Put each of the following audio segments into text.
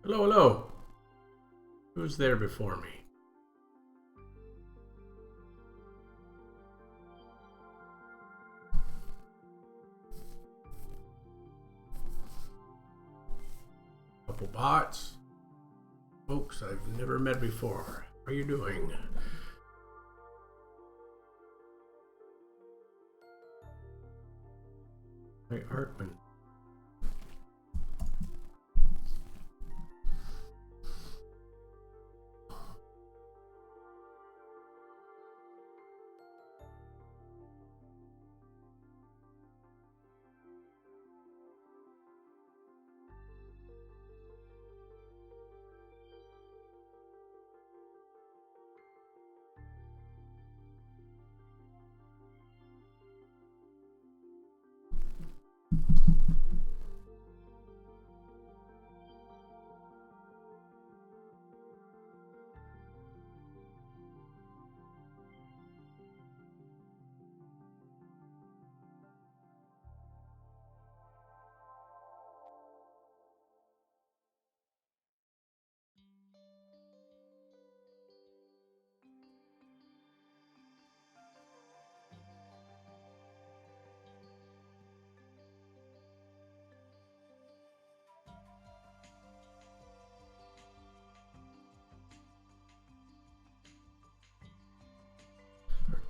Hello, hello. Who's there before me? Couple bots. Folks I've never met before. How are you doing? Hi, Artman.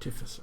Artificer.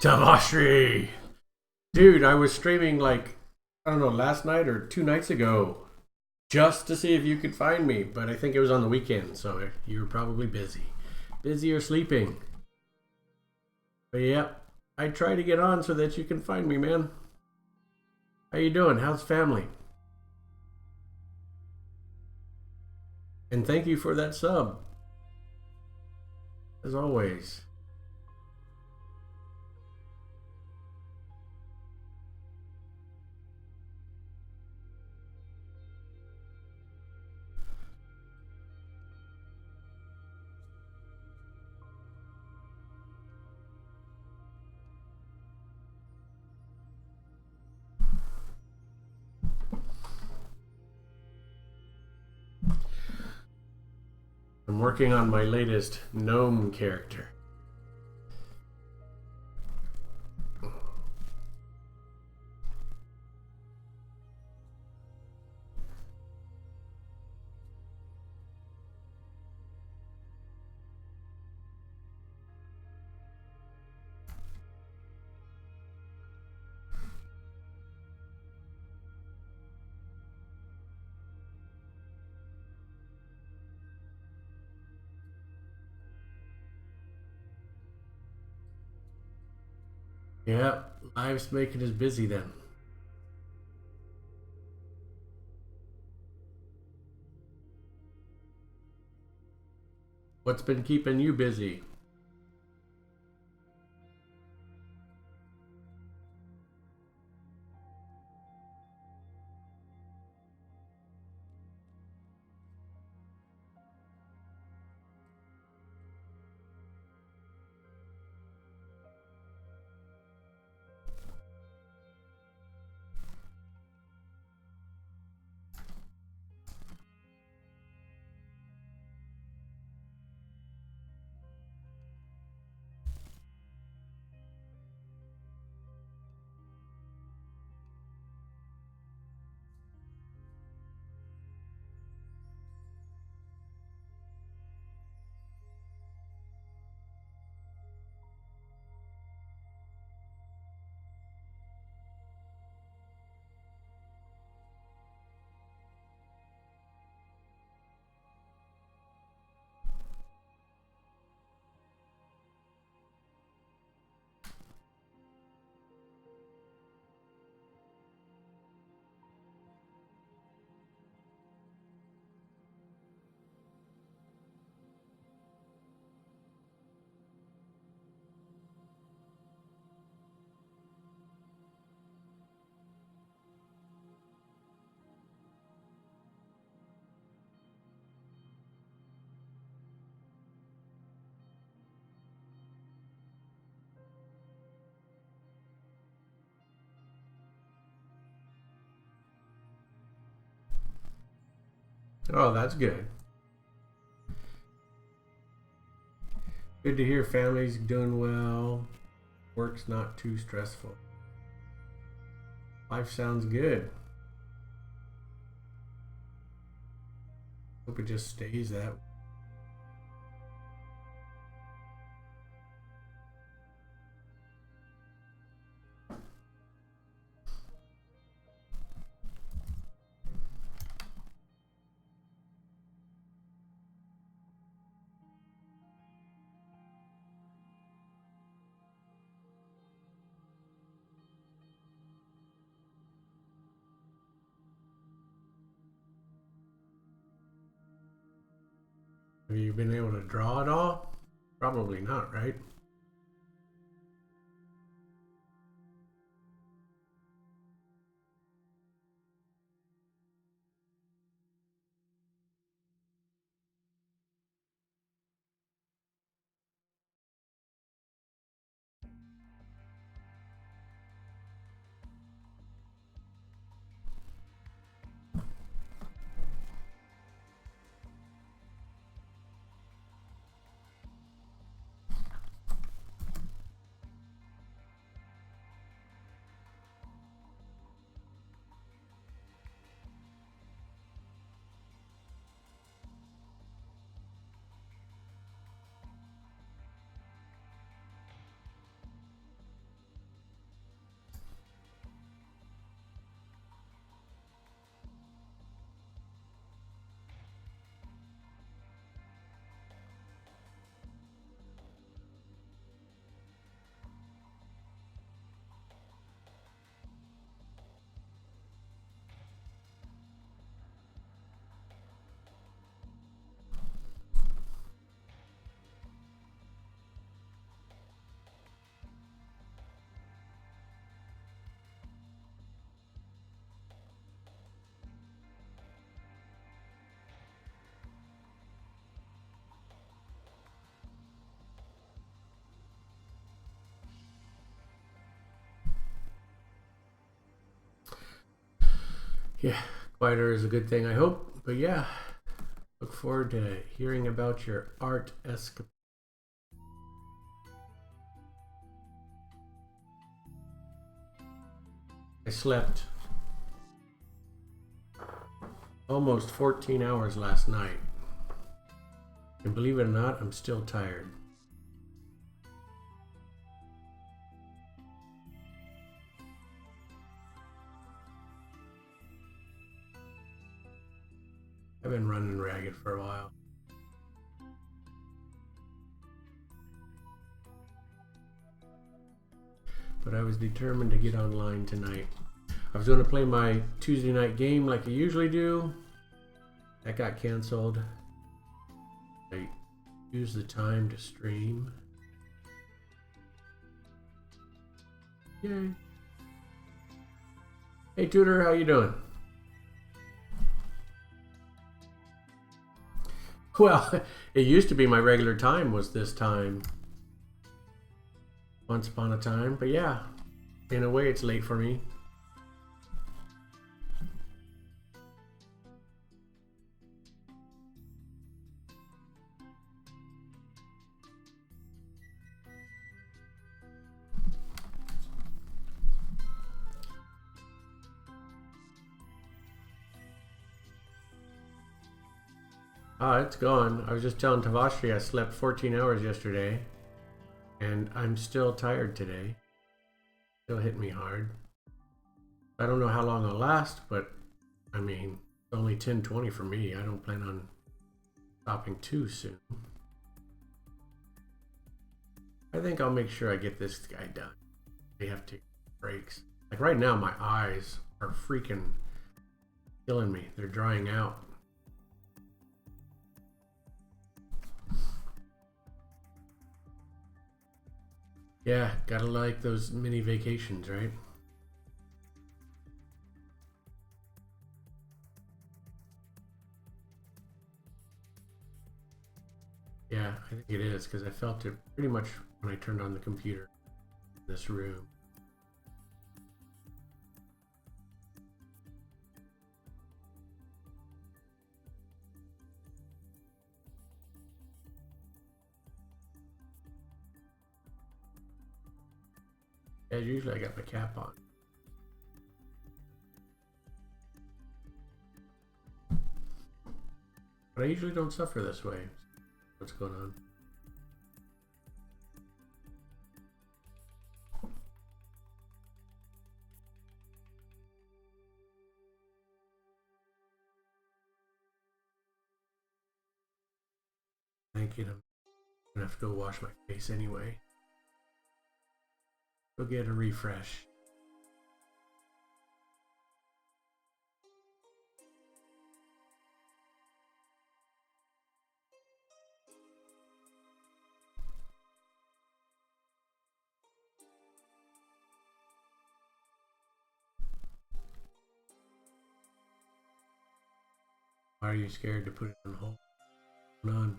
Tamashri! Dude, I was streaming like, I don't know, last night or 2 nights ago just to see if you could find me, but I think it was on the weekend, so you were probably busy. Busy or sleeping. But yeah, I try to get on so that you can find me, man. How you doing? How's family? And thank you for that sub. As always. I'm working on my latest gnome character. Yeah, life's making us busy then. What's been keeping you busy? Oh, that's good. Good to hear family's doing well. Work's not too stressful. Life sounds good. Hope it just stays that way. Have you been able to draw it all? Probably not, right? Yeah, quieter is a good thing, I hope. But yeah, look forward to hearing about your art escapade. I slept almost 14 hours last night. And believe it or not, I'm still tired. I've been running ragged for a while. But I was determined to get online tonight. I was going to play my Tuesday night game like I usually do. That got canceled. I used the time to stream. Yay. Hey Tutor, how you doing? Well, it used to be my regular time was this time. Once upon a time, but yeah, in a way it's late for me. It's gone. I was just telling Tavashri I slept 14 hours yesterday and I'm still tired today. Still hit me hard. I don't know how long I'll last, but I mean, it's only 10:20 for me. I don't plan on stopping too soon. I think I'll make sure I get this guy done. They have to take breaks. Like right now, my eyes are freaking killing me. They're drying out. Yeah, gotta like those mini vacations, right? Yeah, I think it is because I felt it pretty much when I turned on the computer in this room. As usually I got my cap on. But I usually don't suffer this way. What's going on? Thinking I'm gonna have to go wash my face anyway. Go get a refresh. Why are you scared to put it on hold? None.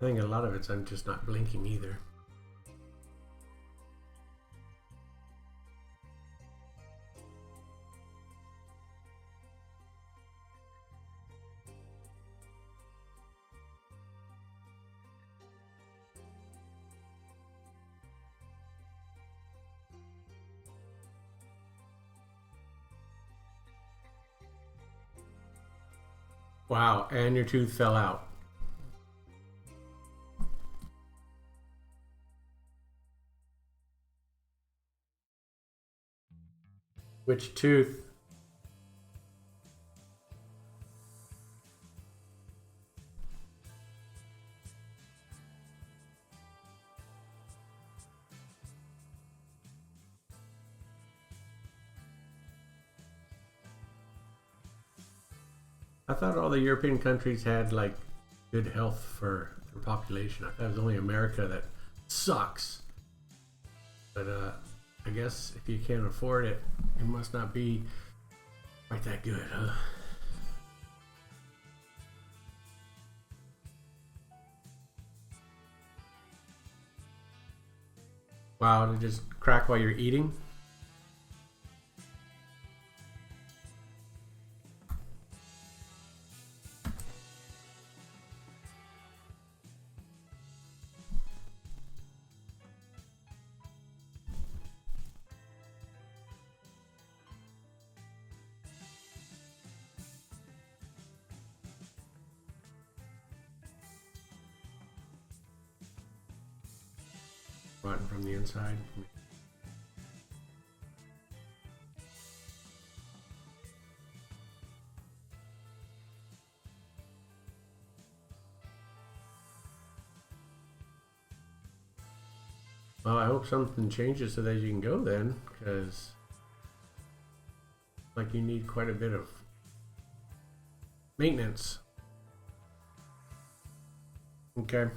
I think a lot of it's I'm just not blinking either. Wow, and your tooth fell out. Which tooth? I thought all the European countries had like good health for their population. I thought it was only America that sucks. But I guess if you can't afford it, it must not be quite that good, huh? Wow, to just crack while you're eating? Rotten from the inside. Well, I hope something changes so that you can go then, because like you need quite a bit of maintenance. Okay.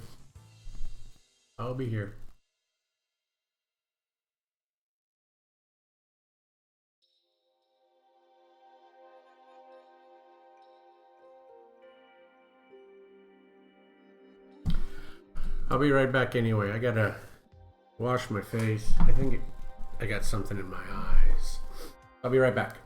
I'll be here. I'll be right back anyway. I gotta wash my face. I think I got something in my eyes. I'll be right back.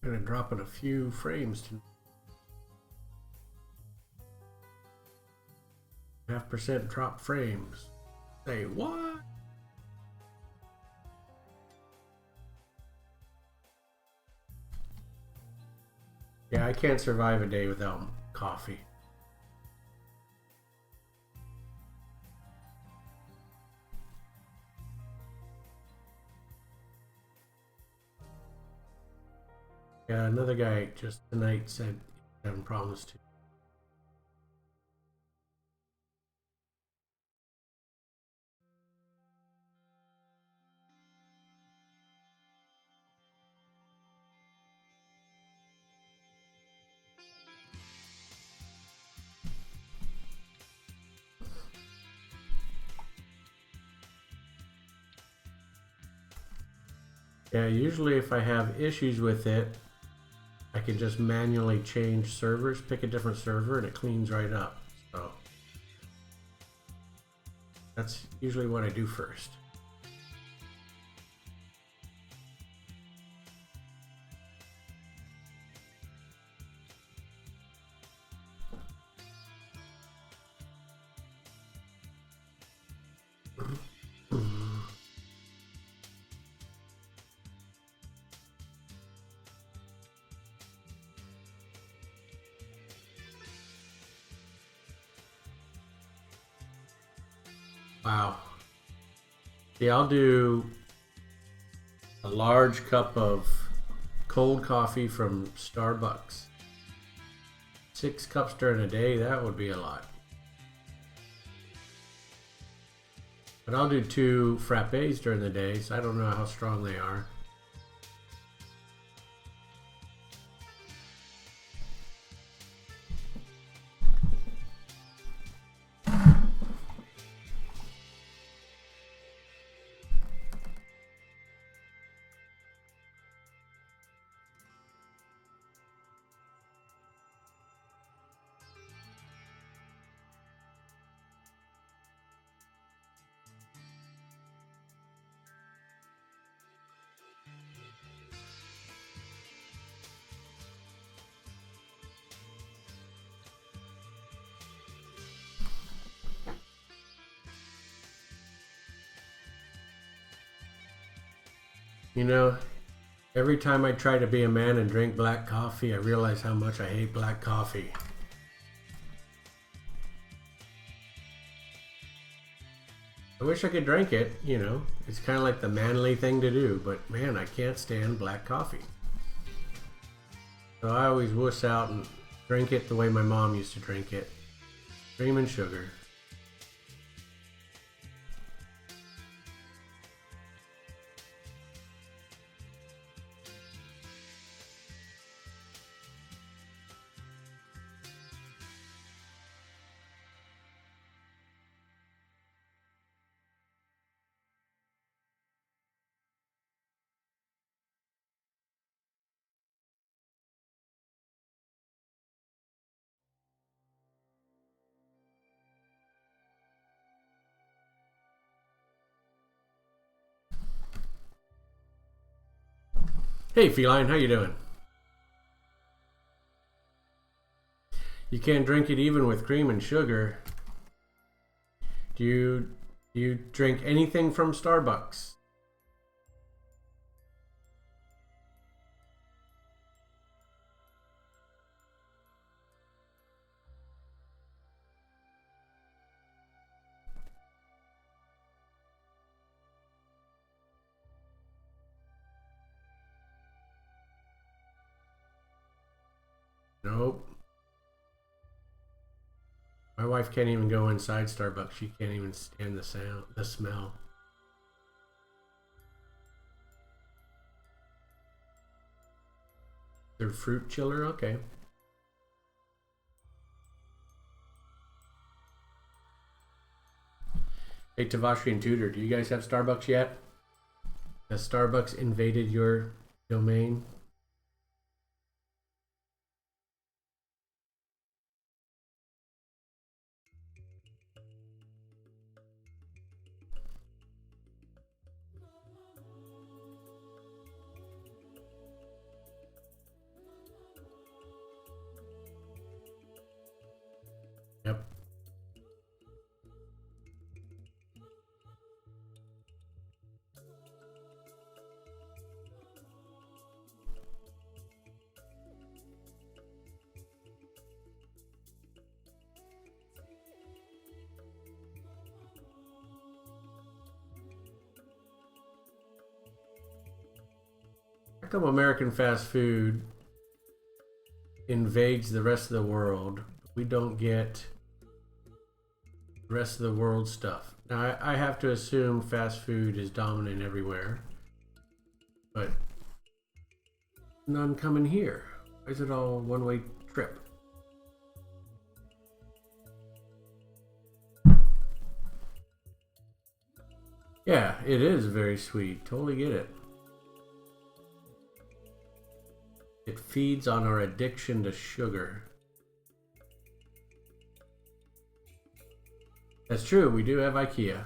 Gonna drop in a few frames to 0.5% drop frames. Say what? Yeah, I can't survive a day without coffee. Yeah, another guy just tonight said he's having problems too. Yeah, usually if I have issues with it, I can just manually change servers, pick a different server, and it cleans right up. So that's usually what I do first. Wow. Yeah, I'll do a large cup of cold coffee from Starbucks. 6 cups during a day, that would be a lot. But I'll do 2 frappes during the day, so I don't know how strong they are. You know, every time I try to be a man and drink black coffee, I realize how much I hate black coffee. I wish I could drink it, you know. It's kind of like the manly thing to do, but man, I can't stand black coffee. So I always wuss out and drink it the way my mom used to drink it. Cream and sugar. Hey feline, how you doing? You can't drink it even with cream and sugar. Do you drink anything from Starbucks? Nope. My wife can't even go inside Starbucks. She can't even stand the smell. Their fruit chiller, okay. Hey Tavashi and Tudor, do you guys have Starbucks yet? Has Starbucks invaded your domain? come American fast food invades the rest of the world, we don't get the rest of the world stuff? Now, I have to assume fast food is dominant everywhere, but none coming here. Why is it all one-way trip? Yeah, it is very sweet. Totally get it. It feeds on our addiction to sugar. That's true, we do have IKEA.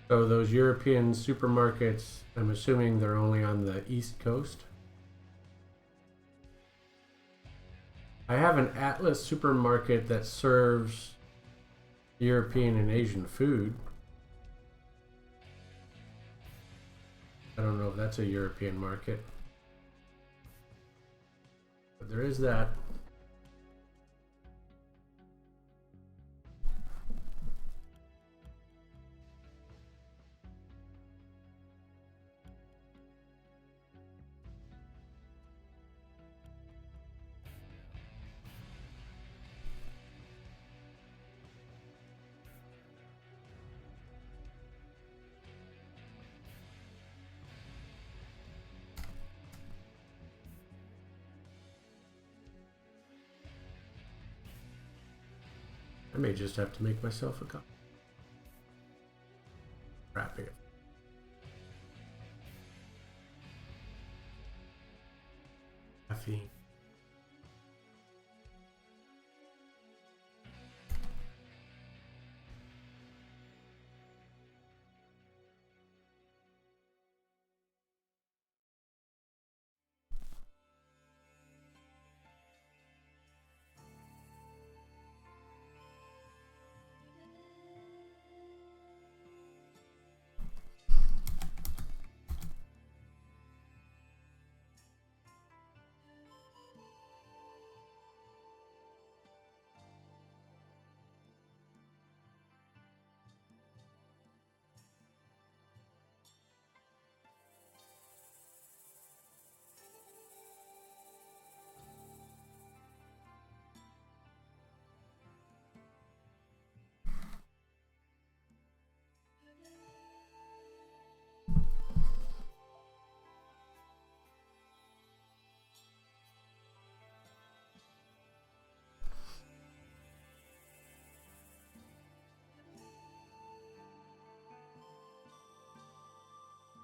So those European supermarkets, I'm assuming they're only on the East Coast? I have an Atlas supermarket that serves European and Asian food. I don't know if that's a European market, but there is that. I may just have to make myself a cup. Wrapping it. Caffeine.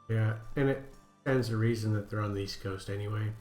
Yeah, and it stands to reason that they're on the East Coast anyway.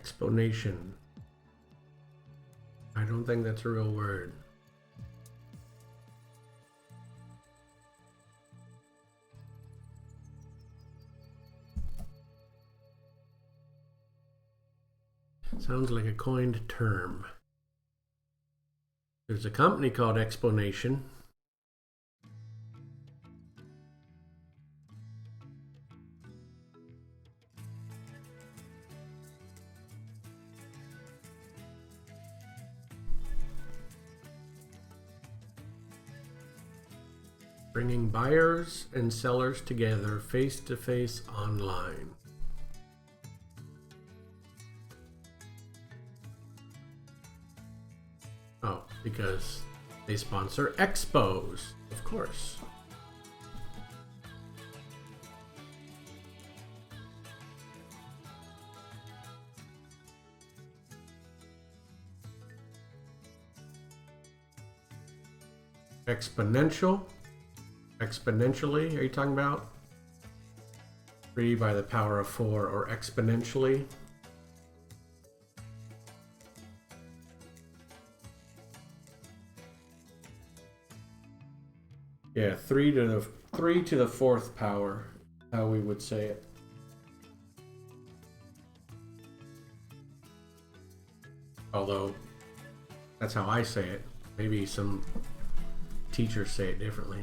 Explanation. I don't think that's a real word. Sounds like a coined term. There's a company called Explanation. Bringing buyers and sellers together face-to-face online. Oh, because they sponsor expos, of course. Exponential. Exponentially, are you talking about? 3 by the power of 4, or exponentially? Yeah, 3 to the 4th power, how we would say it. Although, that's how I say it. Maybe some teachers say it differently.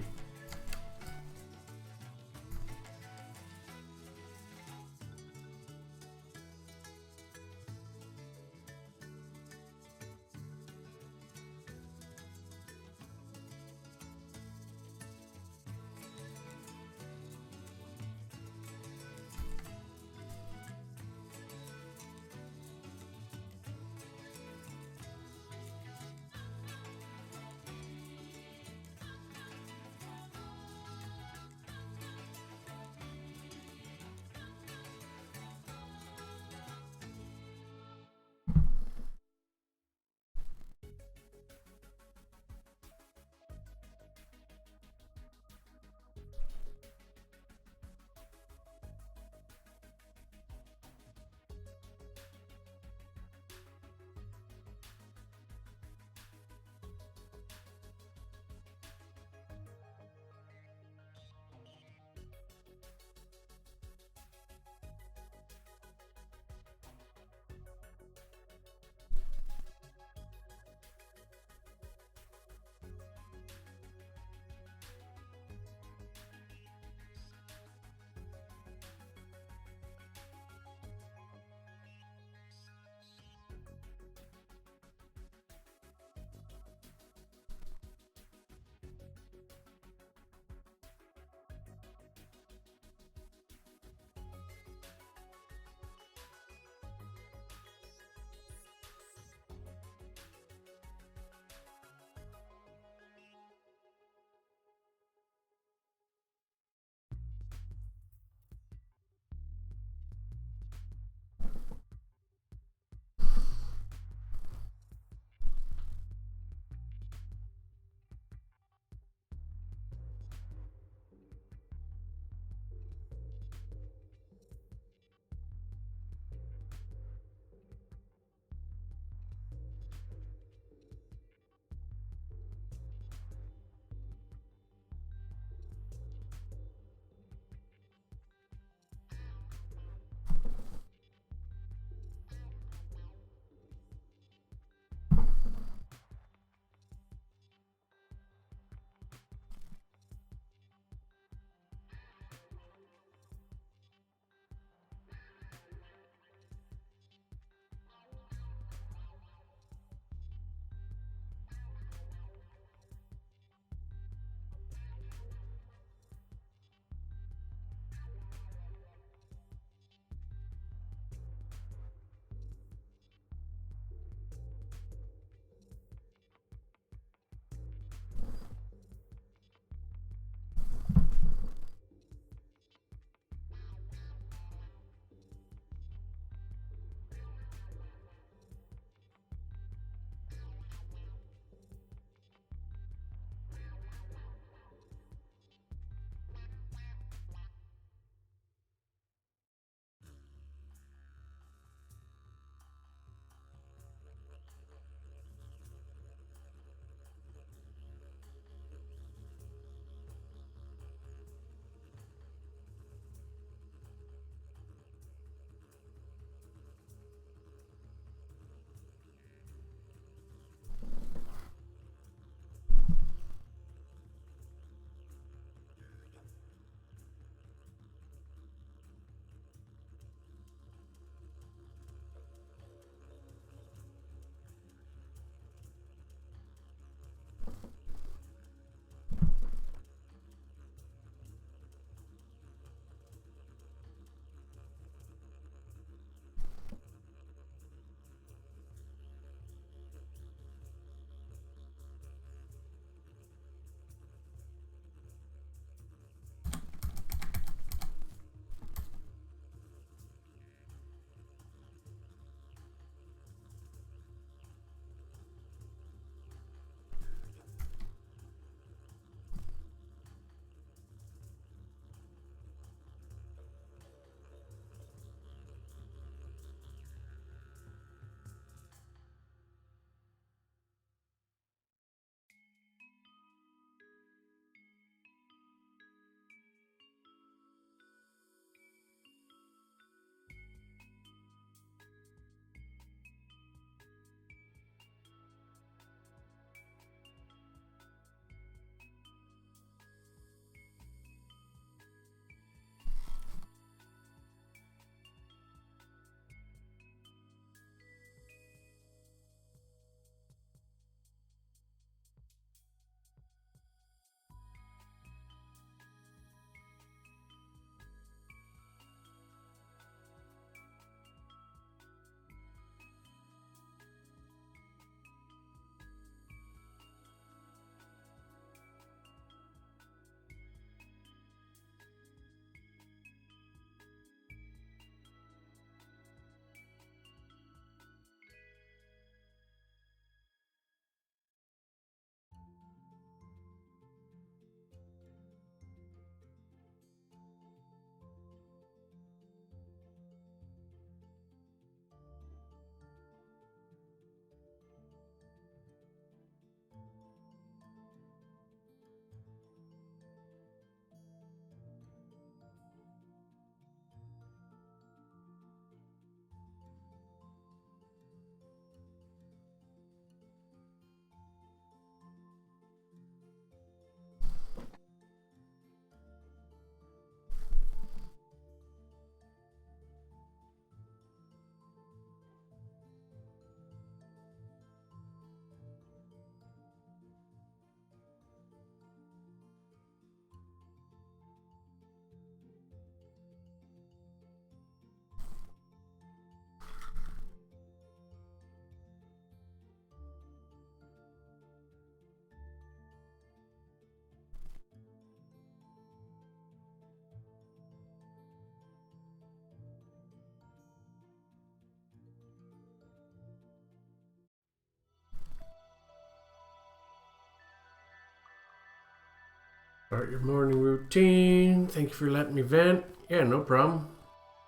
Start your morning routine. Thank you for letting me vent. Yeah, no problem.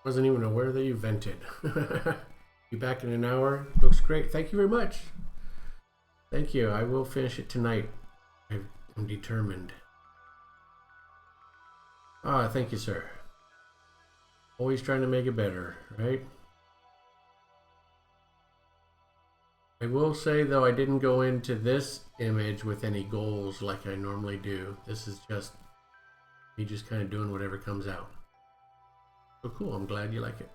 Wasn't even aware that you vented. Be back in an hour. Looks great. Thank you very much. Thank you. I will finish it tonight. I'm determined. Ah, thank you, sir. Always trying to make it better, right? I will say, though, I didn't go into this image with any goals like I normally do. This is just me just kind of doing whatever comes out. So cool. I'm glad you like it.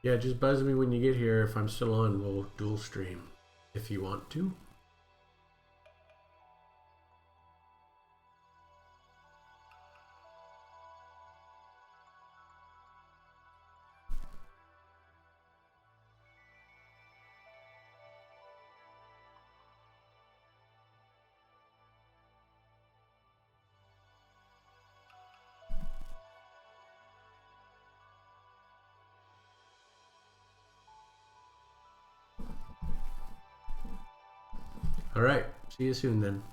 Yeah, just buzz me when you get here. If I'm still on, we'll dual stream if you want to. All right. See you soon then.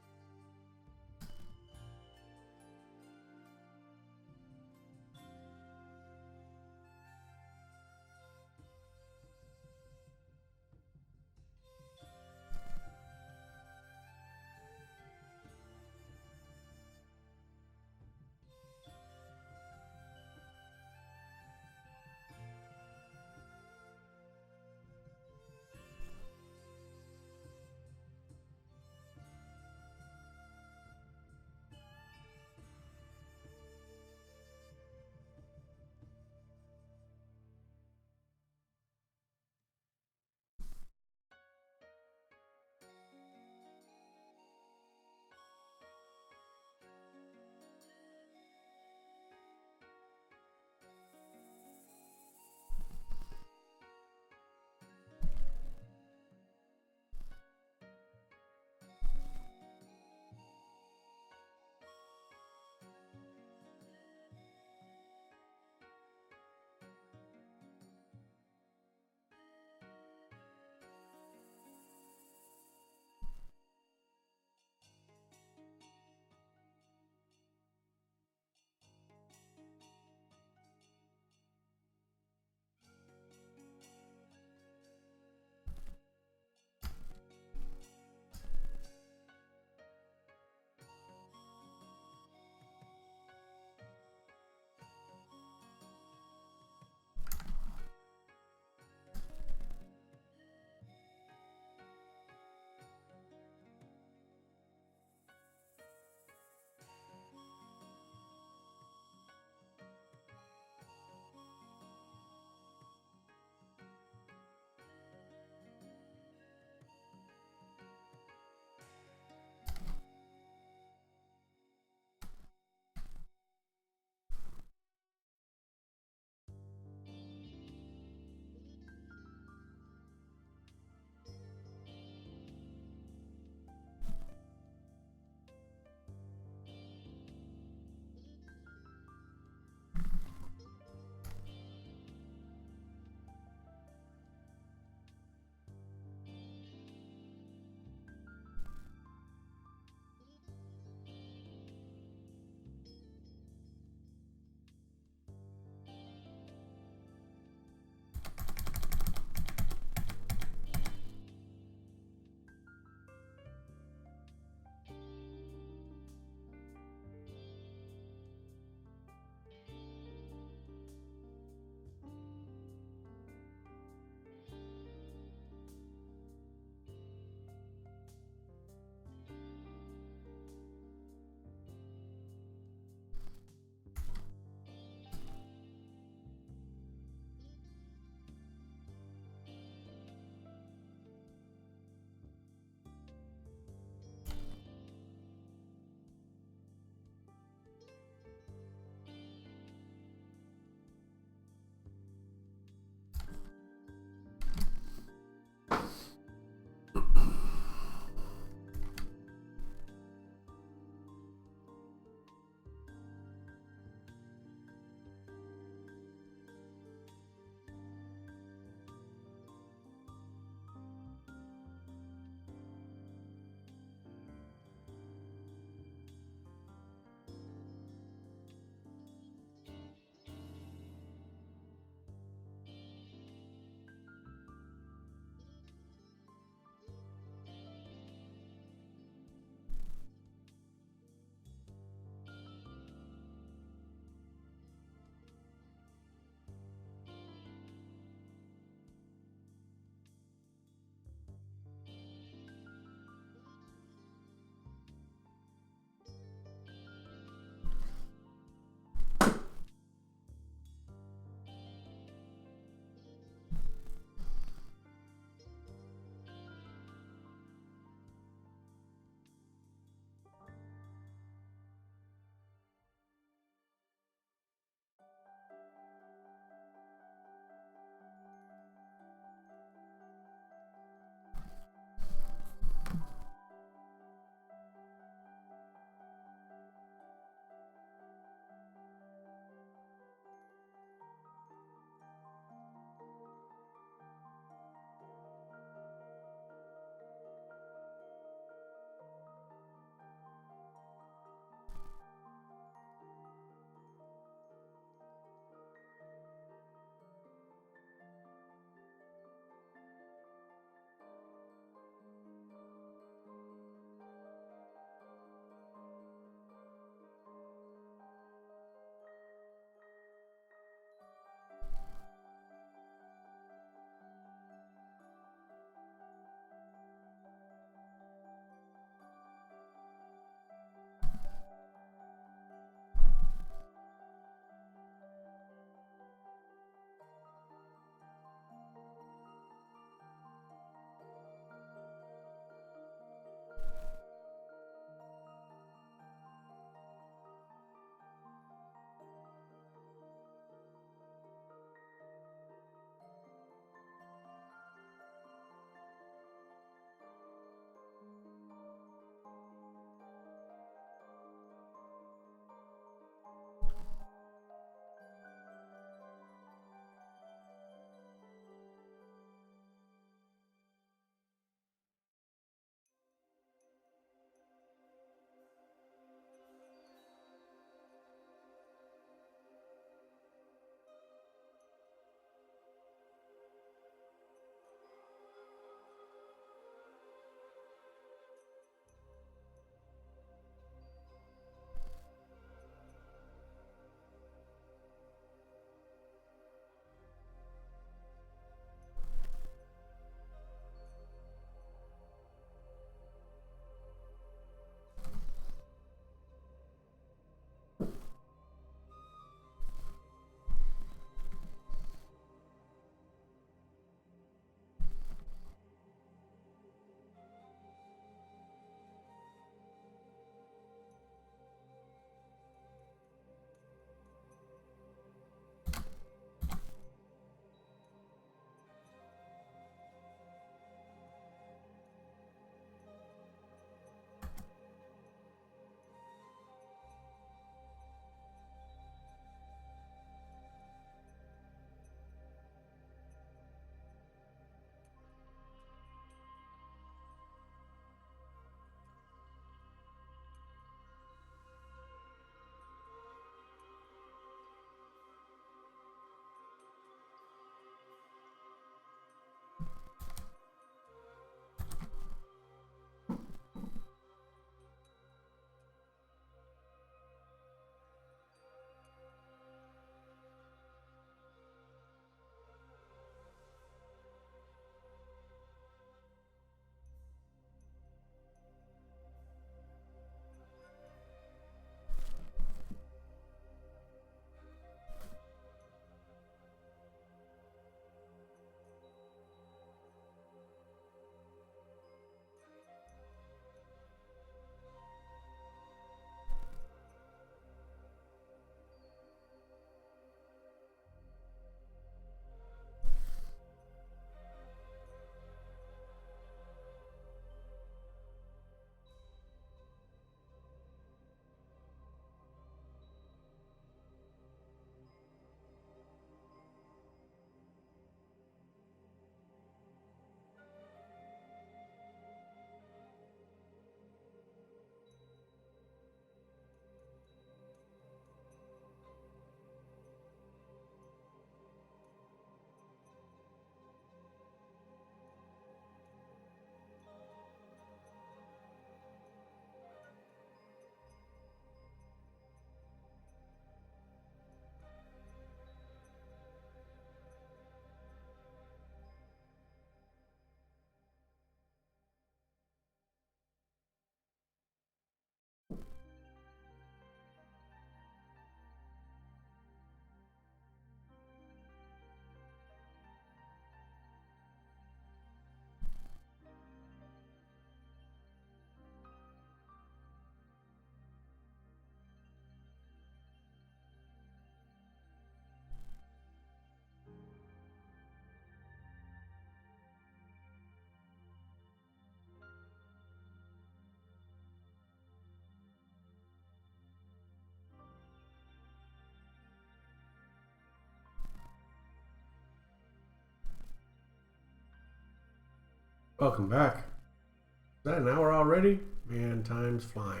Welcome back. Is that an hour already? Man, time's flying.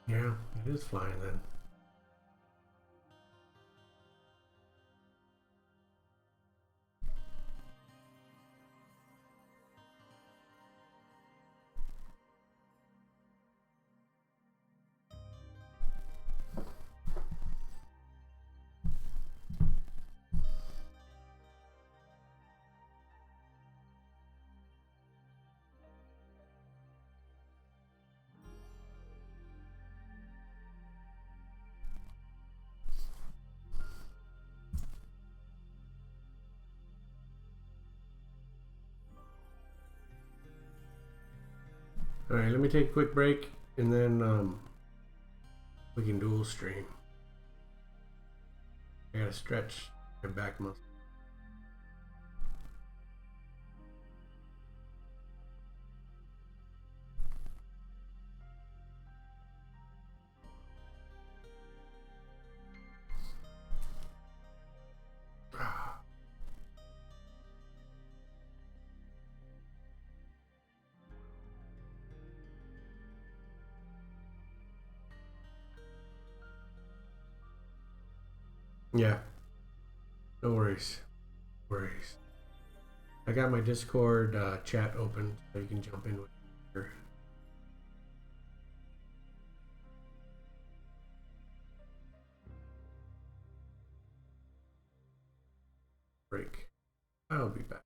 Yeah, it is flying then. All right, let me take a quick break and then we can dual stream. I gotta stretch my back muscle. Yeah, no worries. Worries. I got my Discord chat open so you can jump in with your break. I'll be back.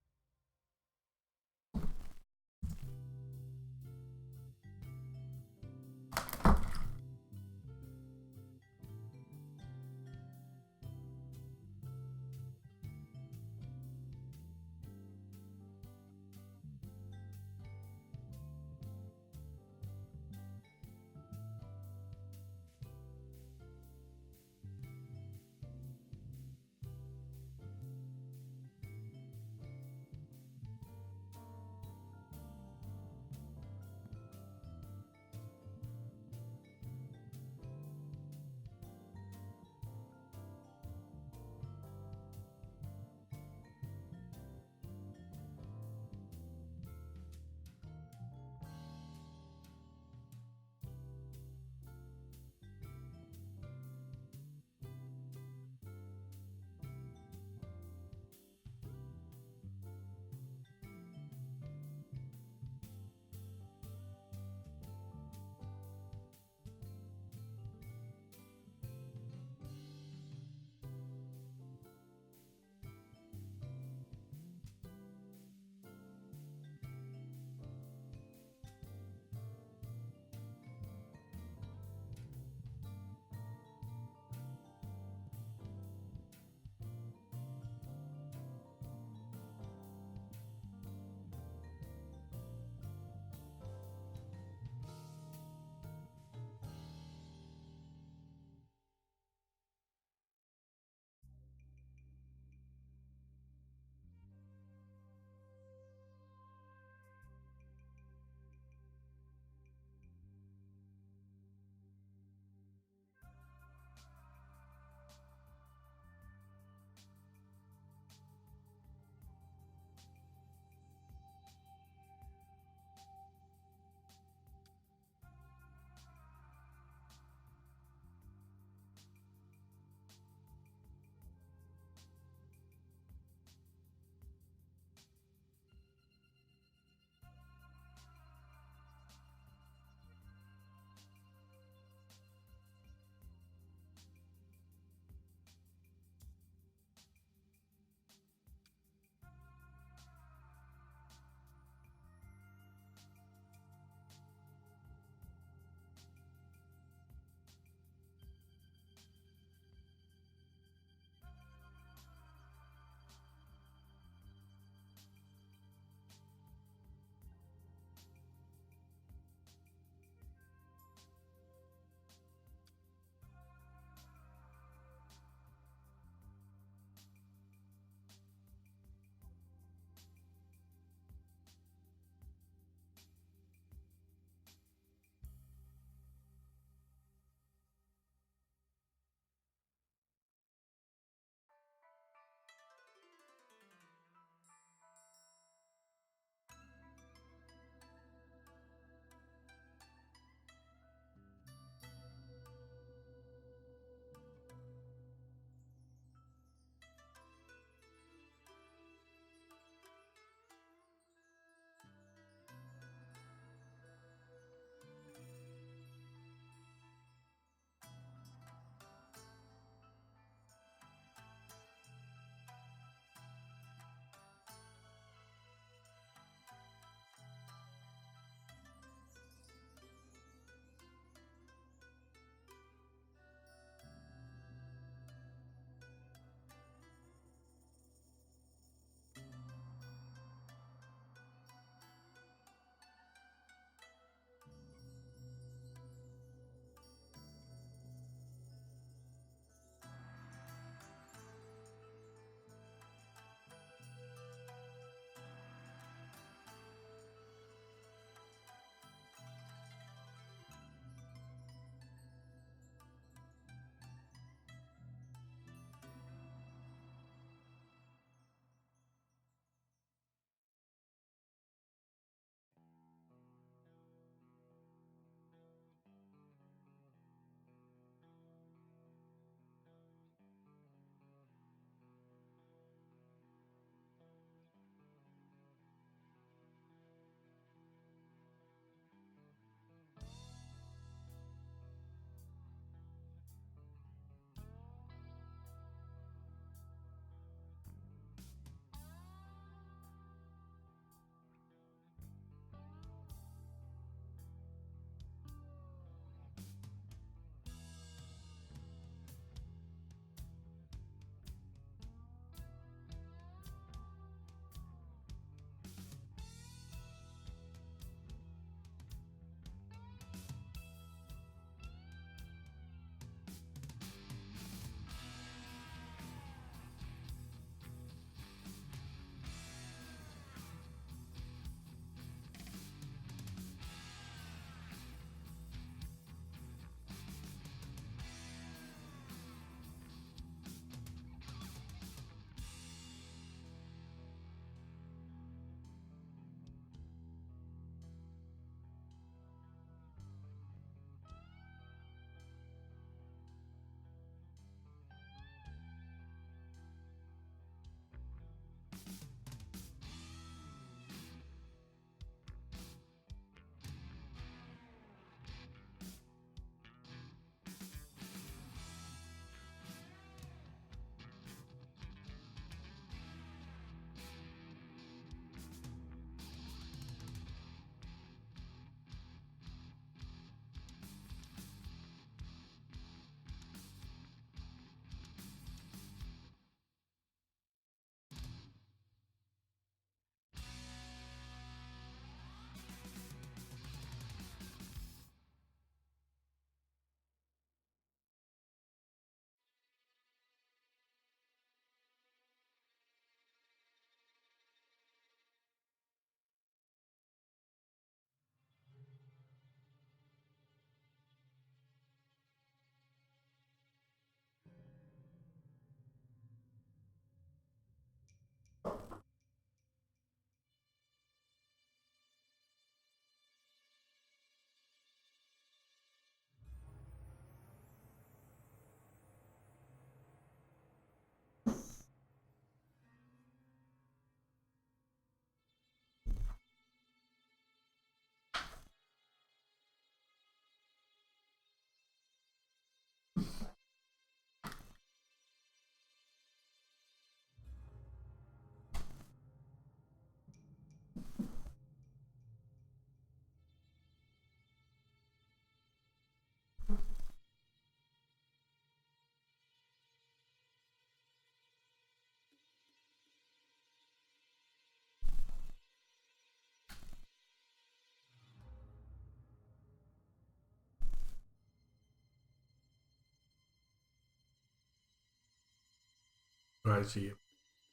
Oh, I see you.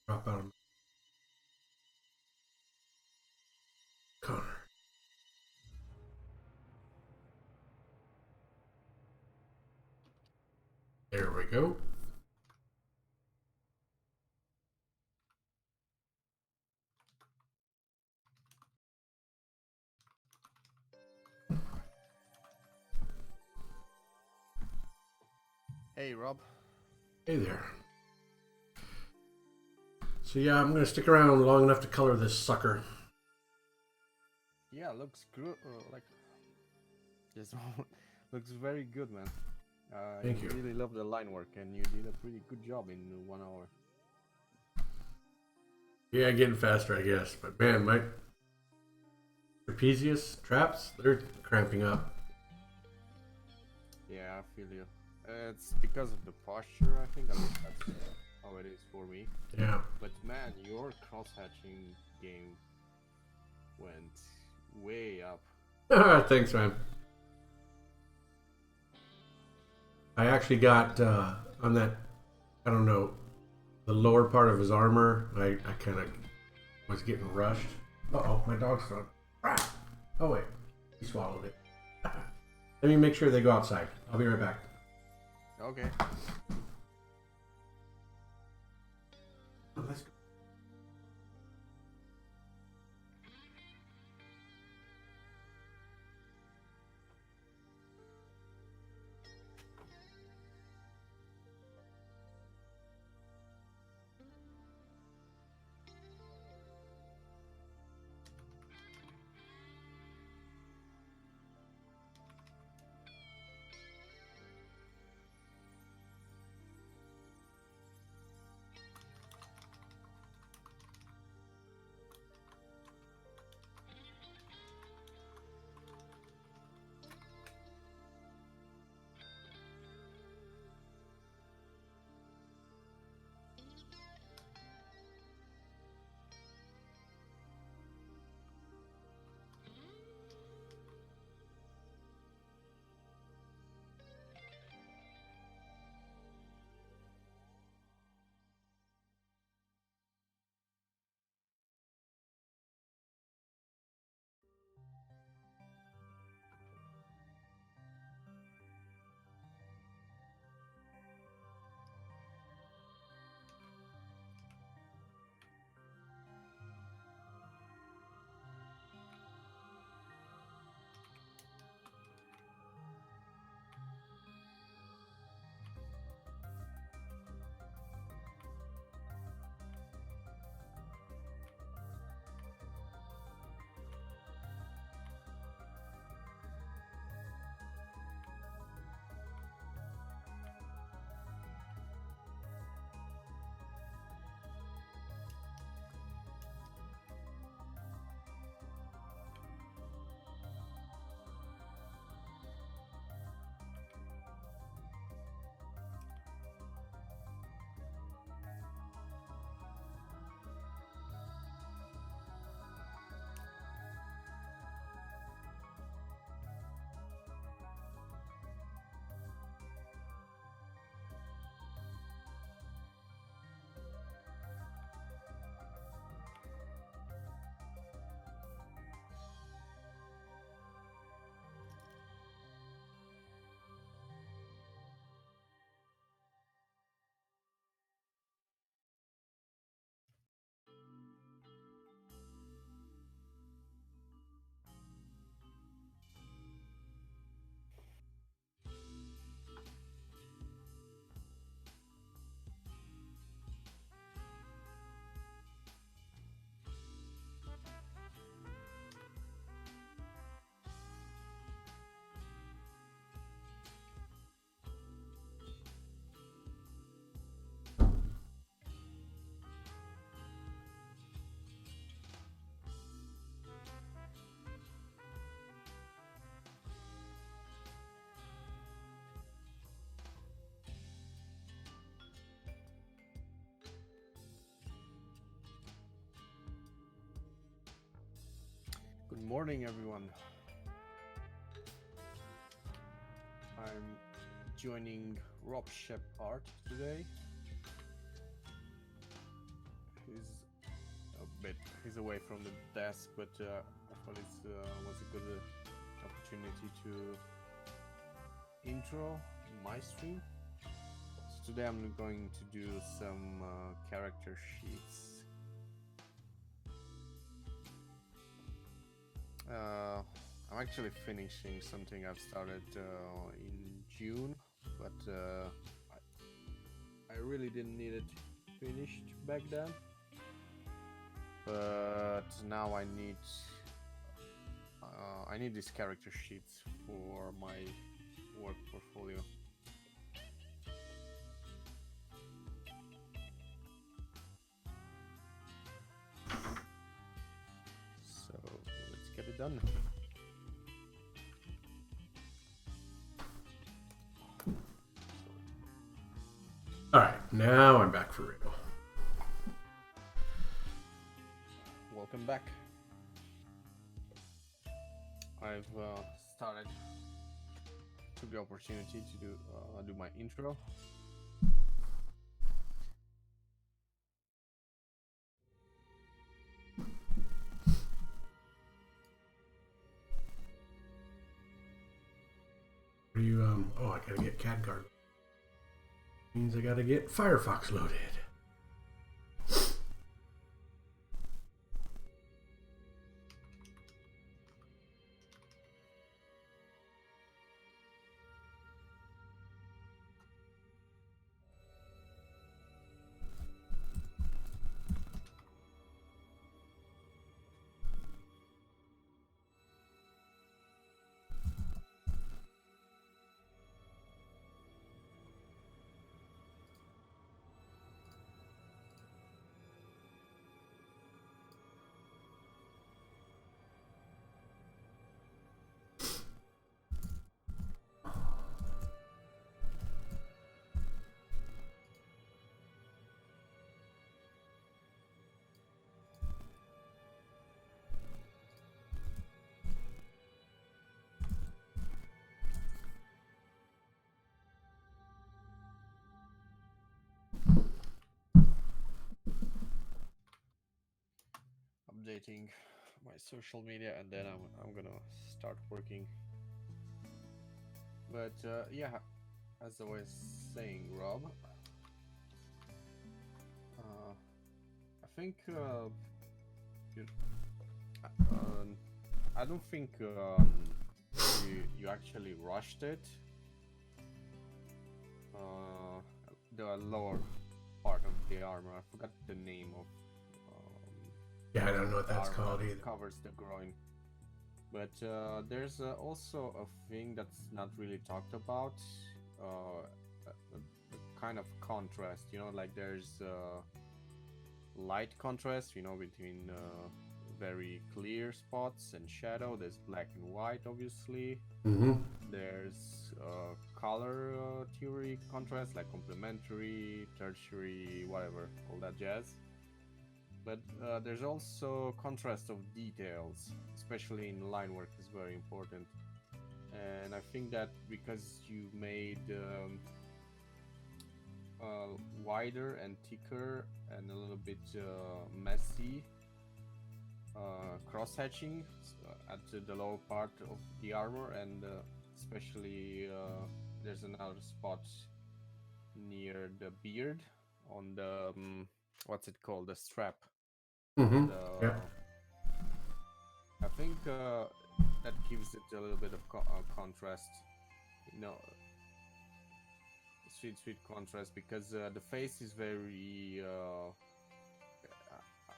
Drop out of Connor. There we go. Hey, Rob. Hey there. So yeah, I'm gonna stick around long enough to color this sucker. Yeah, looks good. This looks very good, man. Thank you. Really love the line work, and you did a pretty good job in 1 hour. Yeah, getting faster, I guess. But man, my trapezius traps, they're cramping up. Yeah, I feel you. It's because of the posture, I think. At least that's how it is for me. Yeah. But man, your cross-hatching game went way up. Thanks, man. I actually got on that, I don't know, the lower part of his armor. I kind of was getting rushed. Uh-oh, my dog's throwing. Ah! Oh, wait. He swallowed it. Let me make sure they go outside. I'll be right back. Okay. Let's go. Good morning, everyone. I'm joining Rob Shepard today. he's away from the desk, but I thought it was a good opportunity to intro my stream. So today I'm going to do some character sheets. I'm actually finishing something I've started in June, but I really didn't need it finished back then. But now I need these character sheets for my work portfolio. So let's get it done. Alright, now I'm back for real. Welcome back. I've took the opportunity to do my intro. Are you oh, I gotta get CAD means I gotta get Firefox loaded. Updating my social media, and then I'm gonna start working. But yeah, as I was saying, Rob, I think I don't think you actually rushed it. The lower part of the armor, I forgot the name of. Yeah, I don't know what that's called either. Covers the groin. But there's also a thing that's not really talked about, a kind of contrast, you know, like there's light contrast, you know, between very clear spots and shadow. There's black and white, obviously. Mm-hmm. There's color theory contrast, like complementary, tertiary, whatever, all that jazz. But there's also contrast of details, especially in line work, is very important. And I think that because you made wider and thicker and a little bit messy cross-hatching at the lower part of the armor, and especially there's another spot near the beard on the what's it called, the strap. Mm-hmm. Yeah. I think that gives it a little bit of contrast, you know, sweet contrast, because the face is very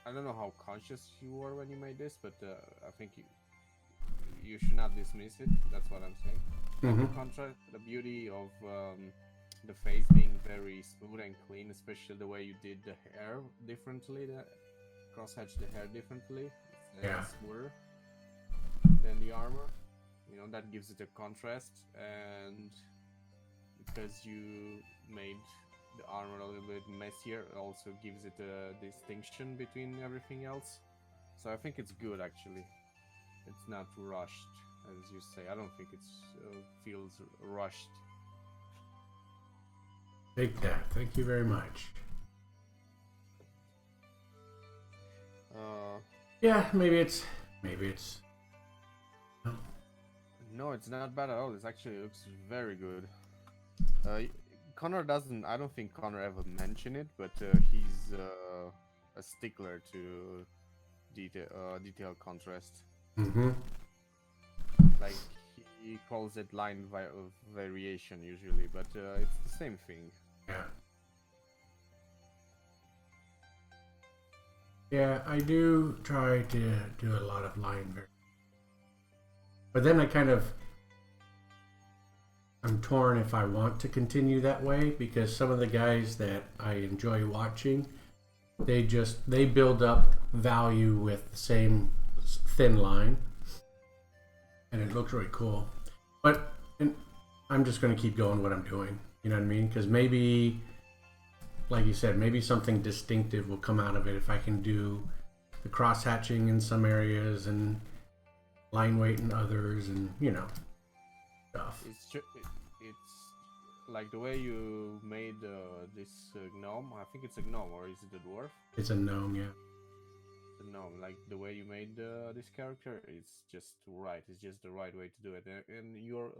I don't know how conscious you were when you made this, but I think you should not dismiss it. That's what I'm saying. Mm-hmm. The contrast, the beauty of the face being very smooth and clean, especially the way you did the hair differently, cross-hatch the hair differently. It's smoother than the armor, you know, that gives it a contrast. And because you made the armor a little bit messier, it also gives it a distinction between everything else. So I think it's good, actually. It's not rushed, as you say. I don't think it feels rushed. Take that. Thank you very much. Uh, Yeah, maybe it's. Oh, no, it's not bad at all. It actually looks very good. Uh, Connor doesn't. I don't think Connor ever mentioned it, but he's a stickler to detail contrast. mm-hmm. Like he calls it variation usually, but it's the same thing. Yeah. Yeah, I do try to do a lot of line variation. But then I'm torn if I want to continue that way because some of the guys that I enjoy watching, they build up value with the same thin line, and it looks really cool. But I'm just going to keep going what I'm doing. You know what I mean? Because maybe, like you said, maybe something distinctive will come out of it if I can do the cross hatching in some areas and line weight in others, and stuff. It's like the way you made this gnome. I think it's a gnome, or is it a dwarf? It's a gnome, yeah. The gnome, like the way you made this character, it's just right. It's just the right way to do it, and you're.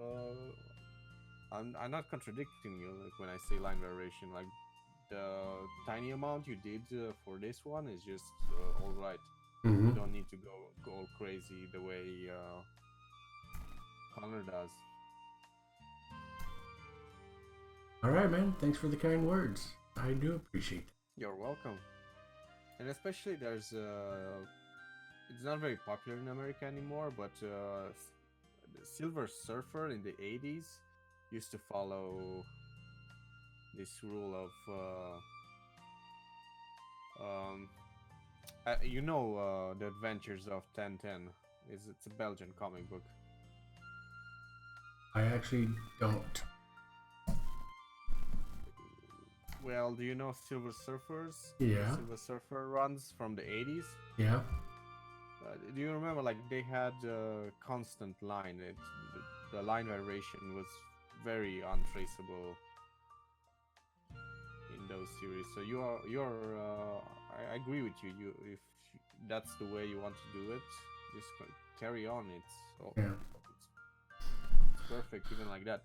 I'm not contradicting you like when I say line variation. Like the tiny amount you did for this one is just all right. Mm-hmm. You don't need to go all crazy the way Connor does. All right, man. Thanks for the kind words. I do appreciate it. You're welcome. And especially there's it's not very popular in America anymore, but the Silver Surfer in the 80s used to follow this rule of the Adventures of 1010. It's a Belgian comic book. I actually don't. Well, do you know Silver Surfers? Yeah. Silver Surfer runs from the 80s. Yeah. Do you remember, like, they had a constant line? The line variation was very untraceable in those series. So I agree with you. If that's the way you want to do it, just carry on. It's perfect, even like that.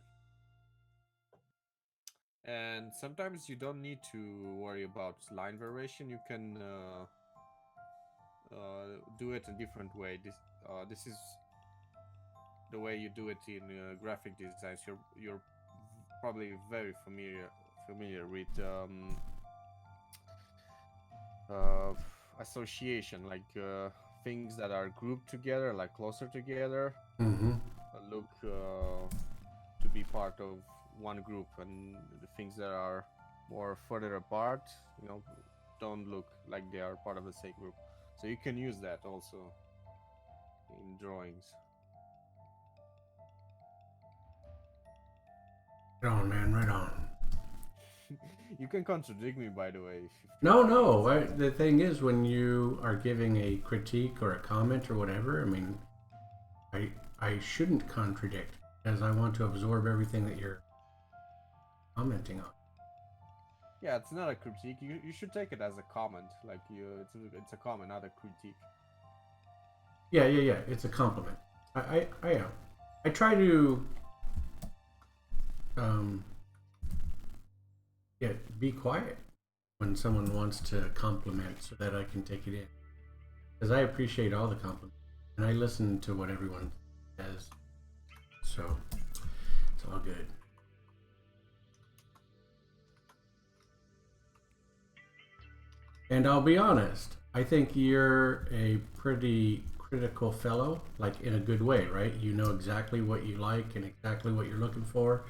And sometimes you don't need to worry about line variation. You can do it a different way. This is the way you do it in graphic designs. You're probably very familiar with association, like things that are grouped together, like closer together, Mm-hmm. look to be part of one group, and the things that are more further apart, don't look like they are part of the same group. So you can use that also in drawings. Right on, man. Right on. You can contradict me, by the way. No. The thing is, when you are giving a critique or a comment or whatever, I mean, I shouldn't contradict because I want to absorb everything that you're commenting on. Yeah, it's not a critique. You should take it as a comment. Like it's a comment, not a critique. Yeah. It's a compliment. I try to be quiet when someone wants to compliment so that I can take it in, because I appreciate all the compliments and I listen to what everyone says, so it's all good. And I'll be honest, I think you're a pretty critical fellow, like in a good way, right? You know exactly what you like and exactly what you're looking for.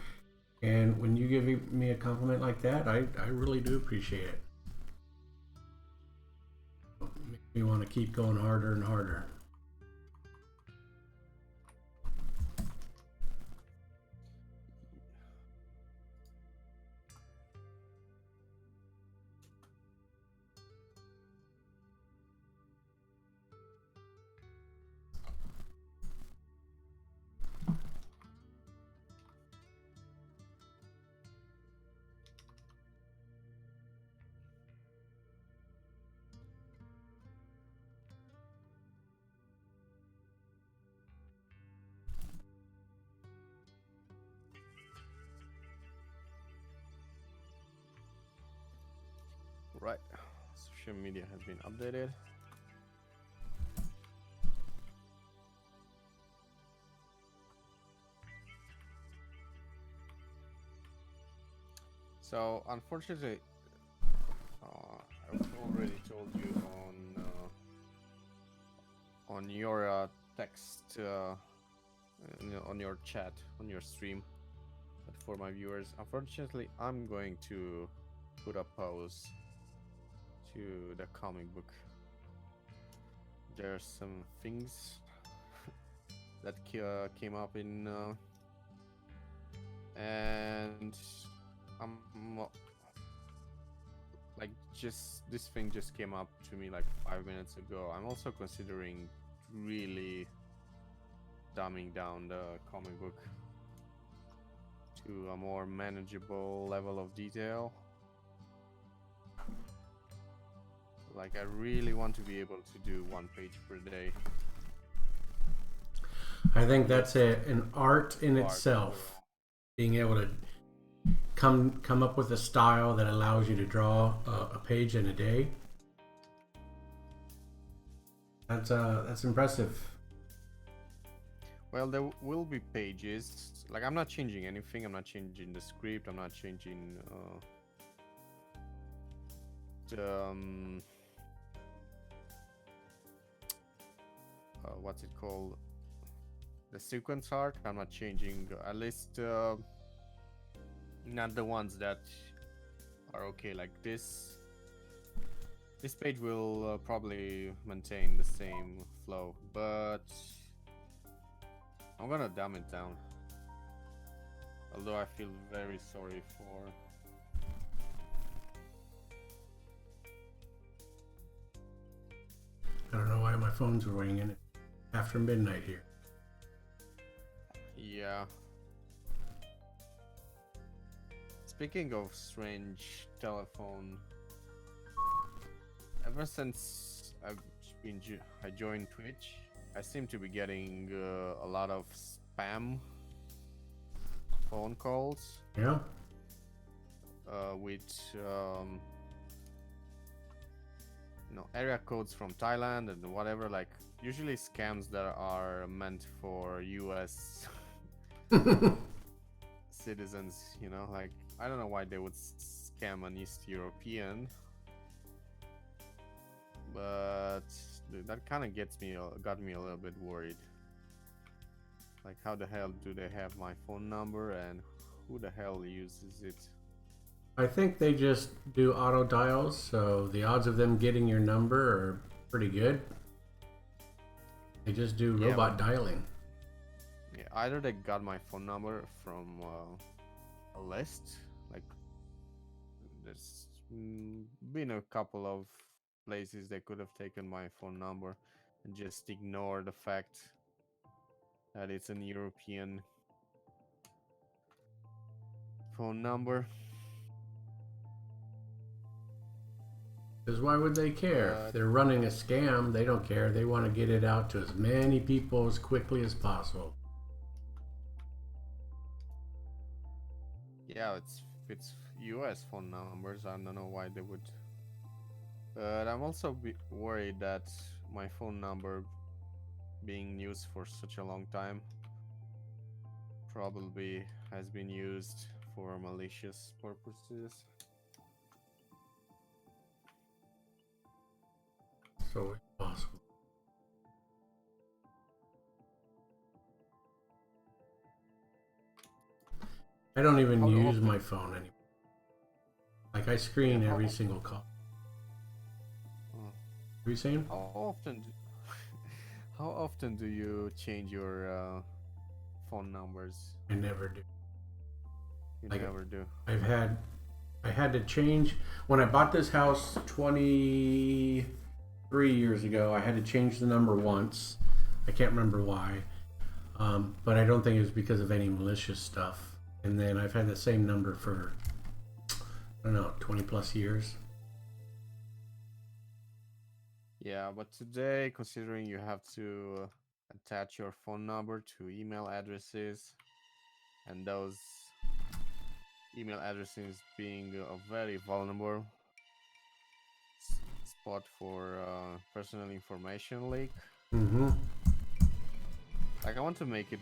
And when you give me a compliment like that, I really do appreciate it. It makes me want to keep going harder and harder. social media has been updated. So unfortunately, I've already told you on your text, on your chat, on your stream. But for my viewers, unfortunately, I'm going to put a pause to the comic book. There's some things that came up in, and I'm like, just this thing just came up to me like 5 minutes ago. I'm also considering really dumbing down the comic book to a more manageable level of detail. Like, I really want to be able to do 1 page per day. I think that's an art in itself. Being able to come up with a style that allows you to draw a page in a day. That's impressive. Well, there will be pages. Like, I'm not changing anything. I'm not changing the script. I'm not changing the what's it called? The sequence art. I'm not changing, at least not the ones that are okay. Like this page will probably maintain the same flow, but I'm gonna dumb it down. Although I feel very sorry for I don't know why my phone's ringing after midnight here. Yeah. Speaking of strange telephone, ever since I joined Twitch, I seem to be getting a lot of spam phone calls. Yeah. With area codes from Thailand and whatever. Like, usually scams that are meant for US citizens. Like, I don't know why they would scam an East European, but that kind of got me a little bit worried. Like, how the hell do they have my phone number, and who the hell uses it? I think they just do auto dials, so the odds of them getting your number are pretty good. They just do robot dialing. Yeah, either they got my phone number from a list. Like, there's been a couple of places they could have taken my phone number and just ignore the fact that it's an European phone number. Because why would they care? If they're running a scam, they don't care. They want to get it out to as many people as quickly as possible. Yeah, it's US phone numbers. I don't know why they would. But I'm also worried that my phone number being used for such a long time probably has been used for malicious purposes. So it's possible. I don't even use my phone anymore. Like, I screen every single call. What are you saying? How often do you change your phone numbers? I never do. You never do. I had to change when I bought this house 23 years ago. I had to change the number once. I can't remember why, but I don't think it was because of any malicious stuff. And then I've had the same number for, I don't know, 20 plus years. Yeah, but today, considering you have to attach your phone number to email addresses, and those email addresses being very vulnerable, spot for personal information leak. Mm-hmm. Like I want to make it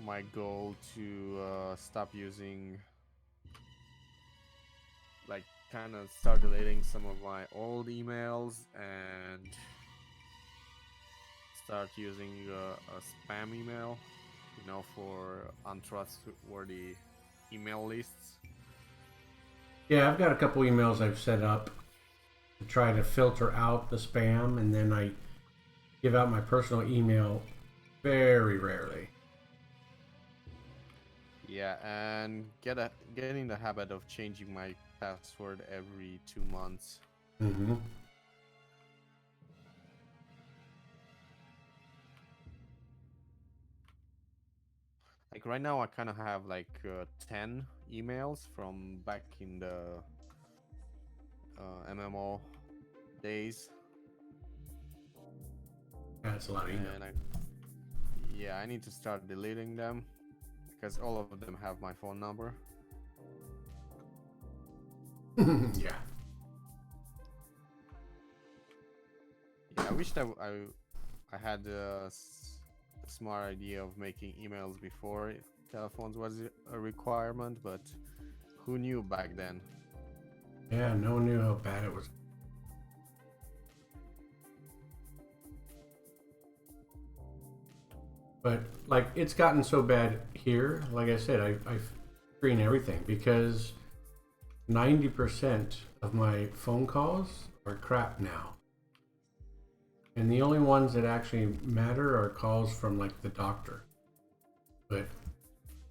my goal to stop using, like, kind of start deleting some of my old emails and start using a spam email, for untrustworthy email lists. Yeah, I've got a couple emails I've set up to try to filter out the spam, and then I give out my personal email very rarely. Yeah, and getting the habit of changing my password every 2 months. Mm-hmm. Like right now, I kind of have like 10 emails from back in the MMO days, Yeah, it's a lot of email. and I need to start deleting them because all of them have my phone number. Yeah. Yeah, I wish that I had a smart idea of making emails before telephones was a requirement, but who knew back then? Yeah, no one knew how bad it was. But like, it's gotten so bad here. Like I said, I screen everything because 90% of my phone calls are crap now. And the only ones that actually matter are calls from like the doctor. But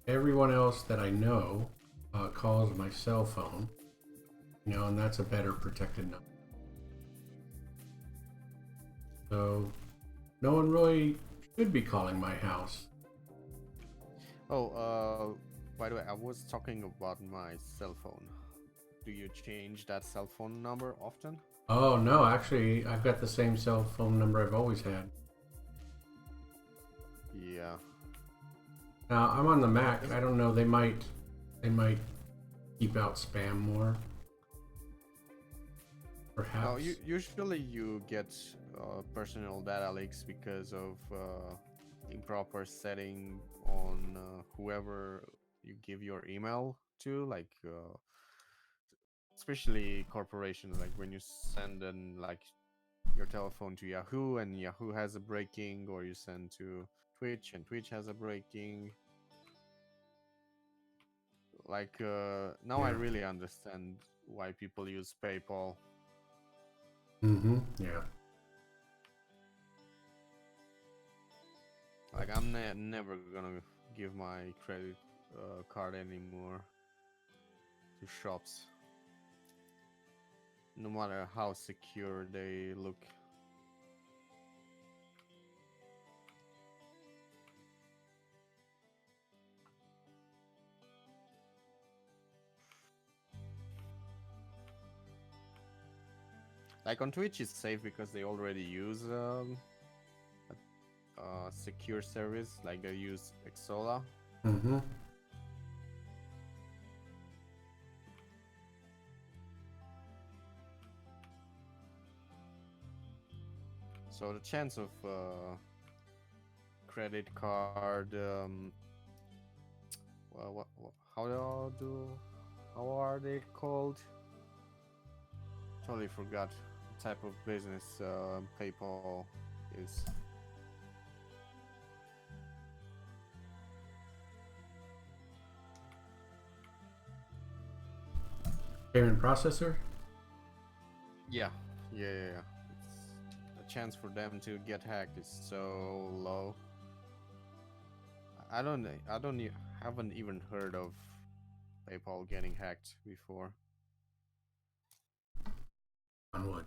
everyone else that I know calls my cell phone, and that's a better protected number. So no one really should be calling my house. Oh, by the way, I was talking about my cell phone. Do you change that cell phone number often? Oh no, actually, I've got the same cell phone number I've always had. Yeah. Now I'm on the Mac. I don't know. They might keep out spam more. Perhaps. No, usually you get personal data leaks because of improper setting on whoever you give your email to, like especially corporations. Like when you send like your telephone to Yahoo and Yahoo has a breaking, or you send to Twitch and Twitch has a breaking. Like now I really understand why people use PayPal. Mm-hmm. Yeah. Like I'm never gonna give my credit card anymore to shops, no matter how secure they look. Like on Twitch, it's safe because they already use a secure service. Like they use Exola. Mm-hmm. So the chance of credit card, well, how are they called? Totally forgot the type of business PayPal is. Payment processor. Yeah. It's, the chance for them to get hacked is so low. I haven't even heard of PayPal getting hacked before. On what?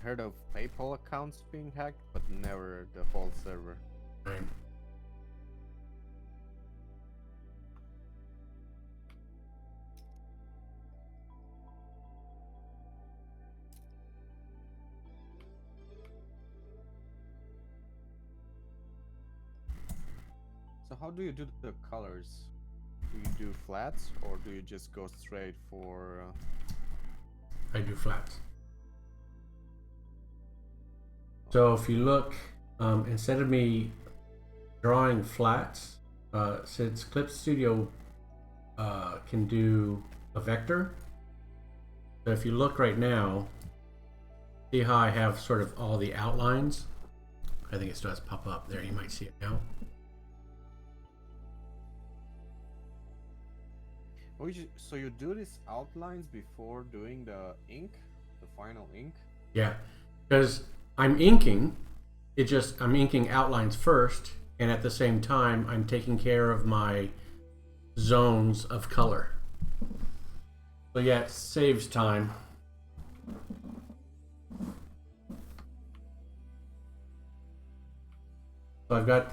Heard of PayPal accounts being hacked, but never the whole server. Right. how do you do the colors? Do you do flats or do you just go straight for? I do flats. So if you look, instead of me drawing flats, since Clip Studio can do a vector, so if you look right now, see how I have sort of all the outlines? I think it does pop up there. You might see it now. Oh, so you do these outlines before doing the ink, the final ink? Yeah, because I'm inking. I'm inking outlines first, and at the same time, I'm taking care of my zones of color. So yeah, it saves time. So I've got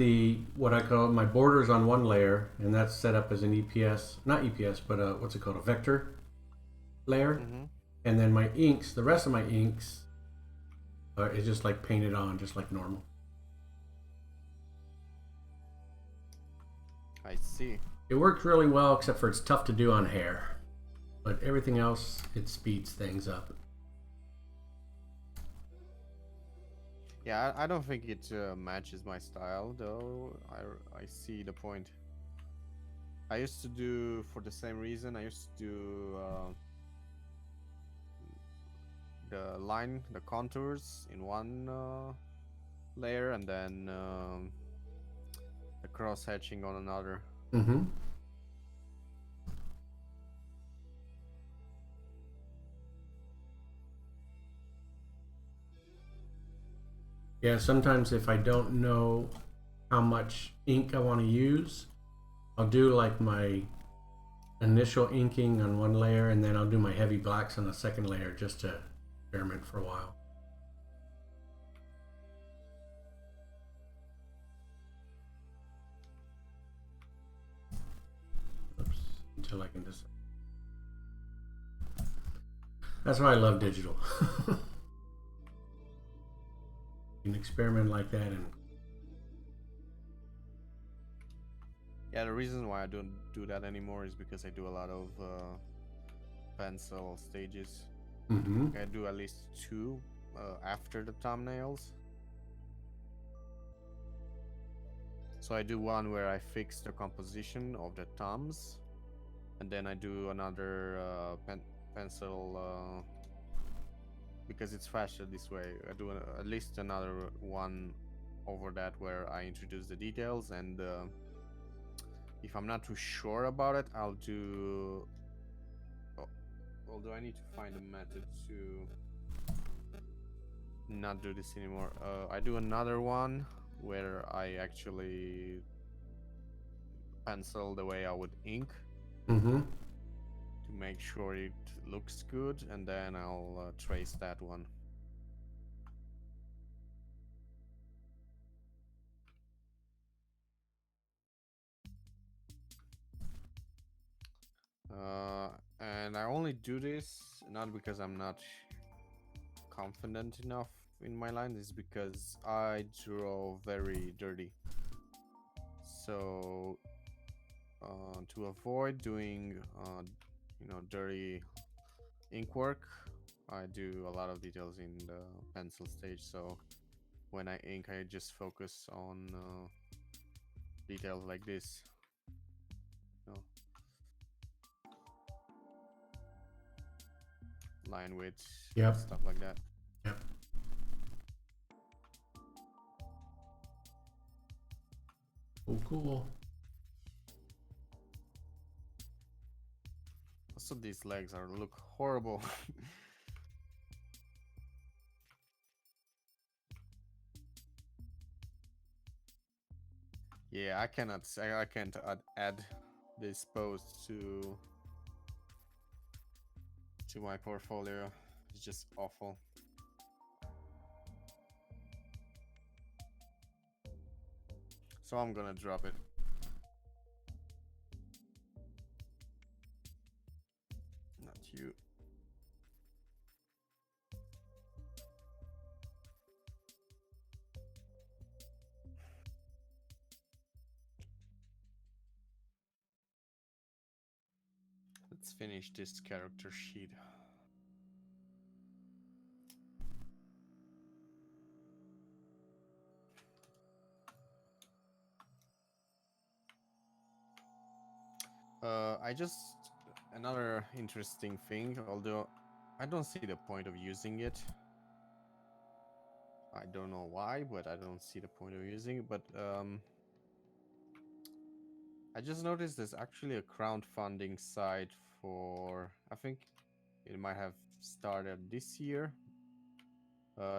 what I call my borders on one layer, and that's set up as an EPS, not EPS, but what's it called, a vector layer. Mm-hmm. And then my inks, the rest of my inks, is just like painted on, just like normal. I see. It works really well, except for it's tough to do on hair. But everything else, it speeds things up. Yeah, I don't think it matches my style, though. I see the point. I used to do, for the same reason, I used to do the contours in one layer and then the cross hatching on another. Mm-hmm. Yeah, sometimes if I don't know how much ink I want to use, I'll do like my initial inking on one layer, and then I'll do my heavy blacks on the second layer just to experiment for a while. Oops, until I can just. That's why I love digital. You can experiment like that, and yeah, the reason why I don't do that anymore is because I do a lot of pencil stages. mm-hmm. I do at least 2 after the thumbnails. So I do one where I fix the composition of the thumbs, and then I do another pencil because it's faster this way. I do at least another one over that where I introduce the details, and if I'm not too sure about it, I'll do. Although I need to find a method to not do this anymore. I do another one where I actually pencil the way I would ink Mm-hmm. to make sure it looks good, and then I'll trace that one. And I only do this not because I'm not confident enough in my line, is because I draw very dirty. So to avoid doing dirty ink work, I do a lot of details in the pencil stage. So when I ink, I just focus on details like this. Line width, Yep. stuff like that. Yep. Cool. Also, these legs look horrible. Yeah, I can't add this post to my portfolio. It's just awful. So I'm gonna drop it. Not you. Let's finish this character sheet. Another interesting thing, although I don't see the point of using it. I don't know why, but I don't see the point of using it. But I just noticed there's actually a crowdfunding site for, I think it might have started this year.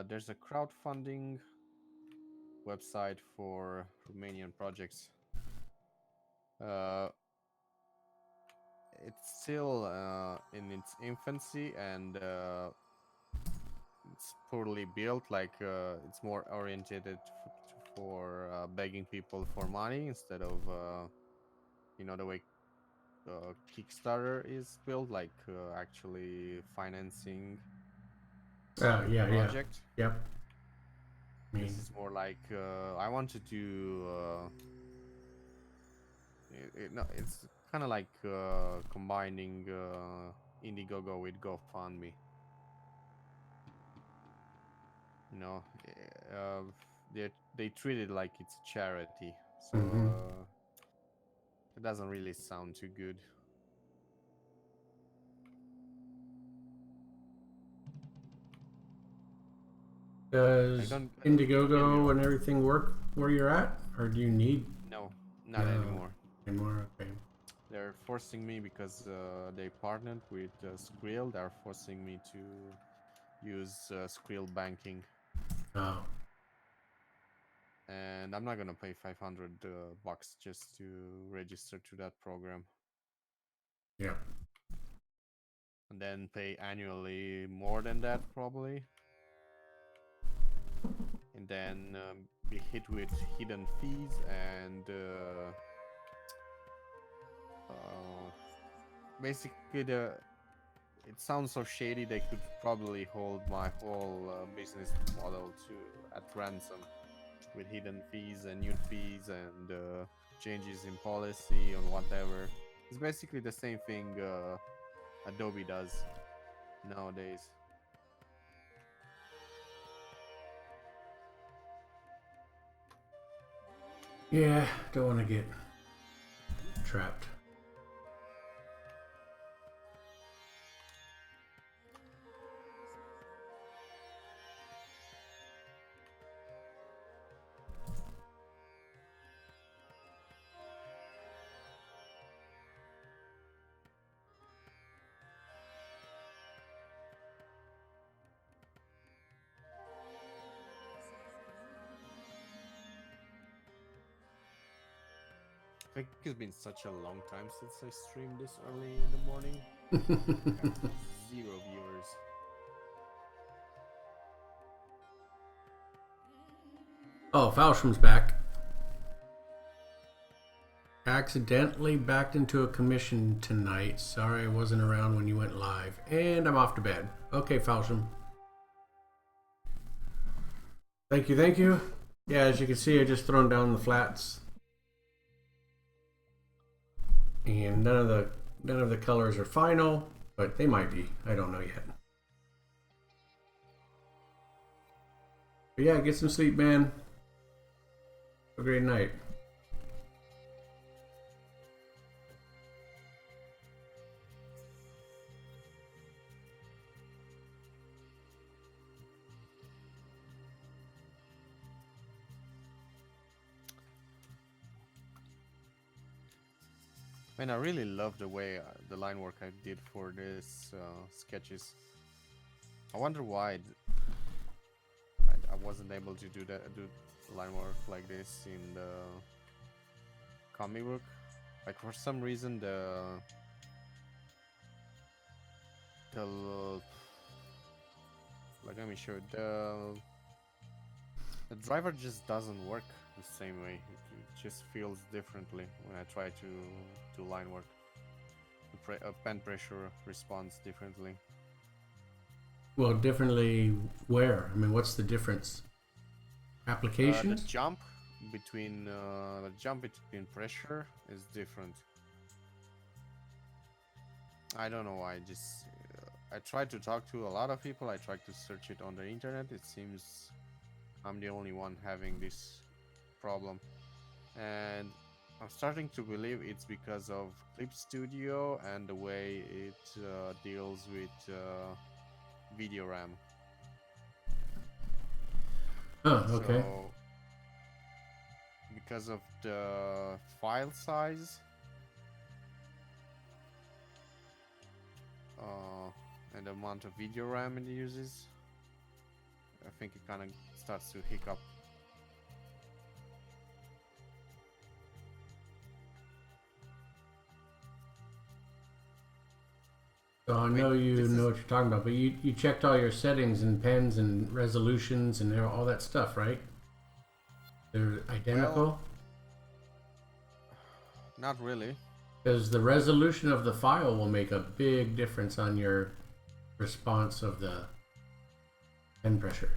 There's a crowdfunding website for Romanian projects. It's still in its infancy, and it's poorly built. Like it's more oriented for begging people for money instead of the way Kickstarter is built, like actually financing Yeah, the project. Yep. This is more like I want to do. No, it's kind of like combining Indiegogo with GoFundMe. You know, they treat it like it's a charity, so it doesn't really sound too good. Does Indiegogo and everything work where you're at, or do you need? No, not anymore. Okay. They're forcing me because they partnered with Skrill. They're forcing me to use Skrill banking. Oh. And I'm not gonna pay $500 just to register to that program. Yeah. And then pay annually more than that probably. And then be hit with hidden fees and basically it sounds so shady they could probably hold my whole business model at ransom with hidden fees and new fees and changes in policy or whatever. It's basically the same thing Adobe does nowadays. Yeah, don't want to get trapped. I think it's been such a long time since I streamed this early in the morning. 0 viewers. Oh, Falstrom's back. Accidentally backed into a commission tonight. Sorry I wasn't around when you went live. And I'm off to bed. Okay, Falstrom. Thank you, thank you. Yeah, as you can see, I just thrown down the flats. And none of the colors are final, but they might be. I don't know yet. But yeah, get some sleep, man. Have a great night. Man, I really love the way the line work I did for this sketches. I wonder why I wasn't able to do line work like this in the comic book. Like for some reason the like let me show you, the driver just doesn't work the same way. It just feels differently when I try to do line work. The pen pressure responds differently. Well, differently where? I mean, what's the difference? Applications? The jump between pressure is different. I don't know why. Just I tried to talk to a lot of people. I tried to search it on the internet. It seems I'm the only one having this problem, and I'm starting to believe it's because of Clip Studio and the way it deals with video RAM. Oh, okay. So because of the file size and the amount of video RAM it uses, I think it kind of starts to hiccup. So I know you know what you're talking about, but you checked all your settings and pens and resolutions and all that stuff, right? They're identical? Well, not really. Because the resolution of the file will make a big difference on your response of the pen pressure.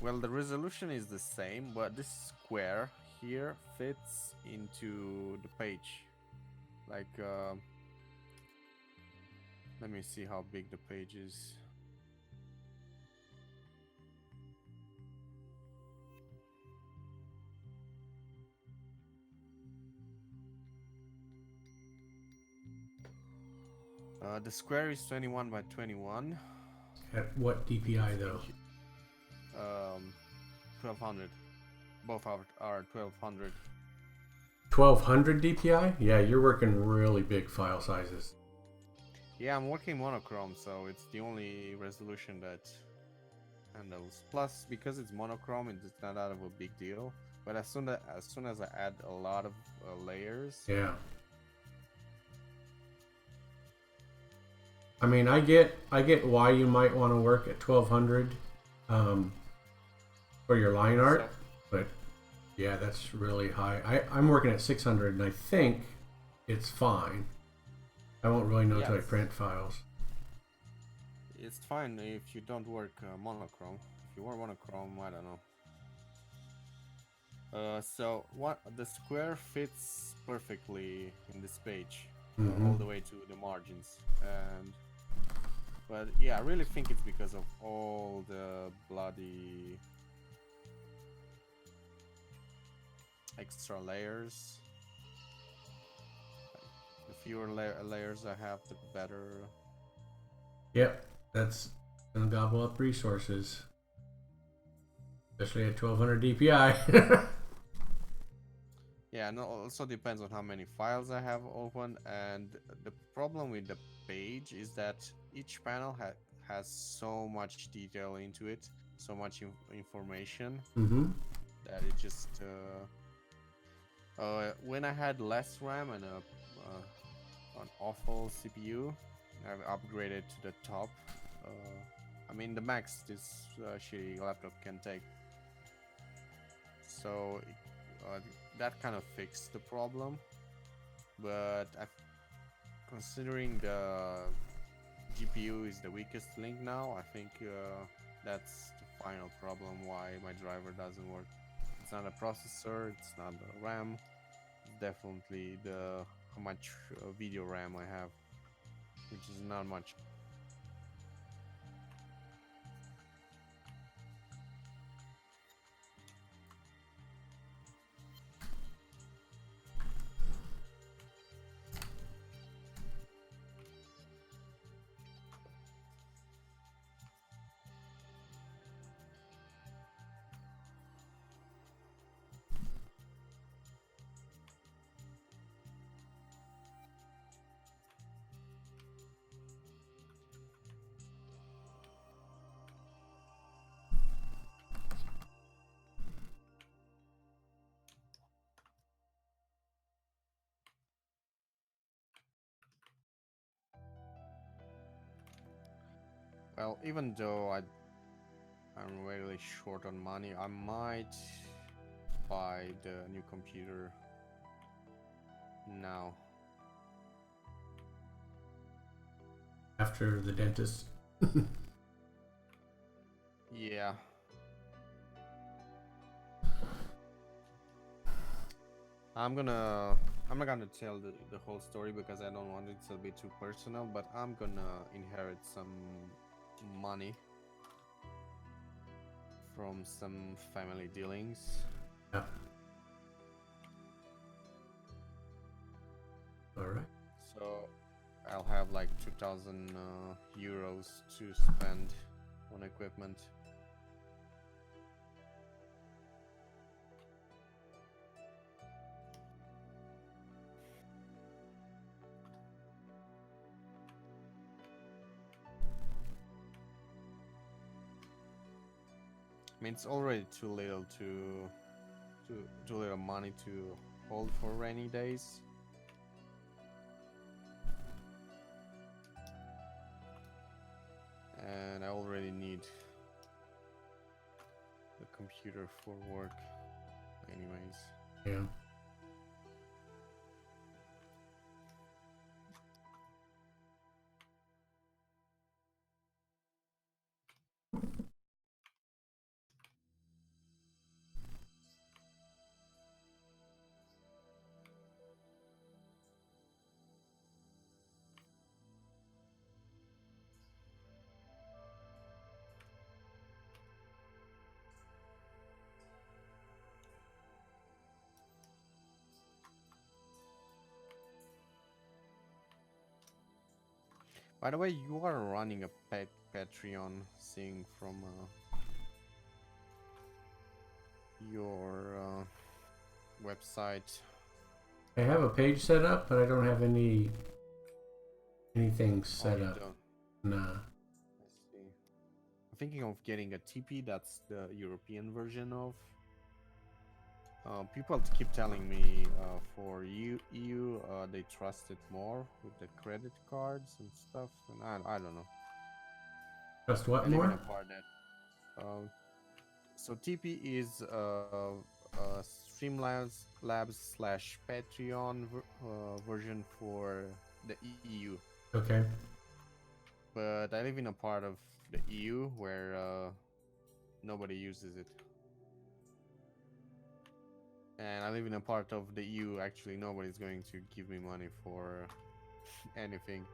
Well, the resolution is the same, but this square here fits into the page. Like, let me see how big the page is. The square is 21 by 21. At what DPI though? 1200. Both are 1200. 1200 DPI? Yeah, you're working really big file sizes. Yeah, I'm working monochrome, so it's the only resolution that handles. Plus, because it's monochrome, it's not that of a big deal. But as soon as I add a lot of layers, yeah. I mean, I get why you might want to work at 1200 for your line art, but yeah, that's really high. I'm working at 600, and I think it's fine. I won't really know until I print files. It's fine if you don't work monochrome. If you work monochrome, I don't know. So what the square fits perfectly in this page, all the way to the margins, but yeah, I really think it's because of all the bloody extra layers. The fewer layers I have, the better. Yep, that's gonna gobble up resources, especially at 1200 DPI. Yeah, and also depends on how many files I have open. And the problem with the page is that each panel has so much detail into it, so much information that it just when I had less RAM and an awful CPU, I've upgraded to the top. I mean, the max this shitty laptop can take. So that kind of fixed the problem. But considering the GPU is the weakest link now, I think that's the final problem why my driver doesn't work. It's not a processor, it's not the RAM, it's definitely the how much video RAM I have, which is not much. Well, even though I'm really short on money, I might buy the new computer now. After the dentist. Yeah. I'm gonna I'm not gonna tell the whole story because I don't want it to be too personal, but I'm gonna inherit some money from some family dealings. Yeah. All right. So I'll have like 2,000 euros to spend on equipment. I mean, it's already too little too little money to hold for rainy days. And I already need the computer for work anyways. Yeah. By the way, you are running a Patreon thing from your website. I have a page set up, but I don't have anything set up. Don't. Nah. I see. I'm thinking of getting a TP. That's the European version of. People keep telling me for EU they trust it more with the credit cards and stuff, and I don't know. Just what I live in more? a part that. So TP is Streamlabs Labs / Patreon version for the EU. Okay. But I live in a part of the EU where nobody uses it. And I live in a part of the EU actually nobody's going to give me money for anything.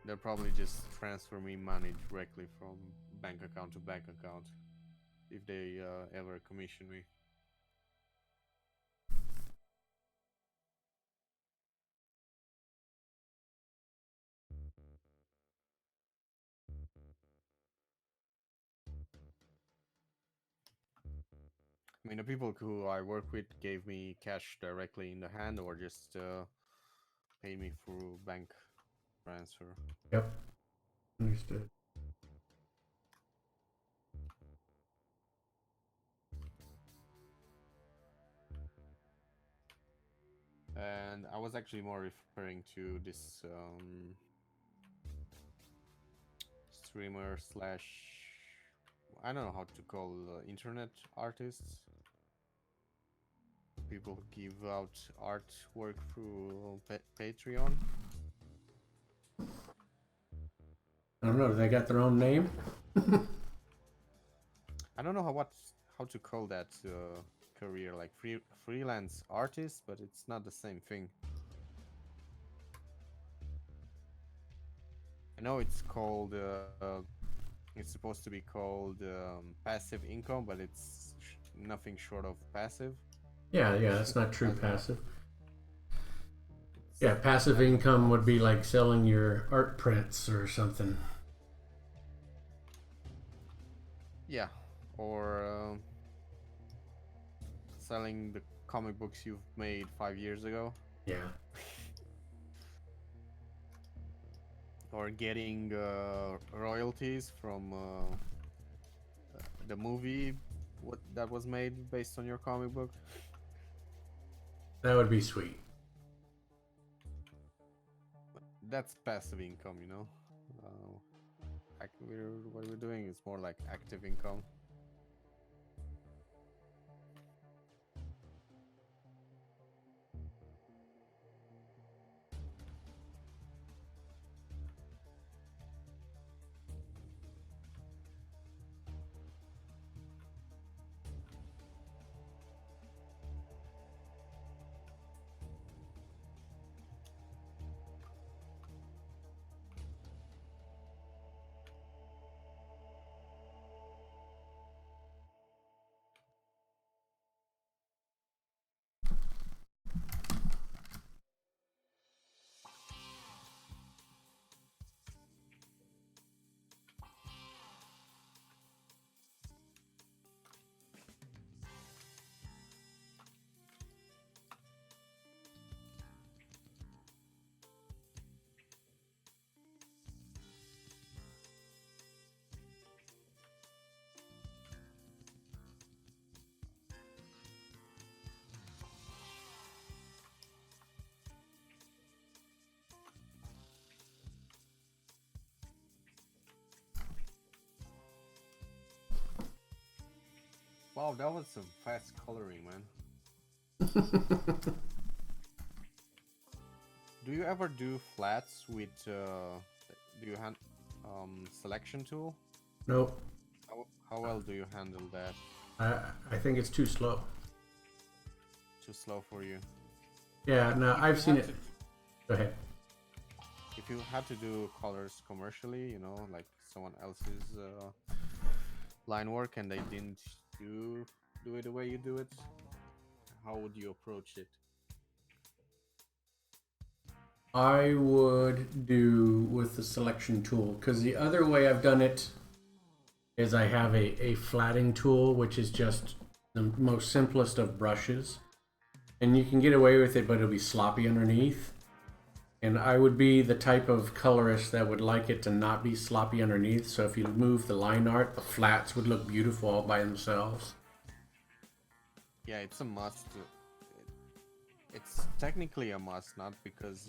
They'll probably just transfer me money directly from bank account to bank account if they ever commission me. I mean, the people who I work with gave me cash directly in the hand or just paid me through bank transfer. Yep. Understood. And I was actually more referring to this streamer slash I don't know how to call internet artists. People who give out artwork through Patreon. I don't know. Do they got their own name? I don't know how to call that career, like freelance artist, but it's not the same thing. I know it's called. It's supposed to be called passive income, but it's nothing short of passive. Yeah, that's not true passive. Yeah, passive income would be like selling your art prints or something. Yeah, or selling the comic books you've made 5 years ago. Yeah. Or getting royalties from the movie that was made based on your comic book. That would be sweet. That's passive income, you know. What we're doing is more like active income. Wow, that was some fast coloring, man. Do you ever do flats with do you hand selection tool? Nope. How well do you handle that? I think it's too slow. Too slow for you? Yeah, no, I've seen it. Go ahead. If you had to do colors commercially, you know, like someone else's line work, and they didn't do it the way you do it, how would you approach it? I would do with the selection tool, because the other way I've done it is I have a flatting tool, which is just the most simplest of brushes. And you can get away with it, but it'll be sloppy underneath. And I would be the type of colorist that would like it to not be sloppy underneath. So if you move the line art, the flats would look beautiful all by themselves. Yeah, it's a must. It's technically a must, not because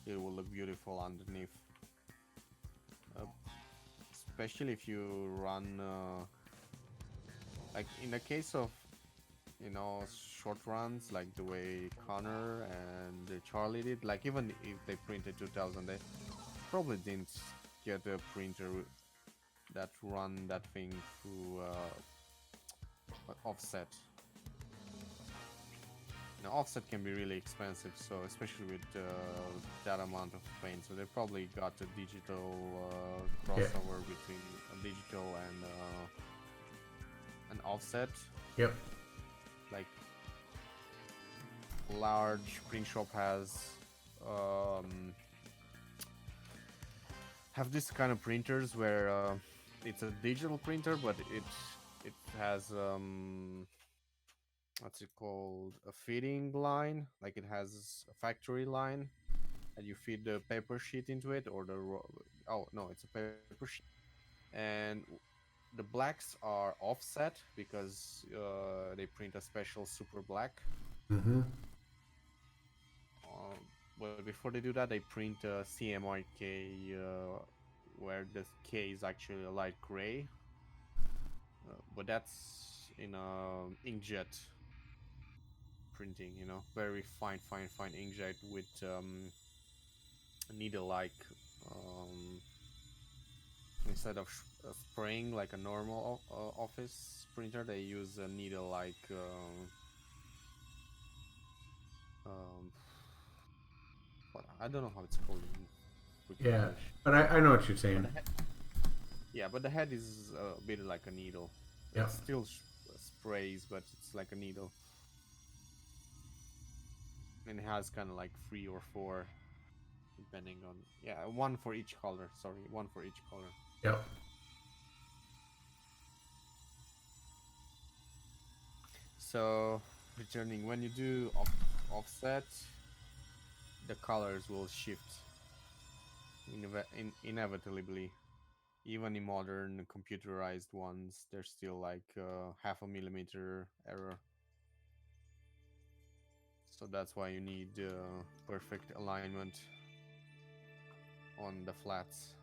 it will look beautiful underneath. Especially if you run, like in the case of, you know, short runs, like the way Connor and Charlie did. Like even if they printed 2000, they probably didn't get a printer that run that thing through offset. Now, offset can be really expensive, so especially with that amount of paint, so they probably got a digital crossover between a digital and an offset. Yep. Like large print shop has have this kind of printers where it's a digital printer, but it has what's it called, a feeding line, like it has a factory line, and you feed the paper sheet into it, or the oh no, it's a paper sheet, and the blacks are offset because they print a special super black. Mm-hmm. But before they do that, they print a CMYK where the K is actually a light gray, but that's in inkjet printing, you know, very fine inkjet with needle-like, instead of spraying like a normal office printer, they use a needle-like what, I don't know how it's called in quick English. But I know what you're saying. Yeah, but the head is a bit like a needle. Yeah. It still sprays, but it's like a needle. And it has kind of like 3 or 4, depending on, yeah, one for each color. Sorry, one for each color. Yep. So, returning, when you do offset, the colors will shift inevitably. Even in modern computerized ones, there's still like half a millimeter error. So that's why you need perfect alignment on the flats.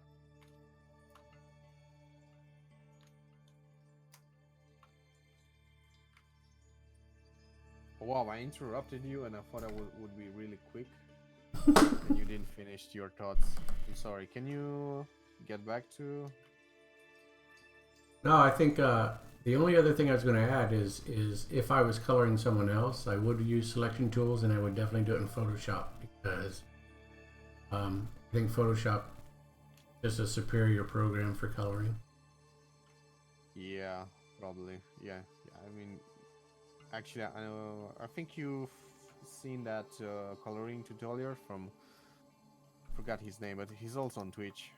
Wow, I interrupted you and I thought I would be really quick. And you didn't finish your thoughts. I'm sorry. Can you get back to... No, I think the only other thing I was going to add is if I was coloring someone else, I would use selection tools, and I would definitely do it in Photoshop, because I think Photoshop is a superior program for coloring. Yeah, probably. Yeah. I mean, actually, I think you've seen that coloring tutorial from... forgot his name, but he's also on Twitch.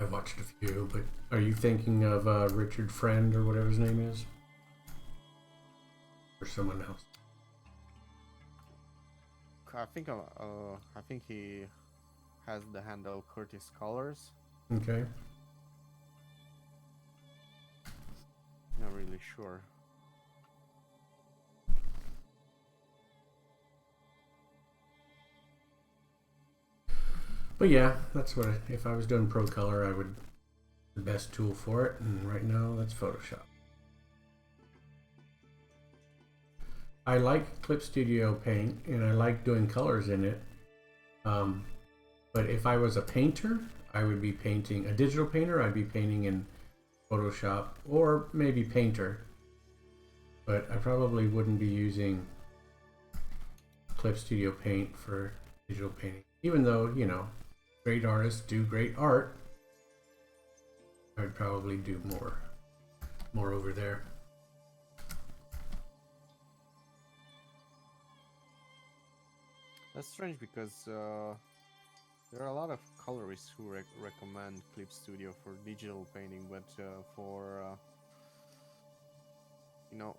I watched a few, but are you thinking of Richard Friend or whatever his name is? Or someone else? I think he has the handle Curtis Colors. Okay. Not really sure. But yeah, that's what if I was doing pro color, I would the best tool for it, and right now that's Photoshop. I like Clip Studio Paint, and I like doing colors in it. But if I was a painter, I would be painting a digital painter. I'd be painting in Photoshop or maybe Painter. But I probably wouldn't be using Clip Studio Paint for digital painting. Even though, you know, great artists do great art, I'd probably do more over there. That's strange because there are a lot of colorists who recommend Clip Studio for digital painting, but for you know,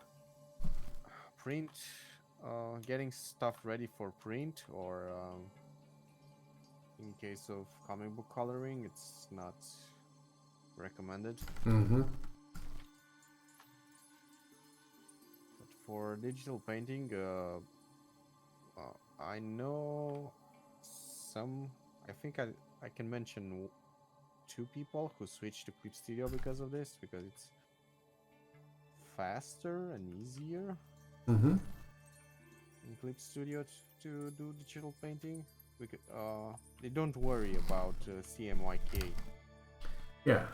print, getting stuff ready for print, or in case of comic book coloring, it's not recommended. Mm-hmm. But for digital painting, I know some. I think I can mention 2 people who switched to Clip Studio because of this, because it's faster and easier Mm-hmm. in Clip Studio to do digital painting. They don't worry about CMYK. Yeah.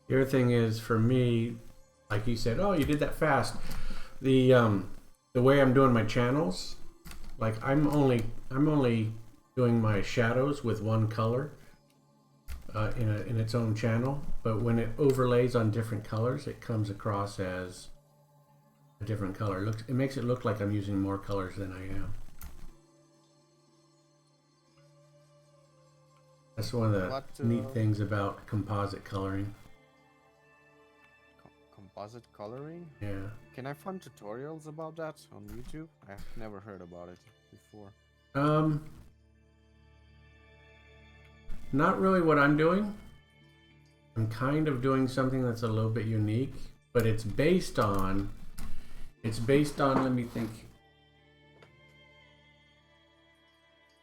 The other thing is for me, like you said, oh, you did that fast. The way I'm doing my channels, like I'm only doing my shadows with one color in its own channel, but when it overlays on different colors, it comes across as a different color. It makes it look like I'm using more colors than I am. That's one of the neat things about composite coloring. Composite coloring? Yeah. Can I find tutorials about that on YouTube? I've never heard about it before. Not really what I'm doing. I'm kind of doing something that's a little bit unique, but it's based on, let me think.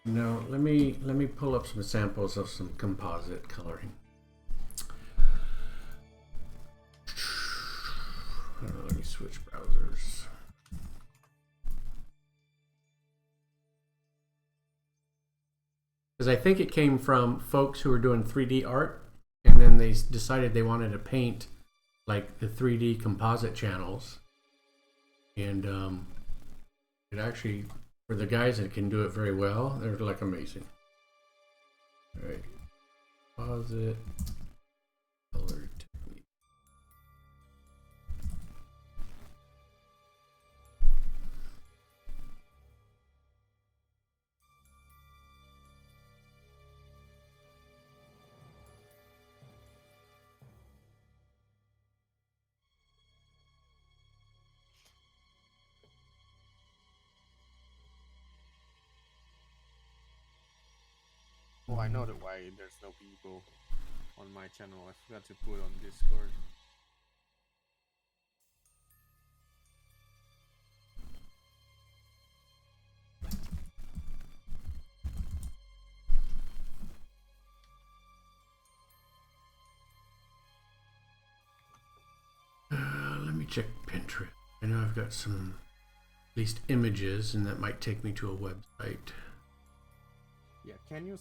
No, let me pull up some samples of some composite coloring. Let me switch browsers. Because I think it came from folks who were doing 3D art, and then they decided they wanted to paint like the 3D composite channels. And it actually, for the guys that can do it very well, they're like amazing. All right, composite color technique. Oh, I know why there's no people on my channel. I forgot to put on Discord. Let me check Pinterest. I know I've got some, at least images, and that might take me to a website. Yeah, can you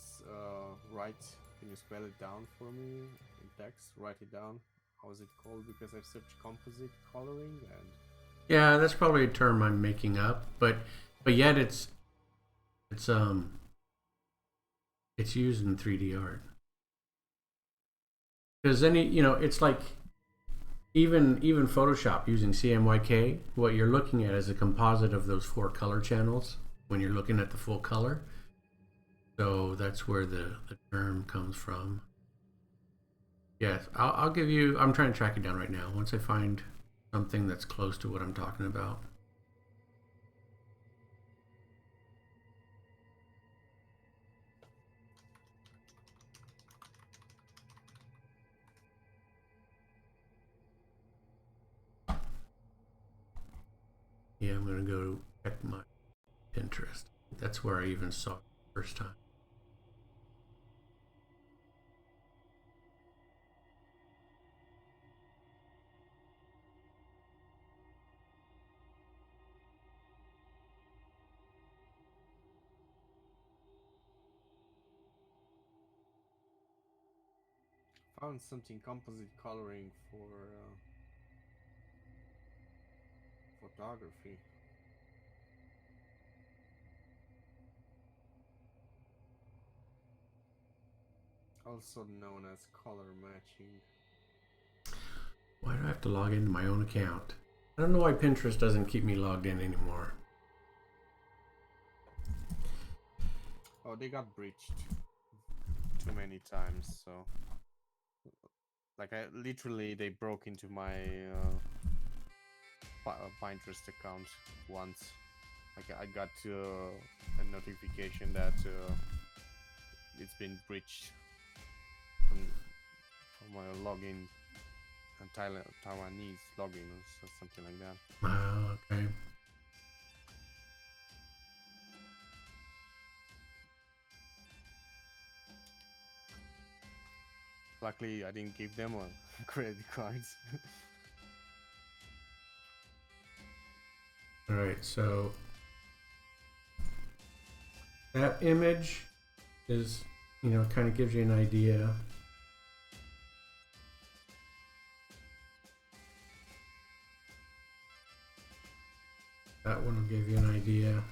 can you spell it down for me in text? Write it down. How is it called? Because I've searched composite coloring and... Yeah, that's probably a term I'm making up, but yet it's used in 3D art. Because it's like even Photoshop using CMYK, what you're looking at is a composite of those 4 color channels when you're looking at the full color. So that's where the term comes from. Yes, I'll give you. I'm trying to track it down right now. Once I find something that's close to what I'm talking about. Yeah, I'm gonna go check my Pinterest. That's where I even saw it the first time. Found something composite coloring for photography. Also known as color matching. Why do I have to log into my own account? I don't know why Pinterest doesn't keep me logged in anymore. Oh, they got breached too many times, so like I literally they broke into my Pinterest account once. Like I got a notification that it's been breached from my login, Taiwanese login or something like that. Okay. Luckily, I didn't give them a credit cards. All right, so that image is, kind of gives you an idea. That one will give you an idea.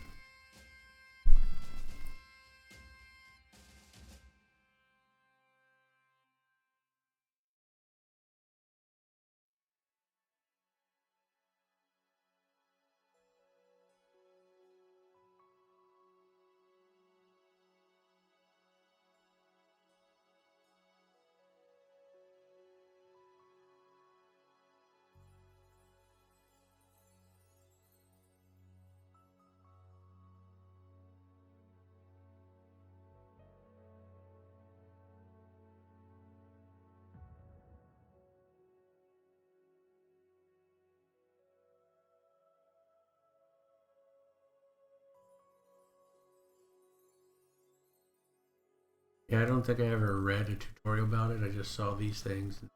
Yeah, I don't think I ever read a tutorial about it. I just saw these things and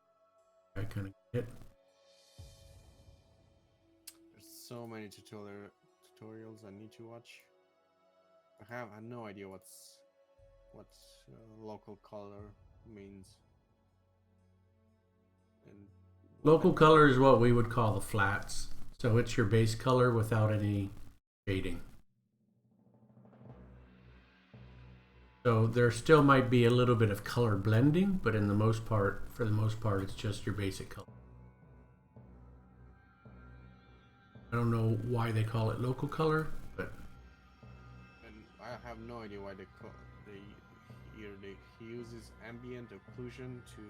I kind of get it. There's so many tutorials I need to watch. I have no idea what local color means. And Local color is what we would call the flats. So it's your base color without any shading. So there still might be a little bit of color blending, but for the most part, it's just your basic color. I don't know why they call it local color, but and I have no idea why he uses ambient occlusion to.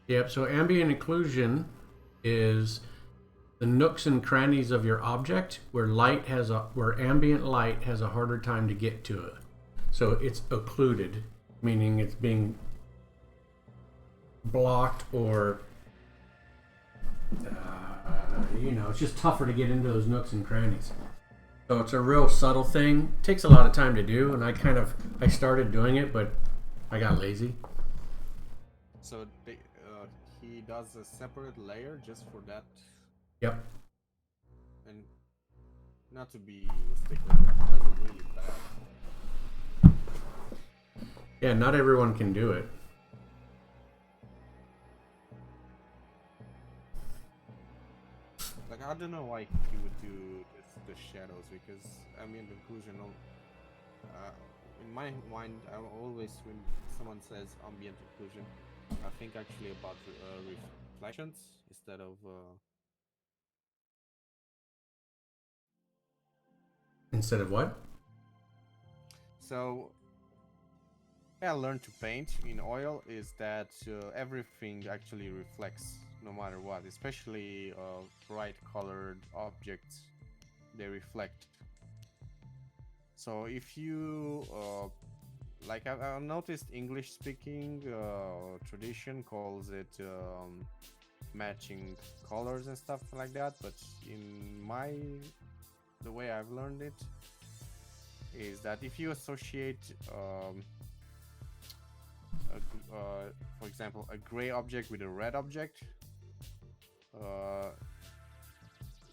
Yep. So ambient occlusion is the nooks and crannies of your object where ambient light has a harder time to get to it. So it's occluded, meaning it's being blocked or it's just tougher to get into those nooks and crannies. So it's a real subtle thing. It takes a lot of time to do, and I started doing it, but I got lazy. So he does a separate layer just for that. Yep. And not to be stickler, but he does it really bad. Yeah, not everyone can do it. Like I don't know why he would do the shadows, because ambient occlusion. In my mind, I always, when someone says ambient occlusion, I think actually about reflections instead of Instead of what? So I learned to paint in oil is that everything actually reflects no matter what, especially bright colored objects, they reflect. So if you like I've noticed English speaking tradition calls it matching colors and stuff like that, but in the way I've learned it is that if you associate for example a gray object with a red object, uh,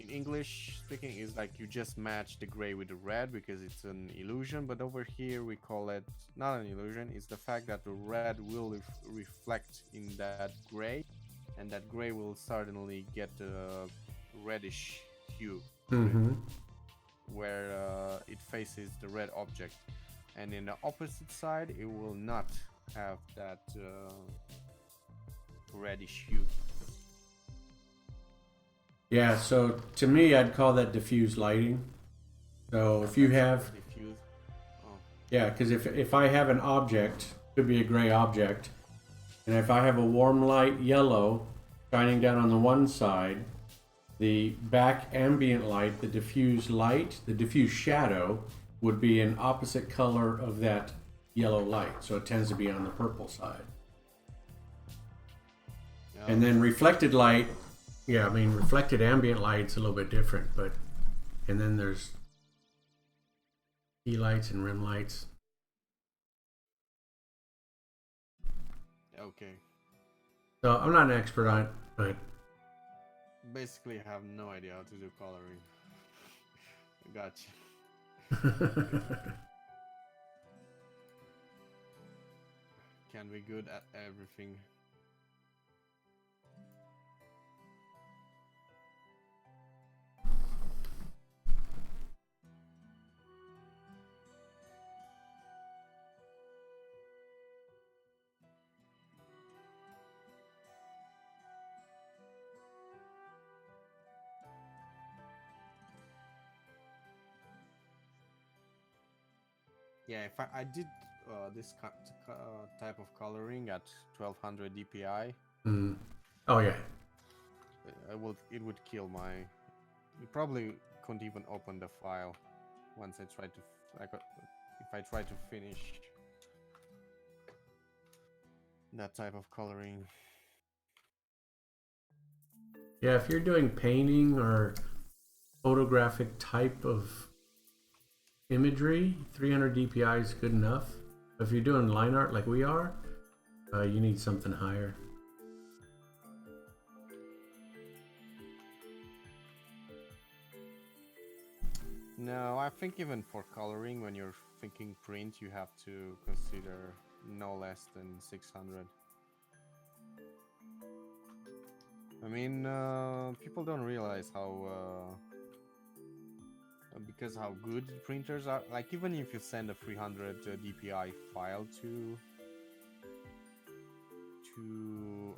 in English speaking is like you just match the gray with the red because it's an illusion, but over here we call it not an illusion, it's the fact that the red will reflect in that gray, and that gray will suddenly get a reddish hue where it faces the red object, and in the opposite side it will not have that reddish hue. Yeah, so to me, I'd call that diffuse lighting. So if you have, diffuse. Oh. yeah, because if I have an object, could be a gray object, and if I have a warm light yellow shining down on the one side, the back ambient light, the diffuse light, the diffuse shadow would be an opposite color of that yellow light. So it tends to be on the purple side. And then reflected light, yeah, I mean, reflected ambient light's a little bit different, but, and then there's key lights and rim lights. Okay. So I'm not an expert on it, but Basically, I have no idea how to do coloring. Gotcha. Can be good at everything. Yeah, if I did this type of coloring at 1200 DPI, oh yeah, it would kill my. You probably couldn't even open the file once I tried to. If I try to finish that type of coloring. yeah. If you're doing painting or photographic type of imagery, 300 DPI is good enough. If you're doing line art like we are, you need something higher. No, I think even for coloring, when you're thinking print, you have to consider no less than 600. I mean, people don't realize how because how good printers are. Like, even if you send a 300 DPI file to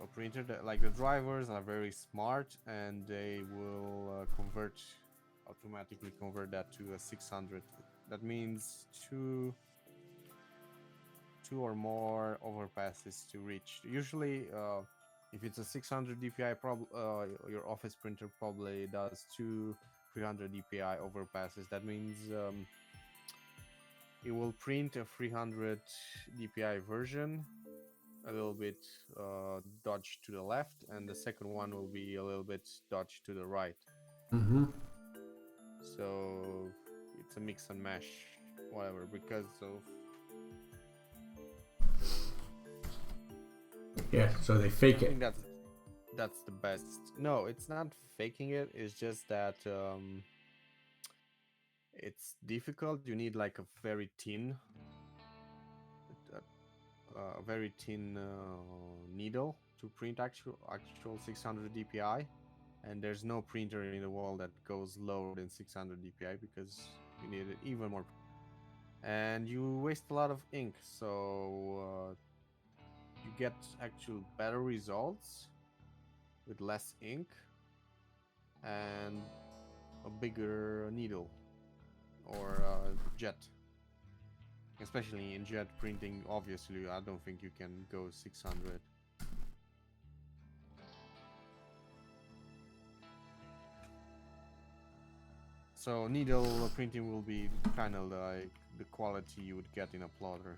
a printer, that, like, the drivers are very smart, and they will automatically convert that to a 600. That means two or more overpasses to reach. Usually, if it's a 600 DPI, your office printer probably does 300 DPI overpasses. That means it will print a 300 DPI version, a little bit dodged to the left, and the second one will be a little bit dodged to the right. So it's a mix and mash, whatever, because of. Yeah, so they fake it. I think that's the best. No, it's not faking it. It's just that it's difficult. You need like a very thin needle to print actual 600 DPI, and there's no printer in the world that goes lower than 600 DPI because you need it even more, and you waste a lot of ink. So you get actual better results with less ink and a bigger needle, or jet. Especially in jet printing, obviously, I don't think you can go 600. So needle printing will be kind of like the quality you would get in a plotter.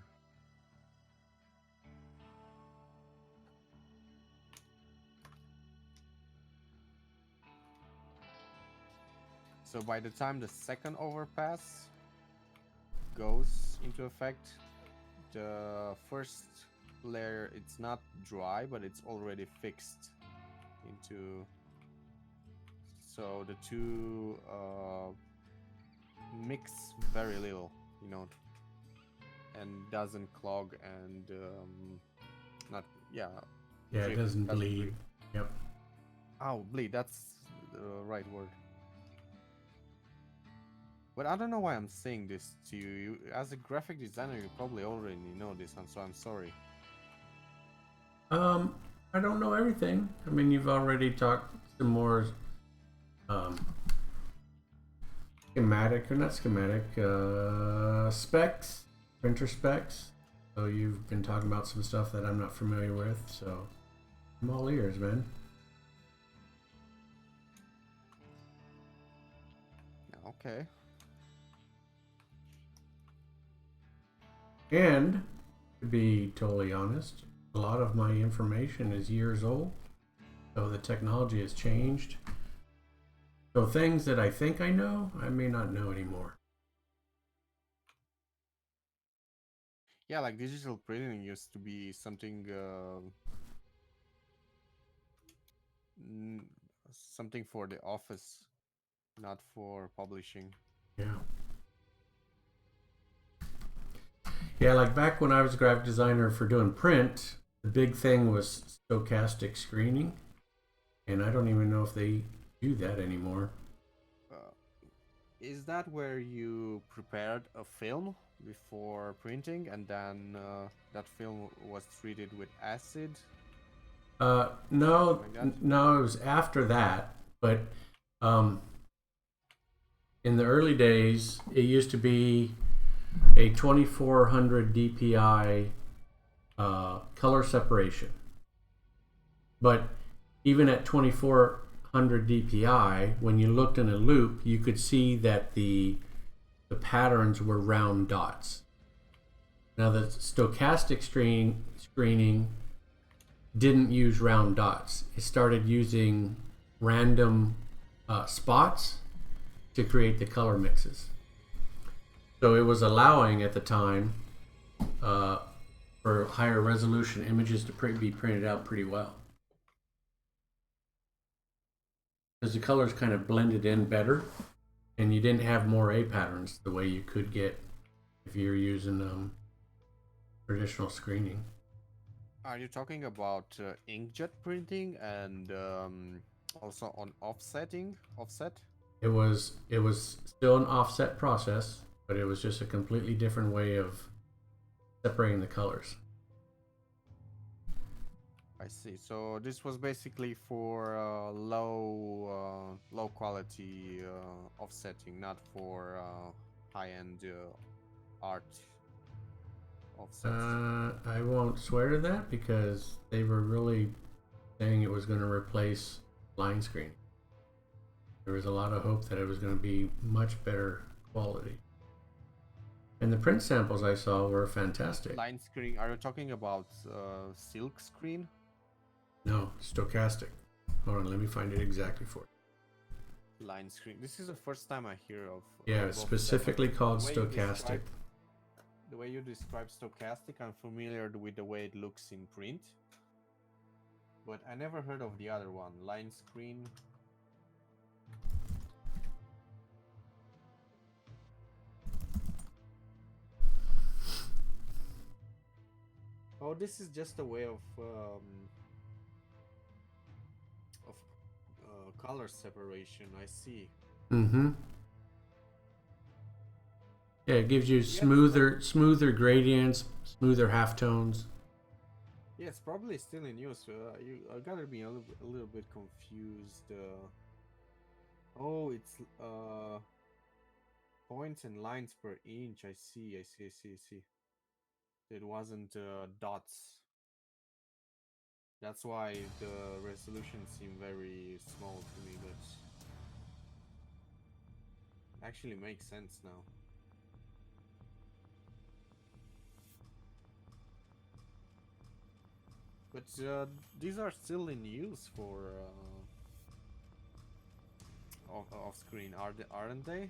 So by the time the second overpass goes into effect, the first layer, it's not dry, but it's already fixed into, so the two mix very little, you know, and doesn't clog and not it doesn't bleed. Yep. Oh, bleed, that's the right word. But I don't know why I'm saying this to you. As a graphic designer, you probably already know this, and so I'm sorry. I don't know everything. I mean, you've already talked some more schematic, or not schematic, specs, printer specs. So you've been talking about some stuff that I'm not familiar with, so I'm all ears, man. Okay. And to be totally honest, a lot of my information is years old, so the technology has changed. So things that I think I know, I may not know anymore. Yeah, like digital printing used to be something something for the office, not for publishing. Yeah. Yeah, like back when I was a graphic designer for doing print, the big thing was stochastic screening, and I don't even know if they do that anymore. Is that where you prepared a film before printing, and then that film was treated with acid? No, no, it was after that. But in the early days, it used to be a 2400 dpi color separation. But even at 2400 dpi, when you looked in a loop, you could see that the patterns were round dots. Now the stochastic screening didn't use round dots. It started using random spots to create the color mixes. So it was allowing at the time for higher resolution images to be printed out pretty well, because the colors kind of blended in better, and you didn't have moire patterns the way you could get if you're using traditional screening. Are you talking about inkjet printing and also on offset? It was still an offset process, but it was just a completely different way of separating the colors. I see. So this was basically for low quality offsetting, not for high-end art offsets. I won't swear to that because they were really saying it was going to replace line screen. There was a lot of hope that it was going to be much better quality. And the print samples I saw were fantastic. Line screen, are you talking about silk screen? No, stochastic. Hold on, let me find it exactly for you. Line screen. This is the first time I hear of. Yeah, it's specifically called stochastic. The way you describe stochastic, I'm familiar with the way it looks in print. But I never heard of the other one, line screen. Oh, this is just a way of color separation. I see. Mm-hmm. Yeah, it gives you smoother gradients, smoother halftones. Yeah, it's probably still in use. I gotta be a little bit confused. Oh, it's points and lines per inch. I see. It wasn't dots. That's why the resolution seemed very small to me, but actually makes sense now. But these are still in use for off screen, aren't they?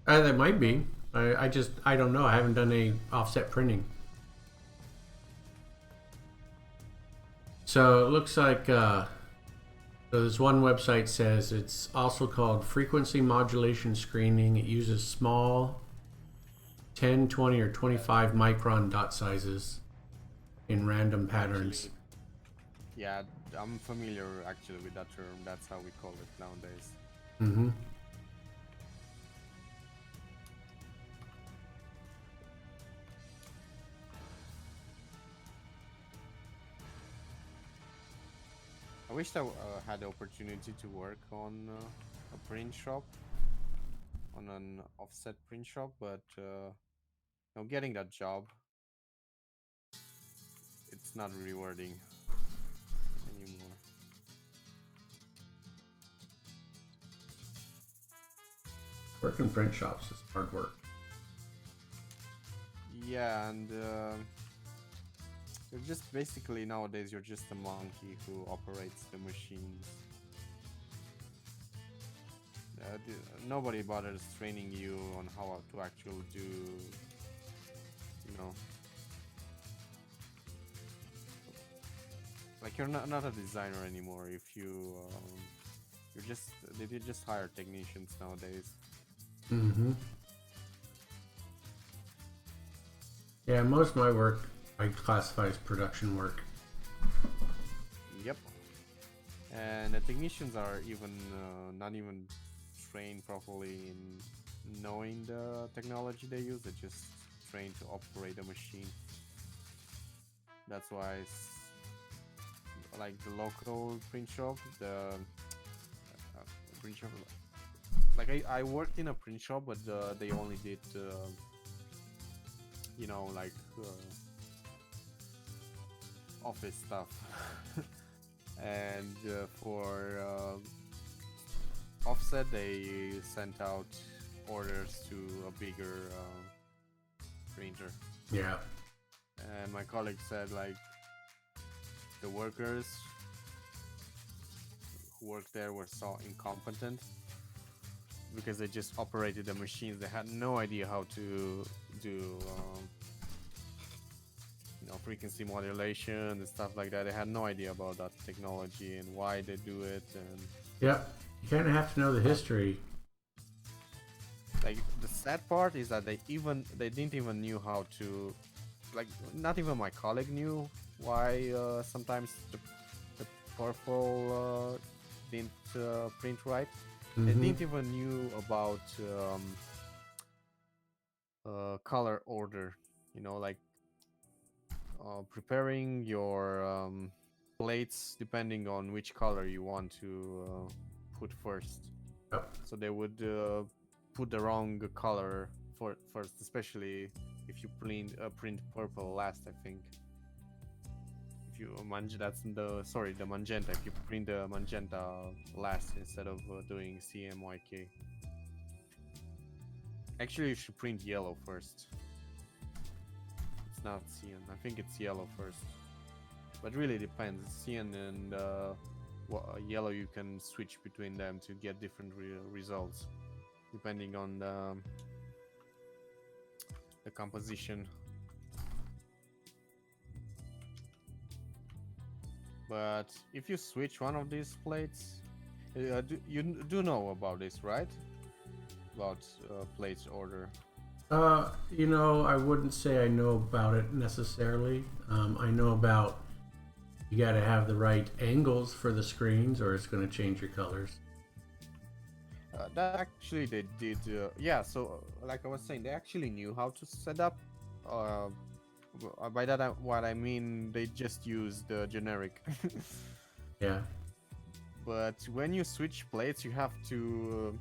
They might be. I don't know. I haven't done any offset printing. So it looks like so this one website says it's also called frequency modulation screening. It uses small 10, 20, or 25 micron dot sizes in random patterns. Actually, yeah, I'm familiar actually with that term. That's how we call it nowadays. Mm-hmm. I wish I had the opportunity to work on a print shop, on an offset print shop, but getting that job, it's not rewarding anymore. Working print shops is hard work. Yeah, and you're just basically nowadays you're just a monkey who operates the machines. Nobody bothers training you on how to actually do, like you're not a designer anymore. If they just hire technicians nowadays. Mm-hmm. Yeah, most of my work I classify as production work. Yep. And the technicians are even not even trained properly in knowing the technology they use. They're just trained to operate a machine. That's why like the local print shop, the print shop. Like I worked in a print shop, but they only did like office stuff. And for offset, they sent out orders to a bigger printer. Yeah. And my colleague said like the workers who worked there were so incompetent because they just operated the machines. They had no idea how to do frequency modulation and stuff like that. They had no idea about that technology and why they do it. And yeah, you kind of have to know the history. Like the sad part is that they didn't even knew how to, like not even my colleague knew why sometimes the purple didn't print right. Mm-hmm. They didn't even knew about color order, like preparing your plates depending on which color you want to put first. Yep. So they would put the wrong color first, especially if you print purple last, I think. If you the magenta, if you print the magenta last instead of doing CMYK. Actually, you should print yellow first. It's not cyan. I think it's yellow first. But really depends. Cyan and yellow, you can switch between them to get different results depending on the composition. But if you switch one of these plates, you do know about this, right? About plates order. I wouldn't say I know about it necessarily. I know about you got to have the right angles for the screens, or it's going to change your colors. That actually they did. Yeah, so like I was saying, they actually knew how to set up. By that, what I mean, they just used the generic. Yeah. But when you switch plates, you have to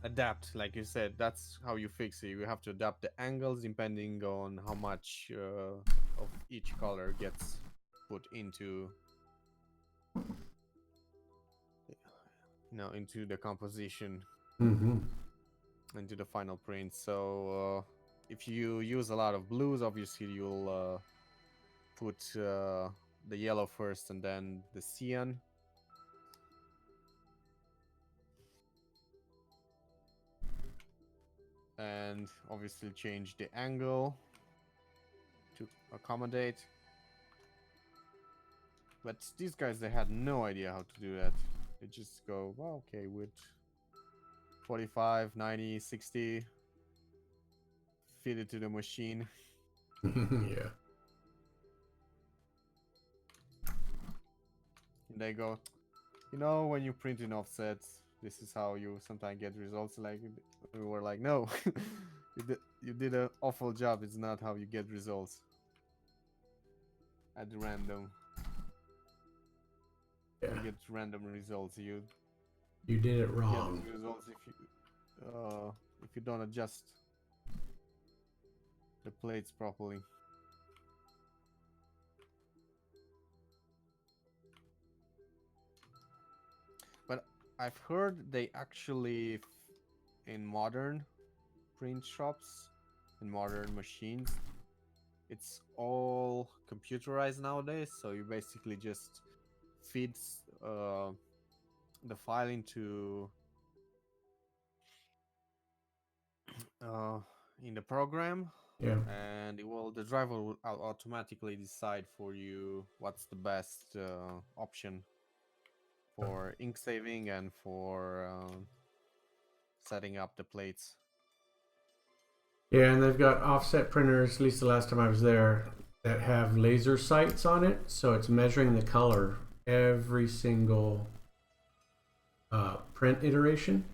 adapt, like you said. That's how you fix it. You have to adapt the angles depending on how much of each color gets put into, into the composition, Mm-hmm. into the final print. So if you use a lot of blues, obviously you'll put the yellow first and then the cyan. And obviously change the angle to accommodate. But these guys, they had no idea how to do that. They just go, well, okay, with 45, 90, 60, feed it to the machine. Yeah. And they go, you know, when you print in offsets, this is how you sometimes get results. Like, we were like, no, you did an awful job. It's not how you get results at random. Yeah. You get random results. You did it wrong. get results if you don't adjust the plates properly. But I've heard they actually, in modern print shops, in modern machines, it's all computerized nowadays. So you basically just feed the file into in the program, Yeah. and the driver will automatically decide for you what's the best option for ink saving and for setting up the plates. Yeah, and they've got offset printers, at least the last time I was there, that have laser sights on it, so it's measuring the color every single print iteration,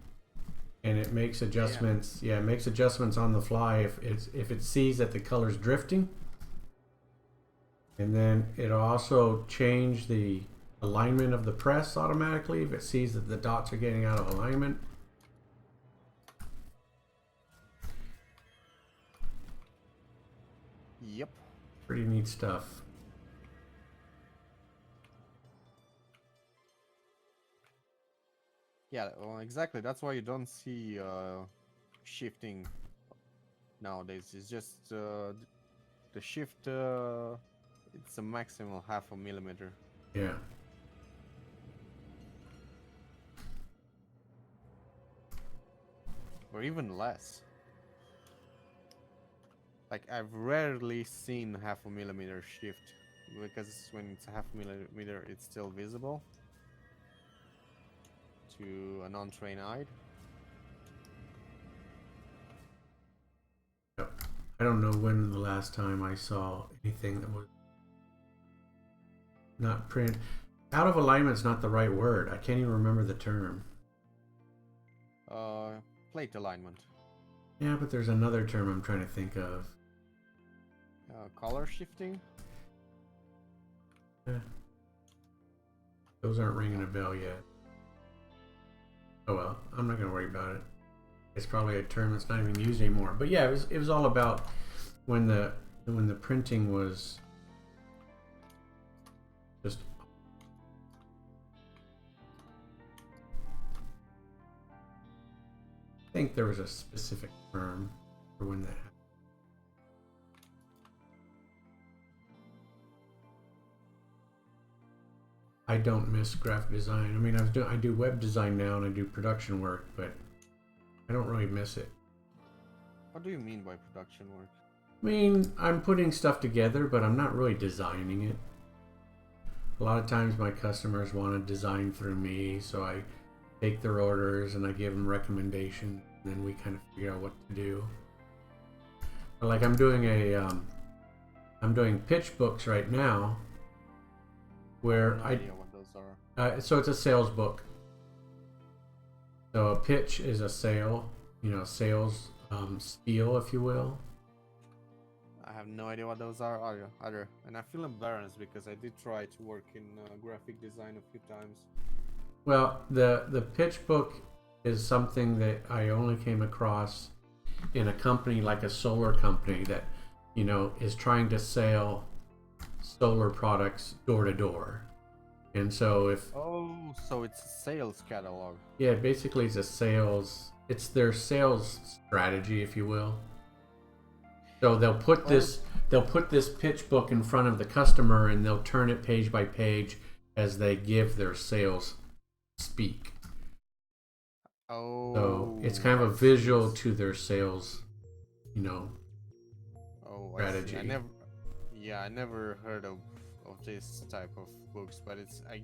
and it makes adjustments. Yeah, it makes adjustments on the fly if it sees that the color's drifting, and then it'll also change the alignment of the press automatically if it sees that the dots are getting out of alignment. Yep. Pretty neat stuff. Yeah, well, exactly. That's why you don't see shifting nowadays. It's just the shift. It's a maximum 0.5 millimeter. Yeah. Or even less. Like, I've rarely seen 0.5 millimeter shift, because when it's 0.5 millimeter, it's still visible to a non-trained eye. Yep. I don't know when the last time I saw anything that was not print. Out of alignment's not the right word. I can't even remember the term. Plate alignment. Yeah, but there's another term I'm trying to think of. Color shifting. Yeah. Those aren't ringing a bell yet. Oh well, I'm not gonna worry about it. It's probably a term that's not even used anymore. But yeah, it was all about when the printing was just. I think there was a specific term for when that happened. I don't miss graphic design. I mean, I do web design now and I do production work, but I don't really miss it. What do you mean by production work? I mean, I'm putting stuff together, but I'm not really designing it. A lot of times my customers want to design through me, so I take their orders and I give them recommendations, and then we kind of figure out what to do. But like I'm doing pitch books right now, where I have no idea what those are. So it's a sales book. So a pitch is a sale, sales spiel, if you will. I have no idea what those are either, and I feel embarrassed because I did try to work in graphic design a few times. Well, the pitch book is something that I only came across in a company like a solar company that, is trying to sell solar products door to door. And so so it's a sales catalog. yeah, basically it's their sales strategy, if you will. So they'll put this pitch book in front of the customer and they'll turn it page by page as they give their sales speak. So it's kind of a visual to their sales, strategy. I never heard of this type of books, but I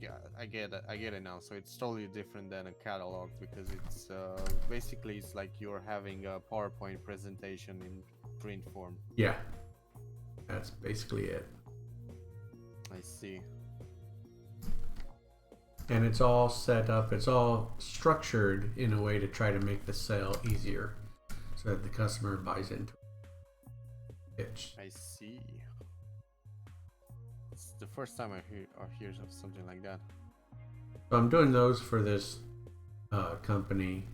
get it now. So it's totally different than a catalog because it's basically it's like you're having a PowerPoint presentation in print form. Yeah, that's basically it. I see. And it's all set up, it's all structured in a way to try to make the sale easier so that the customer buys into it. I see. It's the first time I hear of something like that. So I'm doing those for this company,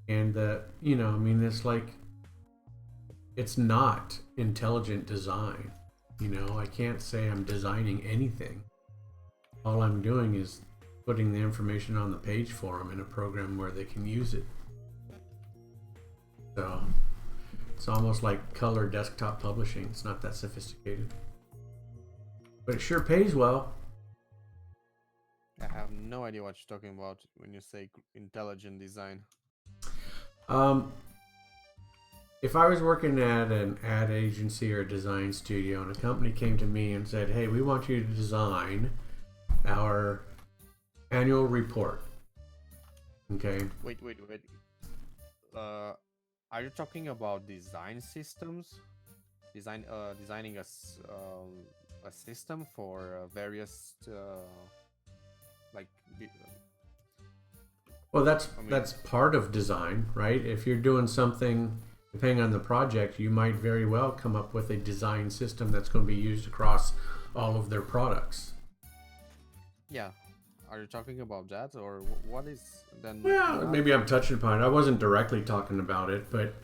and it's like, it's not intelligent design. I can't say I'm designing anything. All I'm doing is putting the information on the page for them in a program where they can use it. So it's almost like color desktop publishing. It's not that sophisticated, but it sure pays well. I have no idea what you're talking about when you say intelligent design. If I was working at an ad agency or a design studio and a company came to me and said, hey, we want you to design our annual report. Okay. Wait. Are you talking about design systems? Designing a system for various Well, that's part of design, right? If you're doing something, depending on the project, you might very well come up with a design system that's going to be used across all of their products. Yeah. Are you talking about that, or what is then? Well, maybe I'm touching upon it. I wasn't directly talking about it, but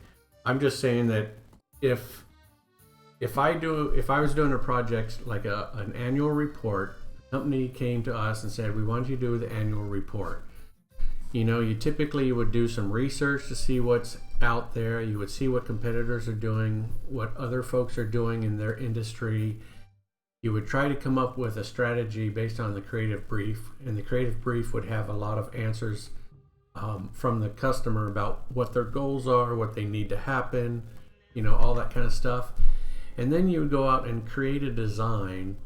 I'm just saying that if I was doing a project like an annual report, the company came to us and said, we want you to do the annual report. You typically would do some research to see what's out there. You would see what competitors are doing, what other folks are doing in their industry. You would try to come up with a strategy based on the creative brief, and the creative brief would have a lot of answers from the customer about what their goals are, what they need to happen, all that kind of stuff. And then you would go out and create a design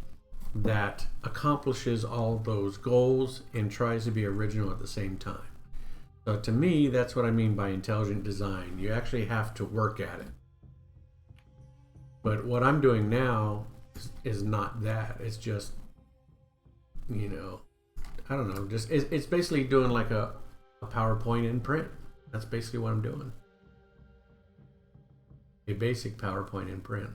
that accomplishes all those goals and tries to be original at the same time. So to me, that's what I mean by intelligent design. You actually have to work at it. But what I'm doing now is not that. It's just, I don't know. Just it's basically doing like a PowerPoint in print. That's basically what I'm doing. A basic PowerPoint in print.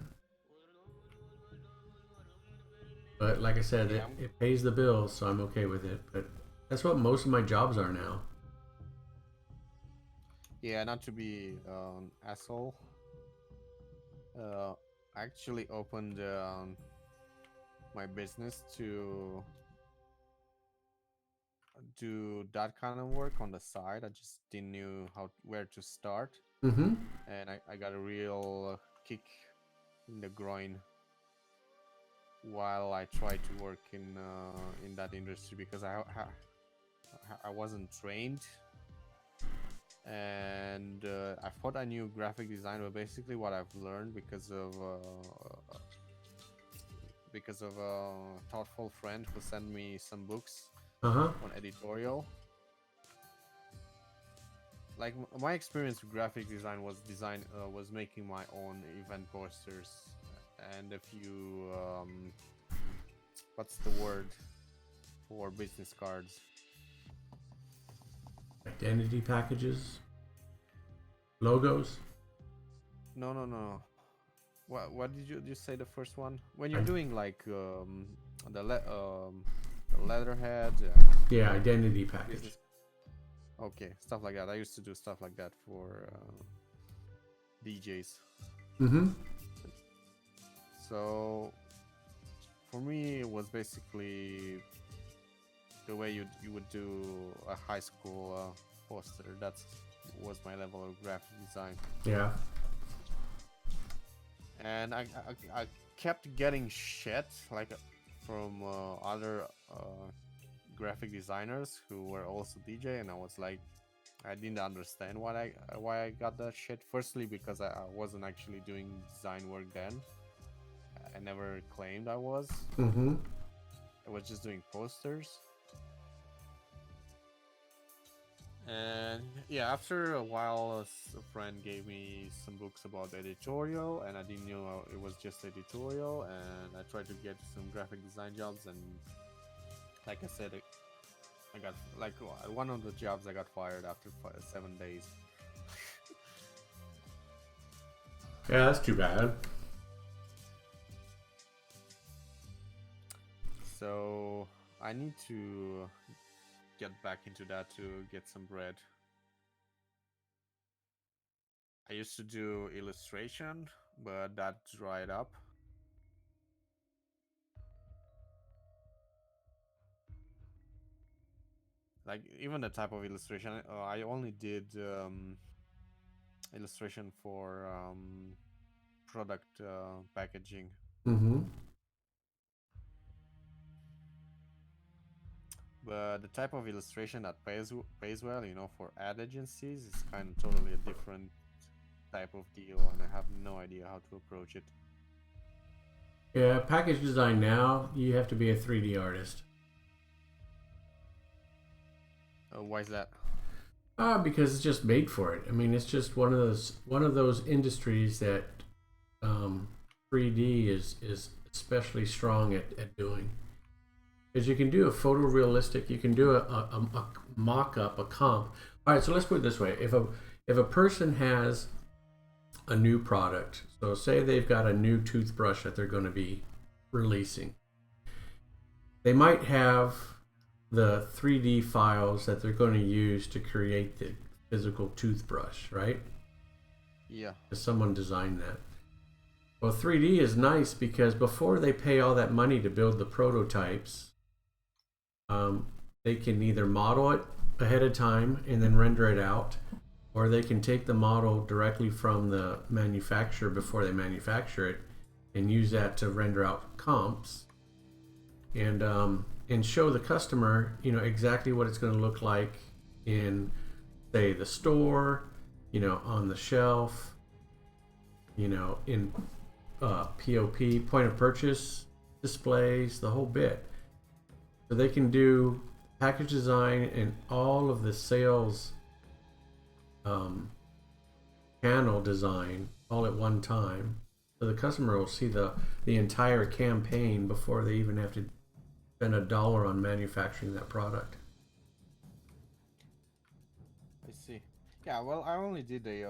But like I said, it pays the bills, so I'm okay with it. But that's what most of my jobs are now. Yeah, not to be an asshole. I actually opened my business to do that kind of work on the side. I just didn't know where to start. Mm-hmm. And I got a real kick in the groin while I tried to work in that industry because I wasn't trained, and I thought I knew graphic design, but basically what I've learned because of a thoughtful friend who sent me some books on editorial. Like my experience with graphic design was making my own event posters and a few what's the word for business cards? Identity packages, logos. No. What did you just say? The first one when you're doing like the letterhead. Yeah, identity package. Okay, stuff like that. I used to do stuff like that for DJs. Mm-hmm. So for me, it was basically the way you would do a high school poster. That was my level of graphic design. Yeah. And I kept getting shit like from other graphic designers who were also DJ, and I was like, I didn't understand why I got that shit. Firstly, because I wasn't actually doing design work then. I never claimed I was. Mm-hmm. I was just doing posters. And yeah, after a while, a friend gave me some books about editorial, and I didn't know it was just editorial. And I tried to get some graphic design jobs, and like I said, I got like one of the jobs I got fired after 7 days. Yeah, that's too bad. So I need to get back into that to get some bread. I used to do illustration, but that dried up. Like even the type of illustration, I only did illustration for product packaging. Mm-hmm. But the type of illustration that pays well, for ad agencies, is kind of totally a different type of deal, and I have no idea how to approach it. Yeah, package design now, you have to be a 3D artist. Why is that? Because it's just made for it. I mean, it's just one of those industries that 3D is especially strong at doing. Because you can do a photorealistic, you can do a mock-up, a comp. All right, so let's put it this way: if a person has a new product, so say they've got a new toothbrush that they're going to be releasing, they might have the 3D files that they're going to use to create the physical toothbrush, right? Yeah. Because someone designed that. Well, 3D is nice because before they pay all that money to build the prototypes, they can either model it ahead of time and then render it out, or they can take the model directly from the manufacturer before they manufacture it and use that to render out comps and show the customer, exactly what it's going to look like in, say, the store, on the shelf, in POP, point of purchase displays, the whole bit. So they can do package design and all of the sales channel design all at one time. So the customer will see the entire campaign before they even have to spend $1 on manufacturing that product. I see. Yeah, well, I only did the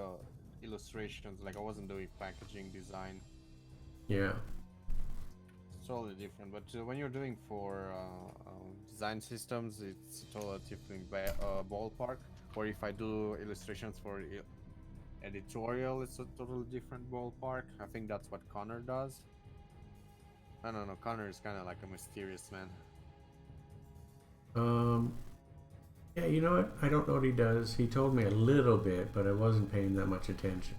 illustrations. Like I wasn't doing packaging design. Yeah. It's totally different. But when you're doing for design systems, it's a totally different ballpark. Or if I do illustrations for editorial, it's a totally different ballpark. I think that's what Connor does. I don't know. Connor is kind of like a mysterious man. Yeah, you know what? I don't know what he does. He told me a little bit, but I wasn't paying that much attention.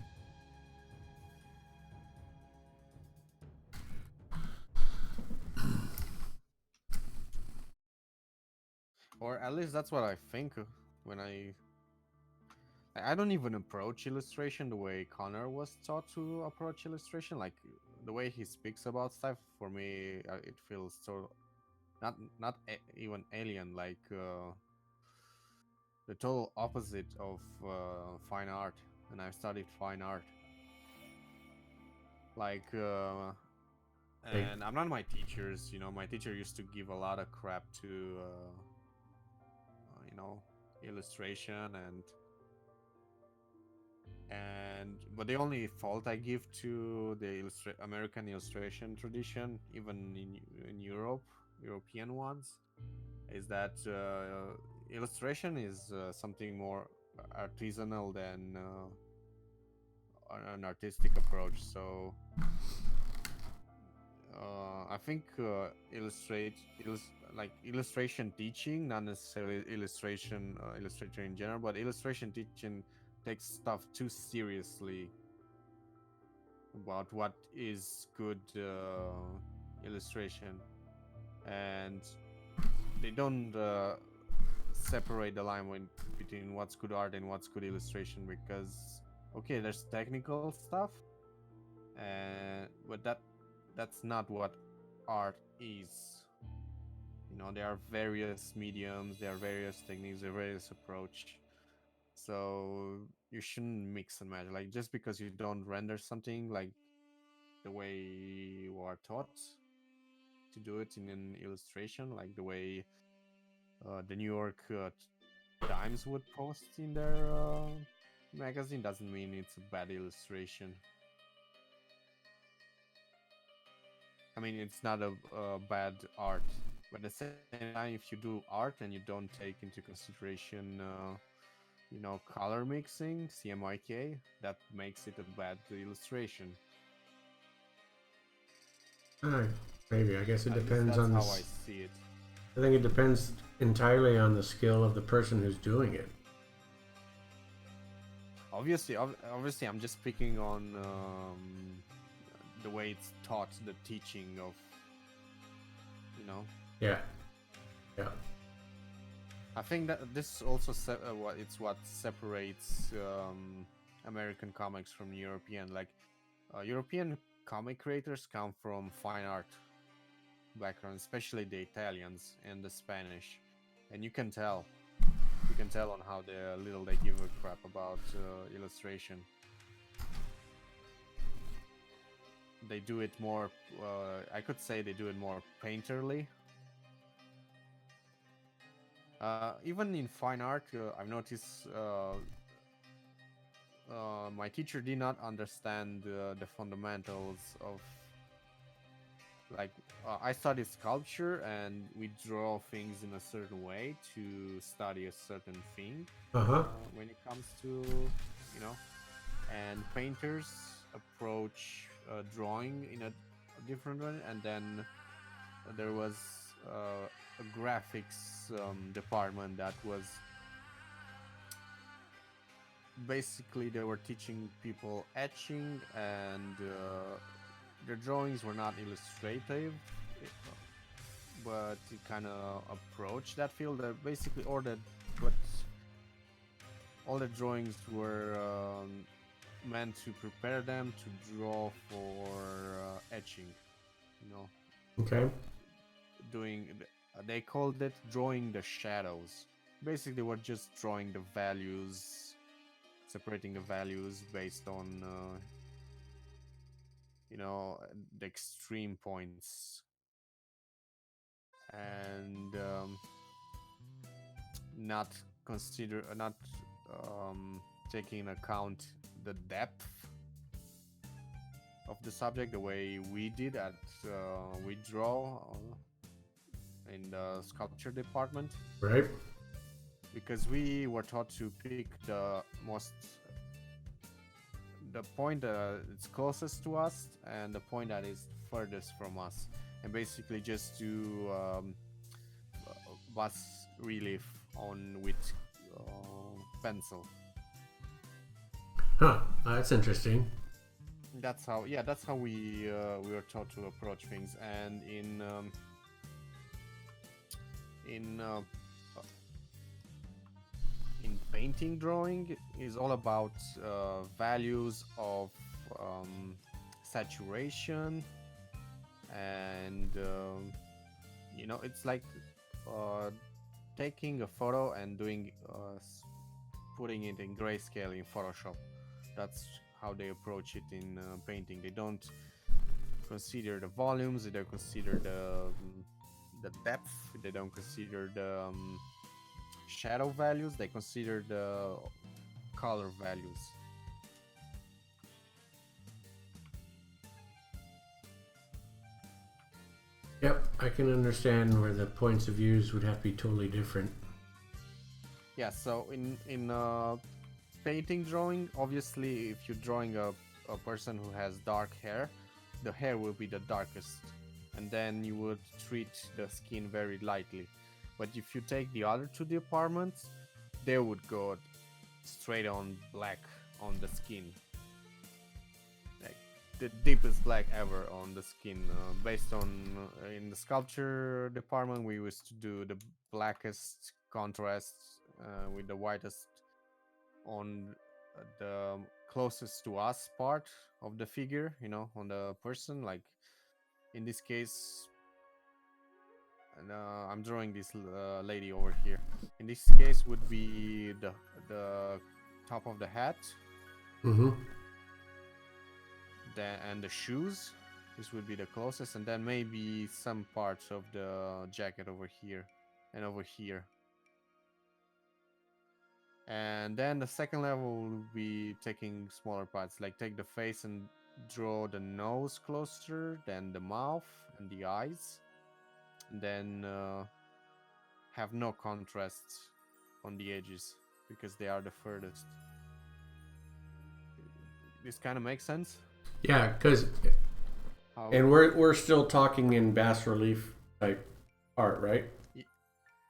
Or at least that's what I think when I don't even approach illustration the way Connor was taught to approach illustration. Like the way he speaks about stuff, for me, it feels so even alien. Like the total opposite of fine art. And I studied fine art. Like, Like, and I'm not my teachers. My teacher used to give a lot of crap to, illustration but the only fault I give to the American illustration tradition, even in European ones, is that illustration is something more artisanal than an artistic approach. So I think like illustration teaching, not necessarily illustrator in general, but illustration teaching takes stuff too seriously about what is good illustration, and they don't separate the line between what's good art and what's good illustration, because okay, there's technical stuff, and but that's not what art is. You know, there are various mediums, there are various techniques, there are various approach. So you shouldn't mix and match. Like, just because you don't render something like the way you are taught to do it in an illustration, like the way the New York Times would post in their magazine, doesn't mean it's a bad illustration. I mean, it's not a bad art, but at the same time, if you do art and you don't take into consideration, you know, color mixing, CMYK, that makes it a bad illustration. Maybe. I guess it At least depends on that's the. how I see it. I think it depends entirely on the skill of the person who's doing it. Obviously, I'm just speaking on the way it's taught, the teaching of, you know. Yeah. Yeah. I think that this also what separates American comics from European. Like European comic creators come from fine art background, especially the Italians and the Spanish, and you can tell on how little they give a crap about illustration. They do it more, I could say they do it more painterly. Even in fine art, I've noticed my teacher did not understand the fundamentals of, like, I studied sculpture and we draw things in a certain way to study a certain thing when it comes to, you know, and painters approach drawing in a different way, and then there was a graphics department that was basically, they were teaching people etching, and their drawings were not illustrative, but it kind of approached that field. Basically, all the drawings were meant to prepare them to draw for etching, you know. Okay. They called it drawing the shadows. Basically, we're just drawing the values, separating the values based on you know, the extreme points, and not taking into account the depth of the subject the way we did at we draw in the sculpture department, Right. because we were taught to pick the point that's closest to us and the point that is furthest from us, and basically just do bas relief on with pencil. Huh. That's interesting. That's how we were taught to approach things. And in painting, drawing is all about values of saturation, and you know, it's like taking a photo and doing putting it in grayscale in Photoshop. That's how they approach it in painting. They don't consider the volumes, they don't consider the depth, they don't consider the shadow values, they consider the color values. Yep, I can understand where the points of views would have to be totally different. Yeah, so in painting drawing, obviously, if you're drawing a person who has dark hair, the hair will be the darkest, and then you would treat the skin very lightly. But if you take the other two departments, they would go straight on black on the skin, like the deepest black ever on the skin. Based on in the sculpture department, we used to do the blackest contrast with the whitest on the closest to us part of the figure, on the person. Like in this case, I'm drawing this lady over here. In this case, would be the top of the hat, Mm-hmm. and the shoes. This would be the closest, and then maybe some parts of the jacket over here and over here. And then the second level will be taking smaller parts, like take the face and draw the nose closer, then the mouth and the eyes, and then have no contrast on the edges because they are the furthest. This kind of makes sense. Yeah, because How? and we're still talking in bas relief type art, right?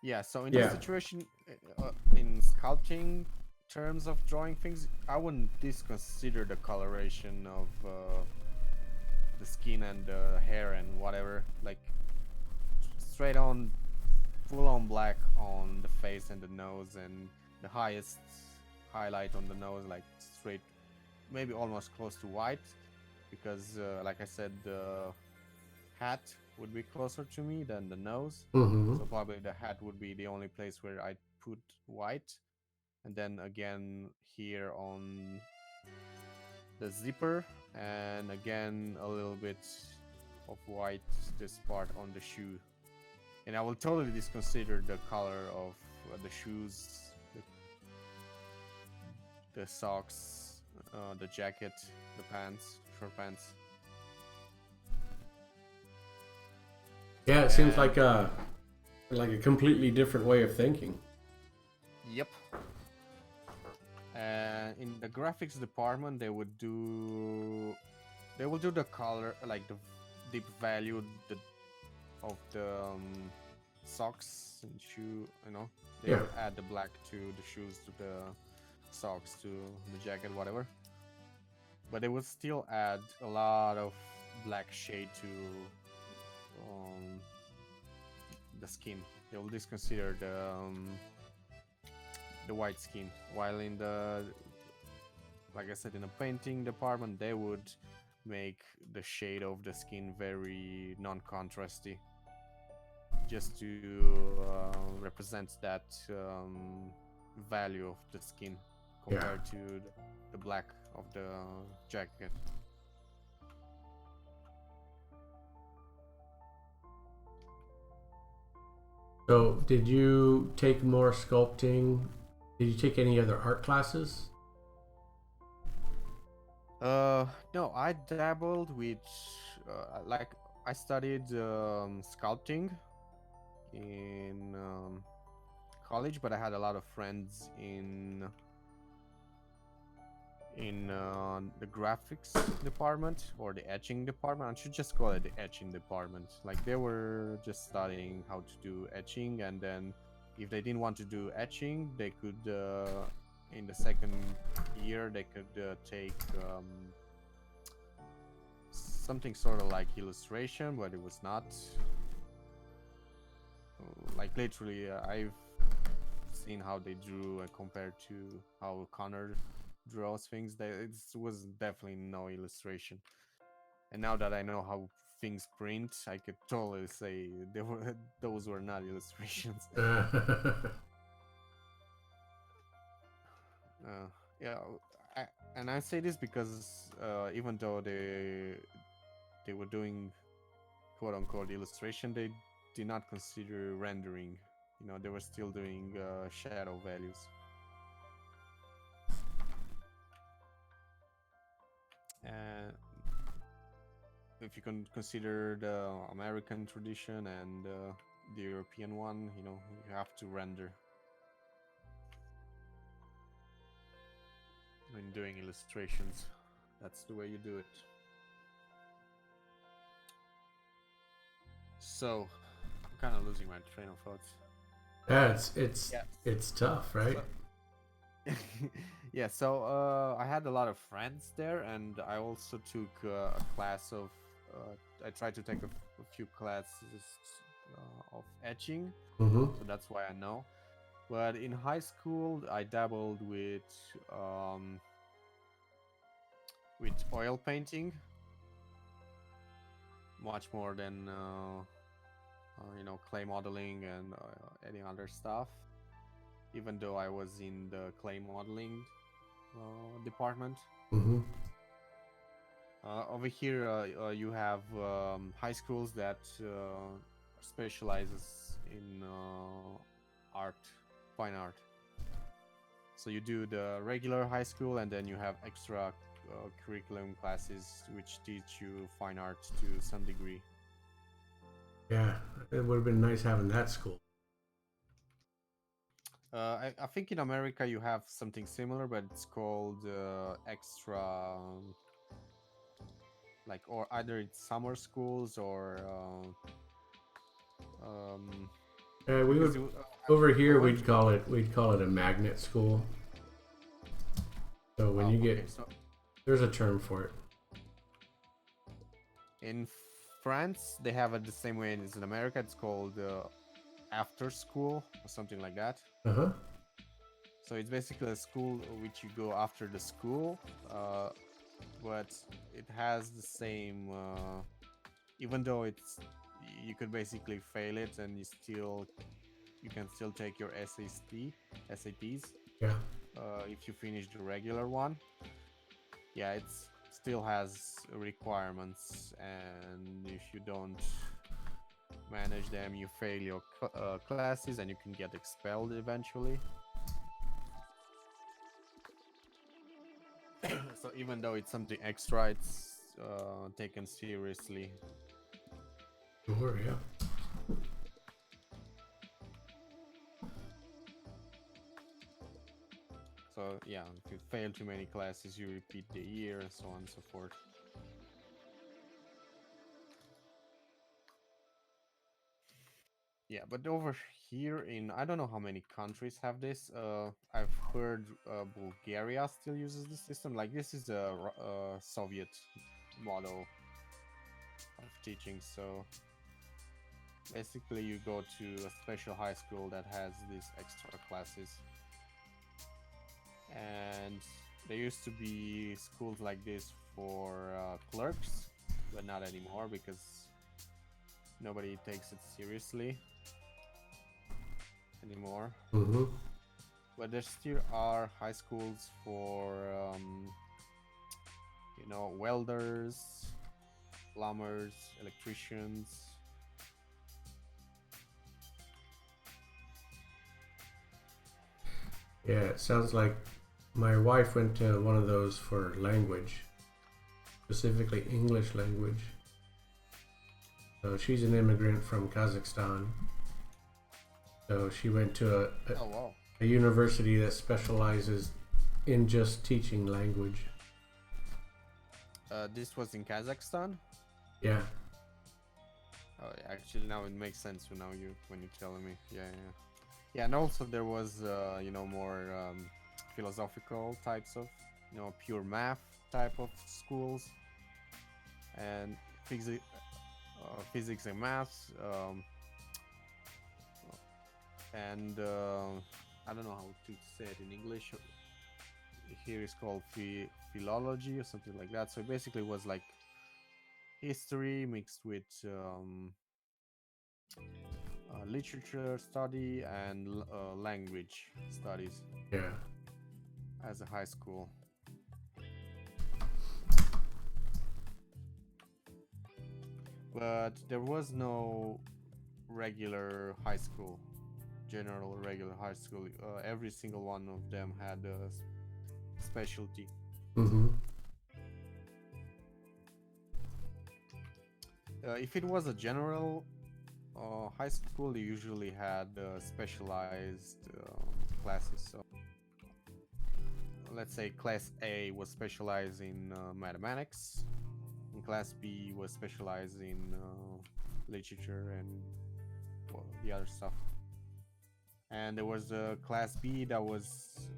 Yeah. So in Yeah. this situation, in sculpting terms of drawing things, I wouldn't disconsider the coloration of the skin and the hair and whatever. Like straight on, full on black on the face and the nose, and the highest highlight on the nose, like straight, maybe almost close to white, because like I said, the hat would be closer to me than the nose. Mm-hmm. So probably the hat would be the only place where I put white, and then again here on the zipper, and again a little bit of white this part on the shoe. And I will totally disconsider the color of the shoes, the socks, the jacket, the pants, short pants. Yeah, it seems And like a completely different way of thinking. yep. In the graphics department, they will do the color, like the deep value of the socks and shoe. They Yeah. would add the black to the shoes, to the socks, to the jacket, whatever. But they would still add a lot of black shade to the skin. They will disconsider the white skin, while in the, like I said, in the painting department, they would make the shade of the skin very non-contrasty, just to represent that value of the skin compared to the black of the jacket. So, did you take more sculpting? Did you take any other art classes? No, I dabbled with like I studied sculpting in college, but I had a lot of friends in the graphics department, or the etching department. I should just call it the etching department. Like they were just studying how to do etching, and then if they didn't want to do etching, they could in the second year they could take something sort of like illustration, but it was not. Like literally, I've seen how they drew compared to how Connor draws things. It was definitely no illustration. And now that I know how things print, I could totally say those were not illustrations. Yeah, and I say this because even though they were doing quote unquote illustration, they did not consider rendering. They were still doing shadow values. And if you can consider the American tradition and the European one, you have to render. when doing illustrations. That's the way you do it. So, I'm kind of losing my train of thoughts. Yeah, Yeah. it's tough, right? Yeah, so I had a lot of friends there, and I also took a class of. I tried to take a few classes of etching, Mm-hmm. so that's why I know. But in high school, I dabbled with oil painting, much more than clay modeling and any other stuff. Even though I was in the clay modeling department. Mm-hmm. Over here, you have high schools that specializes in art, fine art. So you do the regular high school, and then you have extra curriculum classes which teach you fine art to some degree. Yeah, it would have been nice having that school. I think in America you have something similar, but it's called extra, like, or either it's summer schools or We because would you, over I here went we'd call it a magnet school. So when you okay, get so there's a term for it. in France they have it the same way as in America. It's called after school or something like that. Uh-huh. So it's basically a school which you go after the school, but it has the same. Even though you could basically fail it, and you can still take your SATs. Yeah. If you finish the regular one. Yeah, it still has requirements, and if you don't manage them, you fail your classes, and you can get expelled eventually. So even though it's something extra, it's taken seriously. Sure, yeah. So yeah, if you fail too many classes, you repeat the year, and so on and so forth. Yeah, but over here I don't know how many countries have this. I've heard Bulgaria still uses this system. Like, this is a Soviet model of teaching. So basically, you go to a special high school that has these extra classes. And there used to be schools like this for clerks, but not anymore because nobody takes it seriously anymore. Mm-hmm. But there still are high schools for welders, plumbers, electricians. Yeah, it sounds like my wife went to one of those for language, specifically English language. So she's an immigrant from Kazakhstan. So she went to Oh wow! a university that specializes in just teaching language. This was in Kazakhstan. Yeah. Oh, actually, now it makes sense when you're telling me. Yeah. And also there was more philosophical types of pure math type of schools, and physics and maths, and I don't know how to say it in English. Here it's called philology or something like that. So it basically was like history mixed with literature study and language studies. Yeah. As a high school. But there was no regular high school, general regular high school. Every single one of them had a specialty. Mm-hmm. If it was a general high school, they usually had specialized classes. So let's say class A was specialized in mathematics, and class B was specialized in literature and the other stuff. And there was a class B that was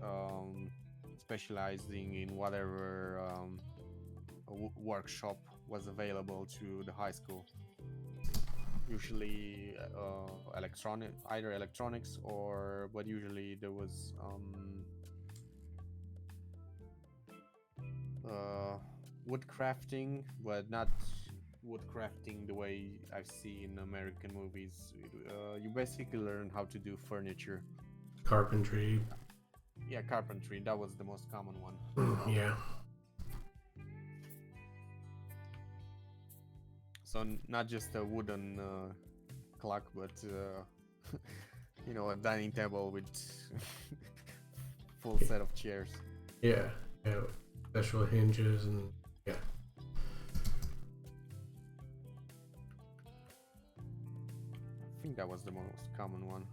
specializing in whatever workshop was available to the high school. Usually either electronics but usually there was wood crafting, but not wood crafting the way I see in American movies. You basically learn how to do furniture. Carpentry. Yeah, carpentry. That was the most common one. Yeah. So not just a wooden clock, but a dining table with full set of chairs. Yeah. Special hinges and yeah. I think that was the most common one.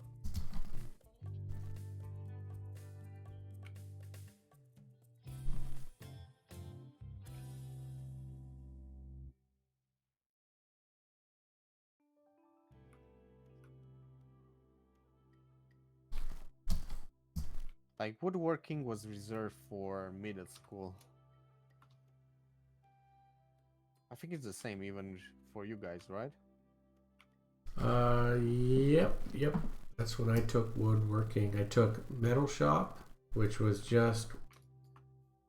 Like woodworking was reserved for middle school. I think it's the same even for you guys, right? Yep. That's when I took woodworking. I took metal shop, which was just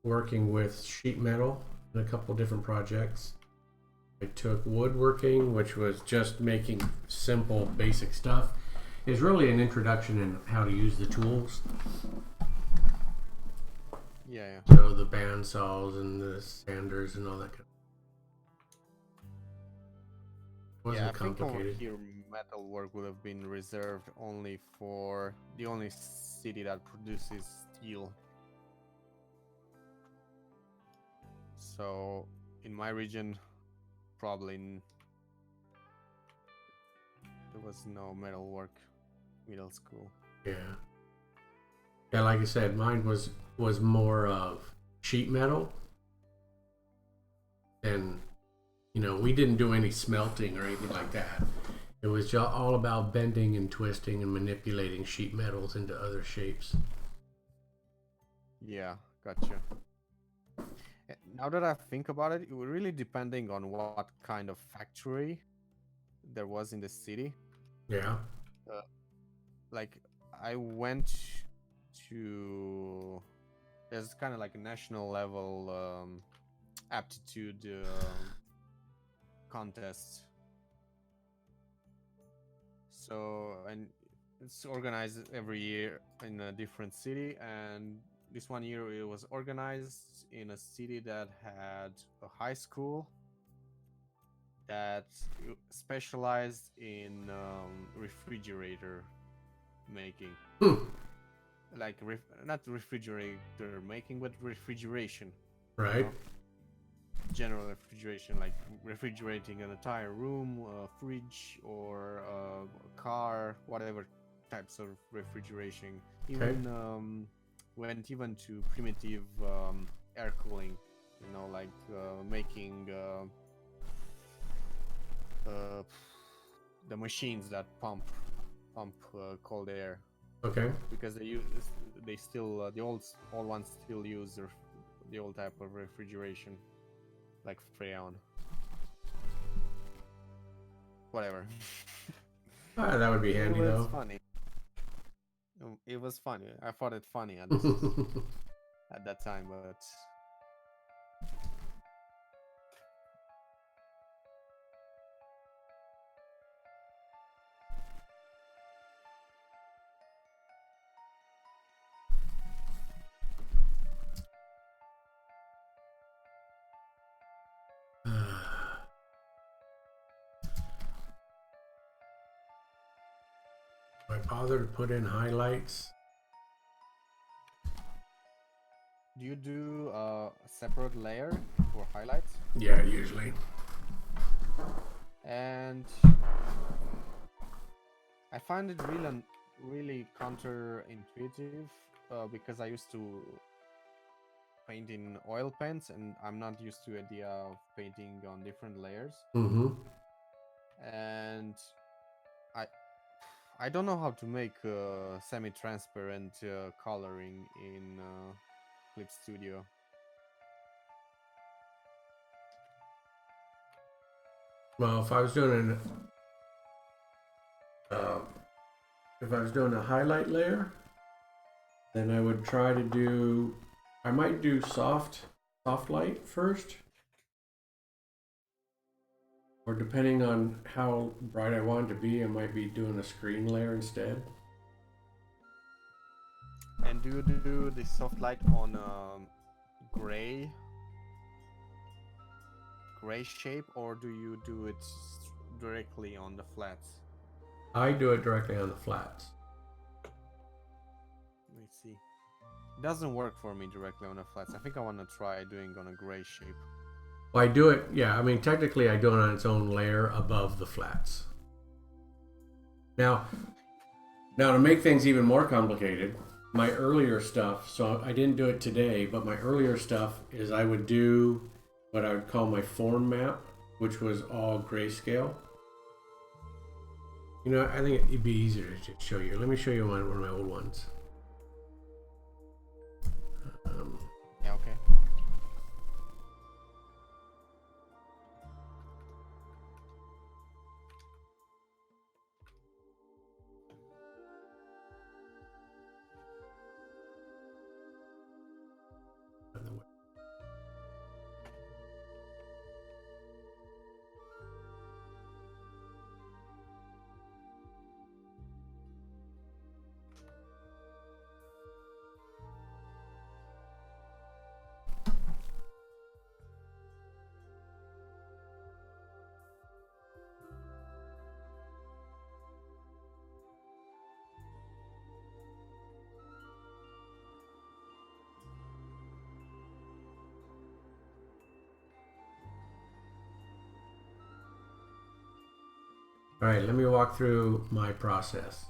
working with sheet metal in a couple different projects. I took woodworking, which was just making simple, basic stuff. It's really an introduction in how to use the tools. Yeah. So the bandsaws and the sanders and all that kind of. Wasn't complicated. I think over here metal work would have been reserved only for the only city that produces steel. So in my region, probably there was no metal work middle school. Yeah, like I said, mine was more of sheet metal, and we didn't do any smelting or anything like that. It was just all about bending and twisting and manipulating sheet metals into other shapes. Yeah, gotcha. Now that I think about it, it was really depending on what kind of factory there was in the city. Yeah. Like I went to there's kind of like a national level aptitude contest. So, and it's organized every year in a different city, and this one year it was organized in a city that had a high school that specialized in refrigerator making. Like not refrigerator making, but refrigeration. Right. General refrigeration, like refrigerating an entire room, a fridge, or a car, whatever types of refrigeration. Even went even to primitive air cooling, like making the machines that pump cold air. Okay. Because they still the old ones still use the old type of refrigeration, like Freon. Whatever. That would be handy though. It was funny. It was funny. I thought it funny at that time, but I bother to put in highlights. do you do a separate layer for highlights? Yeah, usually. And I find it really counterintuitive because I used to painting oil paints, and I'm not used to the idea of painting on different layers. Mm-hmm. And I I don't know how to make semi-transparent coloring in Clip Studio. Well, if I was doing a highlight layer, then I would try to do. I might do soft light first, or depending on how bright I want it to be, I might be doing a screen layer instead. And do you do the soft light on gray shape, or do you do it directly on the flats? I do it directly on the flats. Let me see. It doesn't work for me directly on the flats. I think I want to try doing on a gray shape. Well, I do it, yeah, I mean, technically I do it on its own layer above the flats. Now to make things even more complicated, my earlier stuff, so I didn't do it today, but my earlier stuff is I would do what I would call my form map, which was all grayscale. You know, I think it'd be easier to just show you. Let me show you one of my old ones. Yeah, okay. All right, let me walk through my process.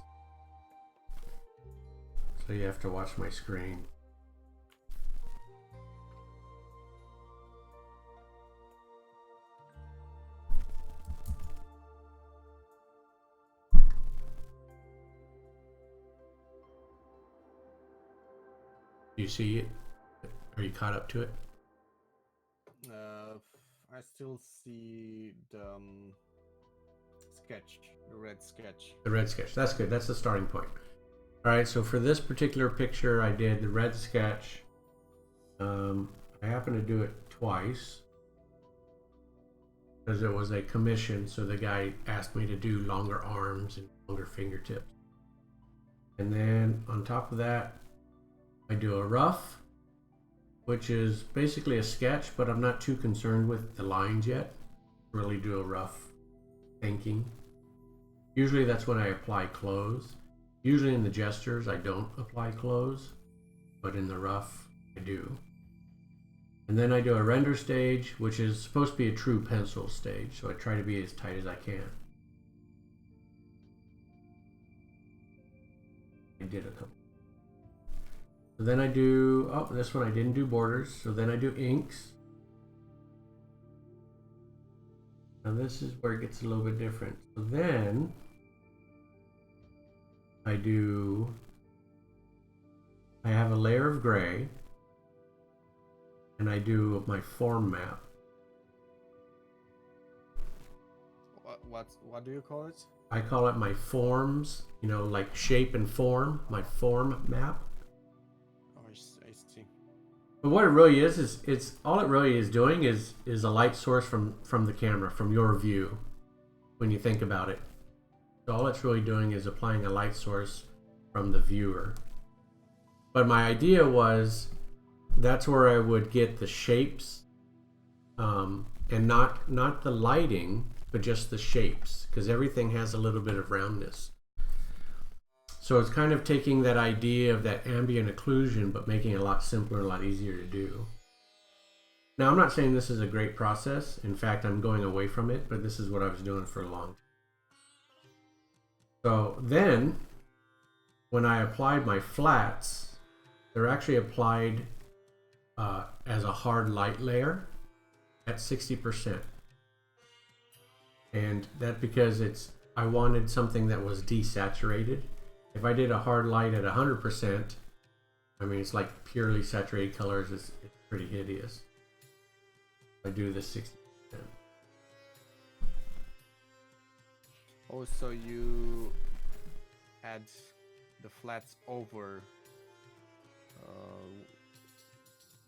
So you have to watch my screen. Do you see it? Are you caught up to it? I still see the sketch, the red sketch. The red sketch. That's good. That's the starting point. All right. So for this particular picture, I did the red sketch. I happened to do it twice because it was a commission. So the guy asked me to do longer arms and longer fingertips. And then on top of that, I do a rough, which is basically a sketch, but I'm not too concerned with the lines yet. Really do a rough thinking. Usually that's when I apply close. Usually in the gestures I don't apply close, but in the rough I do. And then I do a render stage, which is supposed to be a true pencil stage, so I try to be as tight as I can. I did a couple. So then I do, oh, this one I didn't do borders, so then I do inks. Now this is where it gets a little bit different. So then I have a layer of gray, and I do my form map. What do you call it? I call it my forms, you know, like shape and form, my form map. Oh, I see. But what it really is it's all it really is doing is a light source from the camera, from your view, when you think about it. So all it's really doing is applying a light source from the viewer. But my idea was that's where I would get the shapes, and not the lighting, but just the shapes, because everything has a little bit of roundness. So it's kind of taking that idea of that ambient occlusion, but making it a lot simpler, a lot easier to do. Now, I'm not saying this is a great process. In fact, I'm going away from it, but this is what I was doing for a long time. So then, when I applied my flats, they're actually applied as a hard light layer at 60%. And that's because I wanted something that was desaturated. If I did a hard light at 100%, I mean, it's like purely saturated colors. It's pretty hideous. I do the 60%. Oh, so you add the flats over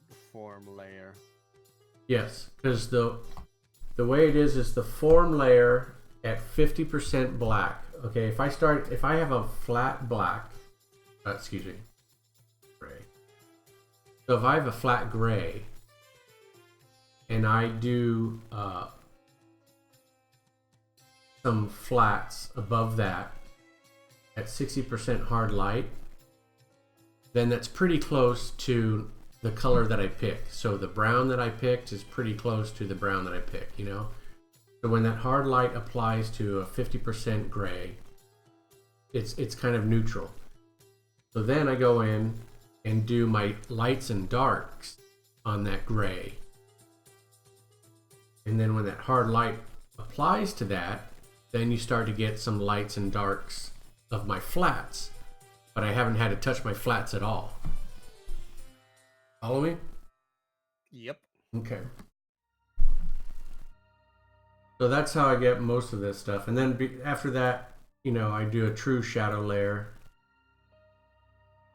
the form layer. Yes, because the way it is the form layer at 50% black. Okay, if I have a flat black, excuse me, gray. So if I have a flat gray, and I do some flats above that at 60% hard light, then that's pretty close to the color that I pick. So the brown that I picked is pretty close to the brown that I picked, you know? So when that hard light applies to a 50% gray, it's kind of neutral. So then I go in and do my lights and darks on that gray. And then when that hard light applies to that, then you start to get some lights and darks of my flats. But I haven't had to touch my flats at all. Follow me? Yep. Okay. So that's how I get most of this stuff. And then after that, you know, I do a true shadow layer.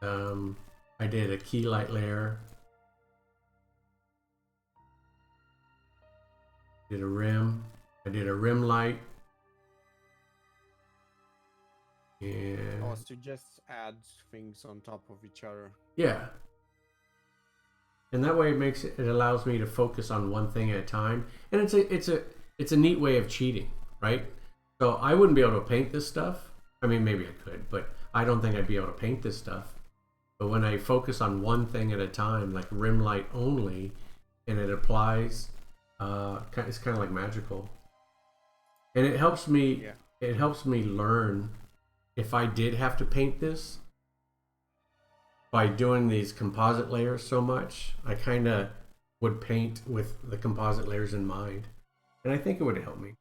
I did a key light layer. Did a rim. I did a rim light. And Oh, so just add things on top of each other. yeah. And that way it allows me to focus on one thing at a time. And it's a neat way of cheating, right? So I wouldn't be able to paint this stuff. I mean, maybe I could, but I don't think I'd be able to paint this stuff. But when I focus on one thing at a time, like rim light only, and it applies, it's kind of like magical. And it helps me. Yeah. It helps me learn if I did have to paint this. By doing these composite layers so much, I kind of would paint with the composite layers in mind. And I think it would help me.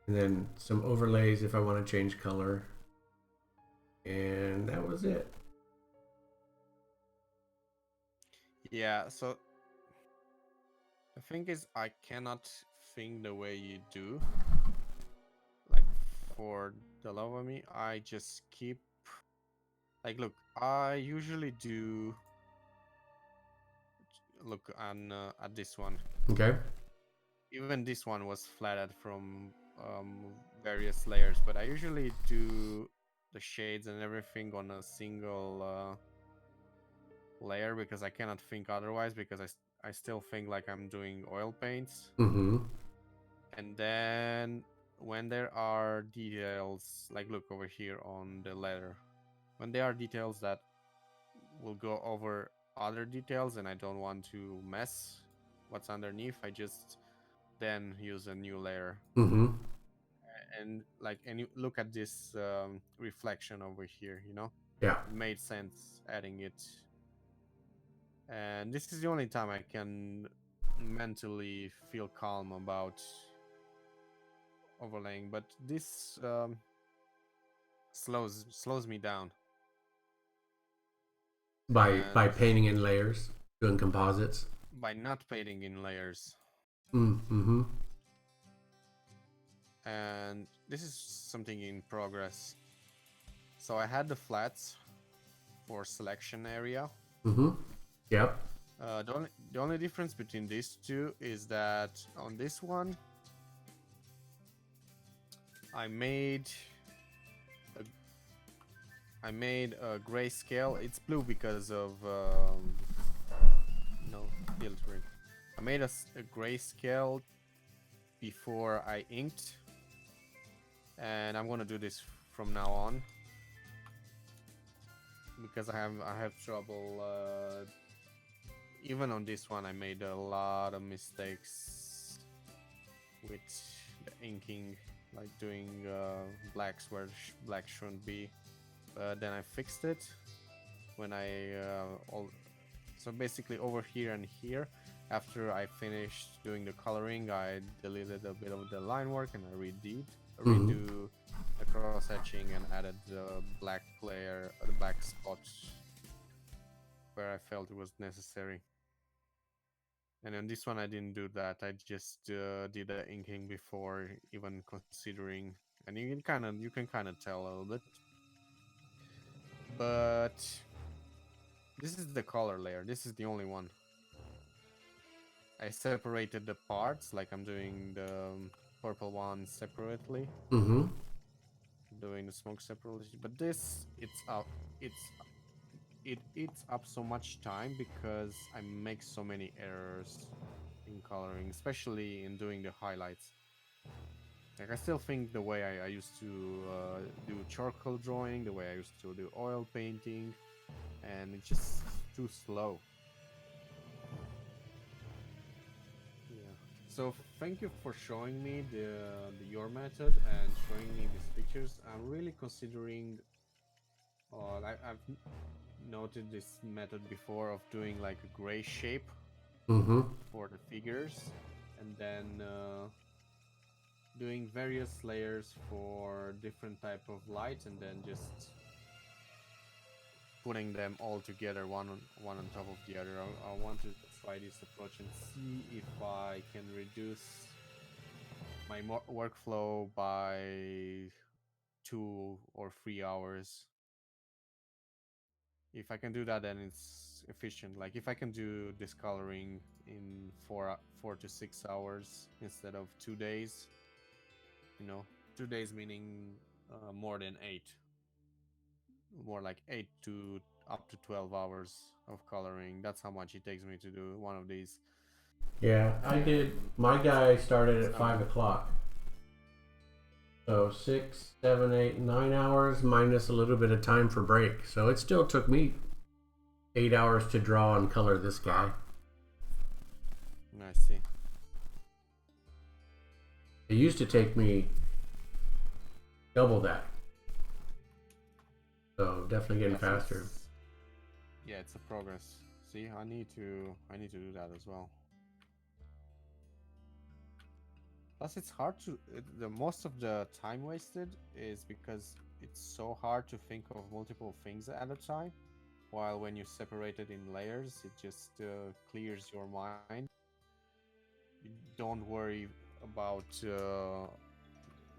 And then some overlays if I want to change color. And that was it. Yeah, so the thing is, I cannot think the way you do. Like, for the love of me, I just keep... Like, look, I usually do... Look on at this one. Okay. Even this one was flatted from various layers, but I usually do the shades and everything on a single layer because I cannot think otherwise, because I still think like I'm doing oil paints. Mm-hmm. And then when there are details, like look over here on the letter, when there are details that will go over other details and I don't want to mess what's underneath, I just then use a new layer. Mm-hmm. And like, and you look at this reflection over here, you know? Yeah. It made sense adding it. And this is the only time I can mentally feel calm about overlaying, but this slows me down. By painting in layers, doing composites. By not painting in layers. Mm-hmm. And this is something in progress. So I had the flats for selection area. Mm-hmm. Yep. The only difference between these two is that on this one I made a grayscale. It's blue because of filtering. I made a grayscale before I inked, and I'm gonna do this from now on because I have trouble. Even on this one, I made a lot of mistakes with the inking, like doing blacks where black shouldn't be. Then I fixed it when I So basically over here and here, after I finished doing the coloring, I deleted a bit of the line work and I redo the cross hatching and added the black layer, the black spots where I felt it was necessary. And on this one, I didn't do that. I just did the inking before even considering, and you can kind of tell a little bit. But this is the color layer. This is the only one. I separated the parts, like I'm doing the purple one separately, doing the smoke separately. But this, it's up, it eats up so much time because I make so many errors in coloring, especially in doing the highlights. Like I still think the way I used to do charcoal drawing, the way I used to do oil painting, and it's just too slow. So thank you for showing me your method and showing me these pictures. I'm really considering. I've noted this method before of doing like a gray shape for the figures, and then doing various layers for different type of light, and then just putting them all together, one on top of the other. I want to try this approach and see if I can reduce my workflow by 2 or 3 hours. If I can do that, then it's efficient. Like if I can do this coloring in 4 to 6 hours instead of 2 days, 2 days meaning more than 8. More like 8 to up to 12 hours of coloring. That's how much it takes me to do one of these. Yeah, I did. My guy started at 5 o'clock. So 6, 7, 8, 9 hours minus a little bit of time for break. So it still took me 8 hours to draw and color this guy. I see. It used to take me double that. So definitely getting faster. Yeah, it's a progress. See, I need to do that as well. Plus, it's hard to. The most of the time wasted is because it's so hard to think of multiple things at a time. While when you separate it in layers, it just clears your mind. You don't worry about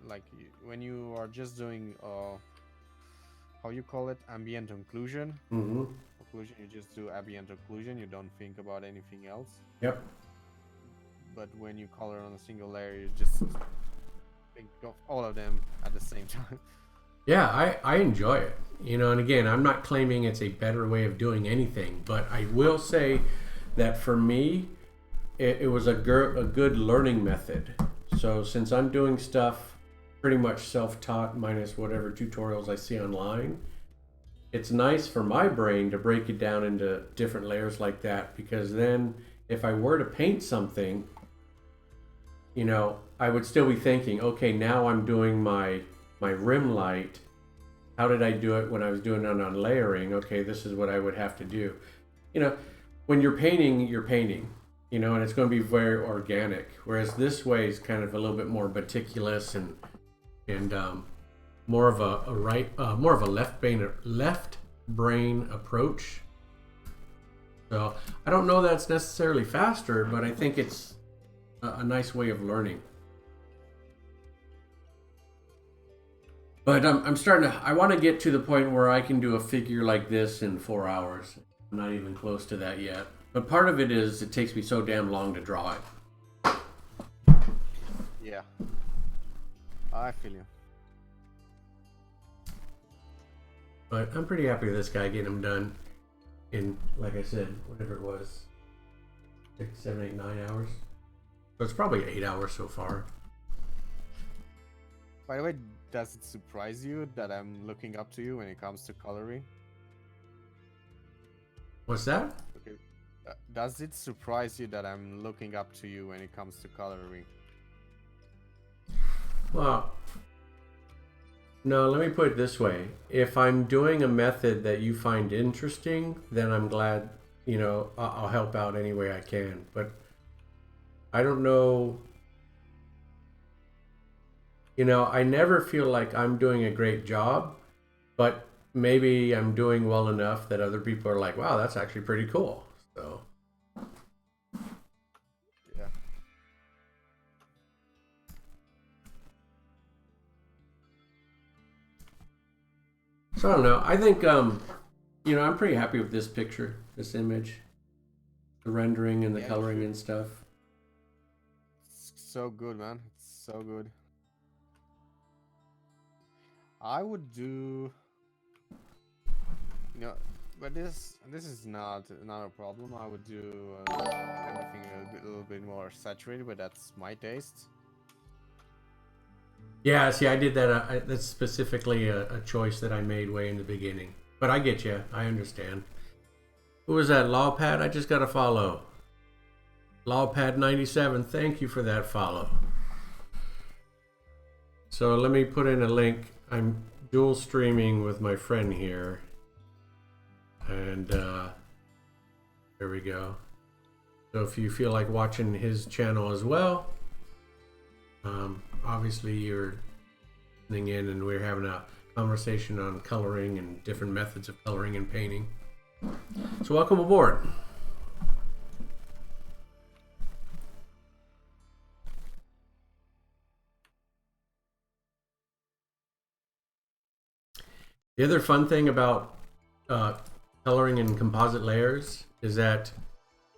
like when you are just doing how you call it, ambient occlusion. Occlusion, you just do ambient occlusion. You don't think about anything else. Yep. But when you color on a single layer, you just think of all of them at the same time. Yeah, I enjoy it. And again, I'm not claiming it's a better way of doing anything, but I will say that for me, it was a good learning method. So since I'm doing stuff pretty much self-taught minus whatever tutorials I see online, it's nice for my brain to break it down into different layers like that, because then if I were to paint something, I would still be thinking, okay, now I'm doing my rim light. How did I do it when I was doing it on layering? Okay, this is what I would have to do. When you're painting, and it's going to be very organic. Whereas this way is kind of a little bit more meticulous and more of a left brain approach. So I don't know that's necessarily faster, but I think it's a nice way of learning. But I want to get to the point where I can do a figure like this in 4 hours. I'm not even close to that yet. But part of it is it takes me so damn long to draw it. Yeah. I feel you. But I'm pretty happy with this guy, getting him done in, like I said, whatever it was, 6, 7, 8, 9 hours. So it's probably 8 hours so far. By the way, does it surprise you that I'm looking up to you when it comes to coloring? What's that? Okay. Does it surprise you that I'm looking up to you when it comes to coloring? Well, no, let me put it this way. If I'm doing a method that you find interesting, then I'm glad you know, I'll help out any way I can. But I don't know, you know, I never feel like I'm doing a great job, but maybe I'm doing well enough that other people are like, wow, that's actually pretty cool. So, Yeah. so I don't know. I think, you know, I'm pretty happy with this picture, this image, the rendering and the Yeah, you coloring should. and stuff. It's so good, man. It's so good. I would do, you know, but this is not a problem. I would do everything a little bit more saturated, but that's my taste. Yeah, see, I did that. That's specifically a choice that I made way in the beginning. But I get you. I understand. Who was that? Lawpad? I just got to follow. Lawpad97, thank you for that follow. So let me put in a link. I'm dual streaming with my friend here. And there we go. So if you feel like watching his channel as well, obviously you're listening in and we're having a conversation on coloring and different methods of coloring and painting. So welcome aboard. The other fun thing about uh, coloring in composite layers is that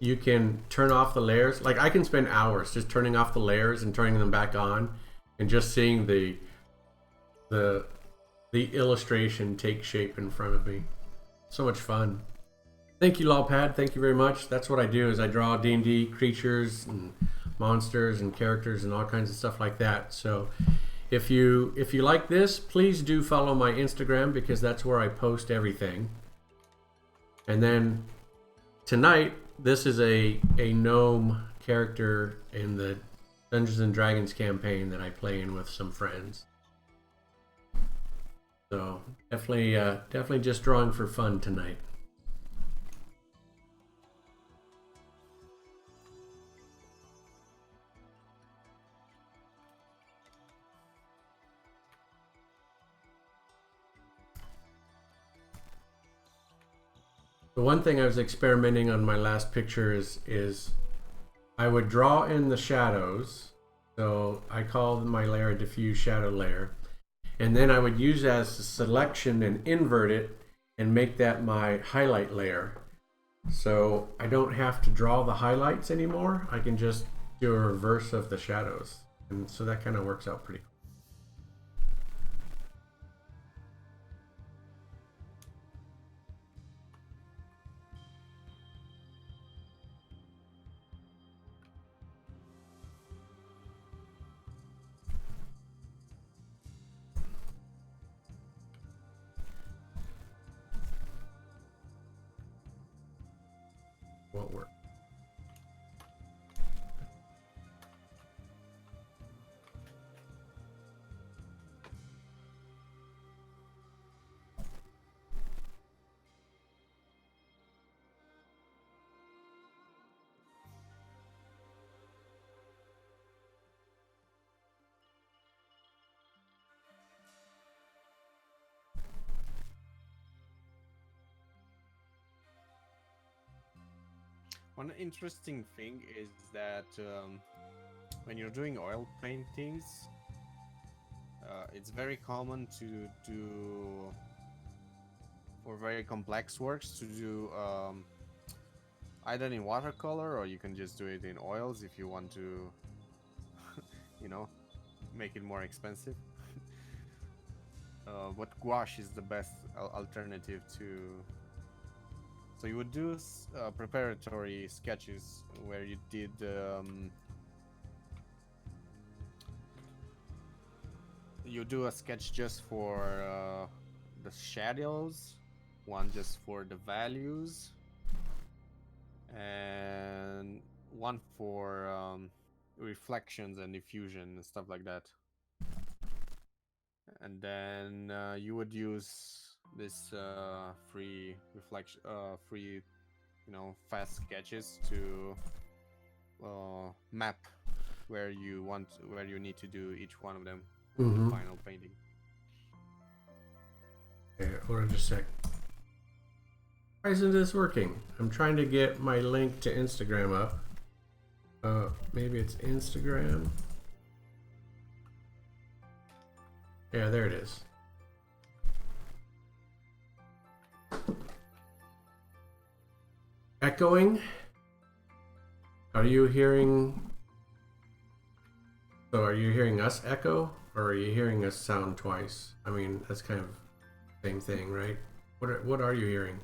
you can turn off the layers. Like I can spend hours just turning off the layers and turning them back on, and just seeing the the illustration take shape in front of me. So much fun. Thank you, Lawpad. Thank you very much. That's what I do. Is I draw D&D creatures and monsters and characters and all kinds of stuff like that. So if you like this, please do follow my Instagram because that's where I post everything. And then tonight, this is a gnome character in the Dungeons and Dragons campaign that I play in with some friends. So definitely just drawing for fun tonight. The one thing I was experimenting on my last picture is I would draw in the shadows. So I called my layer a diffuse shadow layer. And then I would use as a selection and invert it and make that my highlight layer. So I don't have to draw the highlights anymore. I can just do a reverse of the shadows. And so that kind of works out pretty cool. Won't work. One interesting thing is that when you're doing oil paintings, it's very common to do, for very complex works, to do either in watercolor, or you can just do it in oils if you want to, you know, make it more expensive. But gouache is the best alternative to. So you would do preparatory sketches where you did you do a sketch just for the shadows, one just for the values, and one for reflections and diffusion and stuff like that. And then you would use this free reflection, free fast sketches to map where you need to do each one of them in the final painting. Okay, hold on just a sec. Why isn't this working? I'm trying to get my link to Instagram up. Maybe it's Instagram. Yeah, there it is. Echoing? Are you hearing... So are you hearing us echo? Or are you hearing us sound twice? I mean, that's kind of the same thing, right? What are you hearing?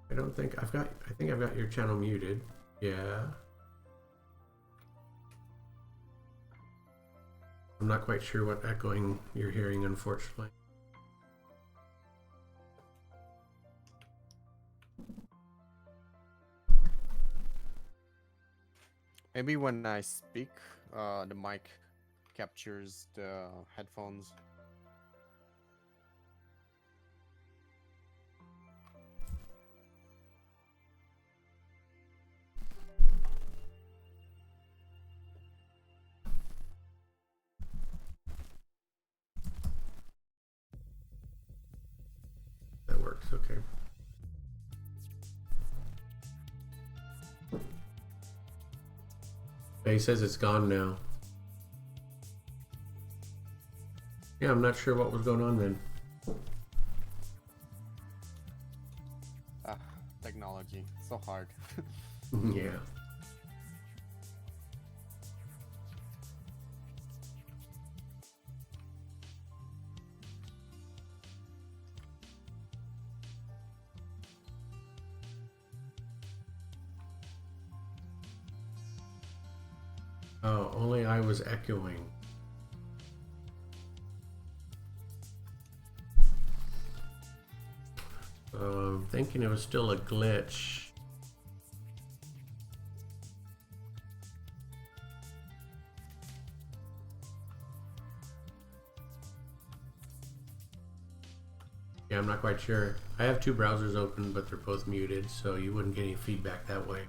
I don't think I think I've got your channel muted. Yeah. I'm not quite sure what echoing you're hearing, unfortunately. Maybe when I speak, the mic captures the headphones. That works, okay. He says it's gone now. Yeah, I'm not sure what was going on then. Technology, so hard. Yeah. Oh, only I was echoing. I'm thinking it was still a glitch. Yeah, I'm not quite sure. I have two browsers open, but they're both muted, so you wouldn't get any feedback that way.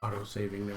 Auto saving now.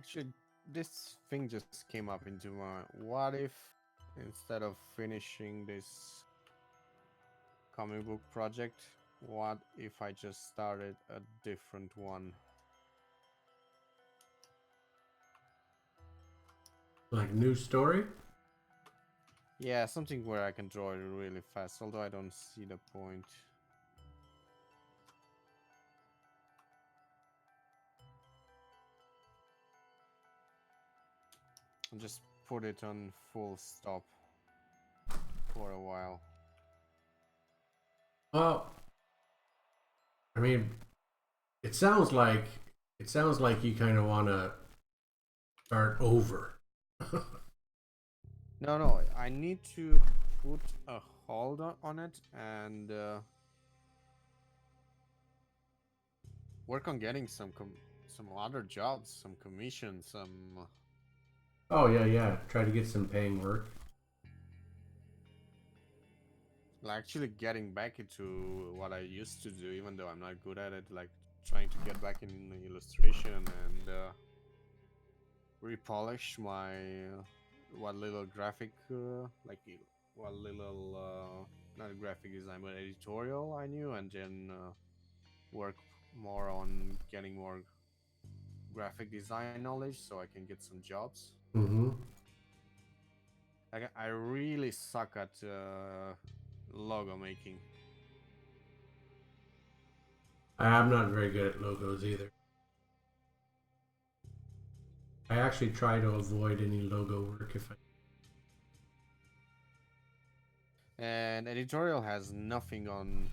Actually, this thing just came up into my. What if instead of finishing this comic book project, what if I just started a different one? Like new story? Yeah, something where I can draw it really fast, although I don't see the point. I'll just put it on full stop for a while. Well, I mean, it sounds like you kind of want to start over. No, I need to put a hold on it and work on getting some other jobs, some commissions, some Oh yeah, yeah. Try to get some paying work. like actually getting back into what I used to do, even though I'm not good at it. Like trying to get back in illustration and repolish my what little graphic what little not graphic design but editorial I knew, and then work more on getting more graphic design knowledge so I can get some jobs. Mm-hmm. Like I really suck at logo making. I'm not very good at logos either. I actually try to avoid any logo work if I. And editorial has nothing on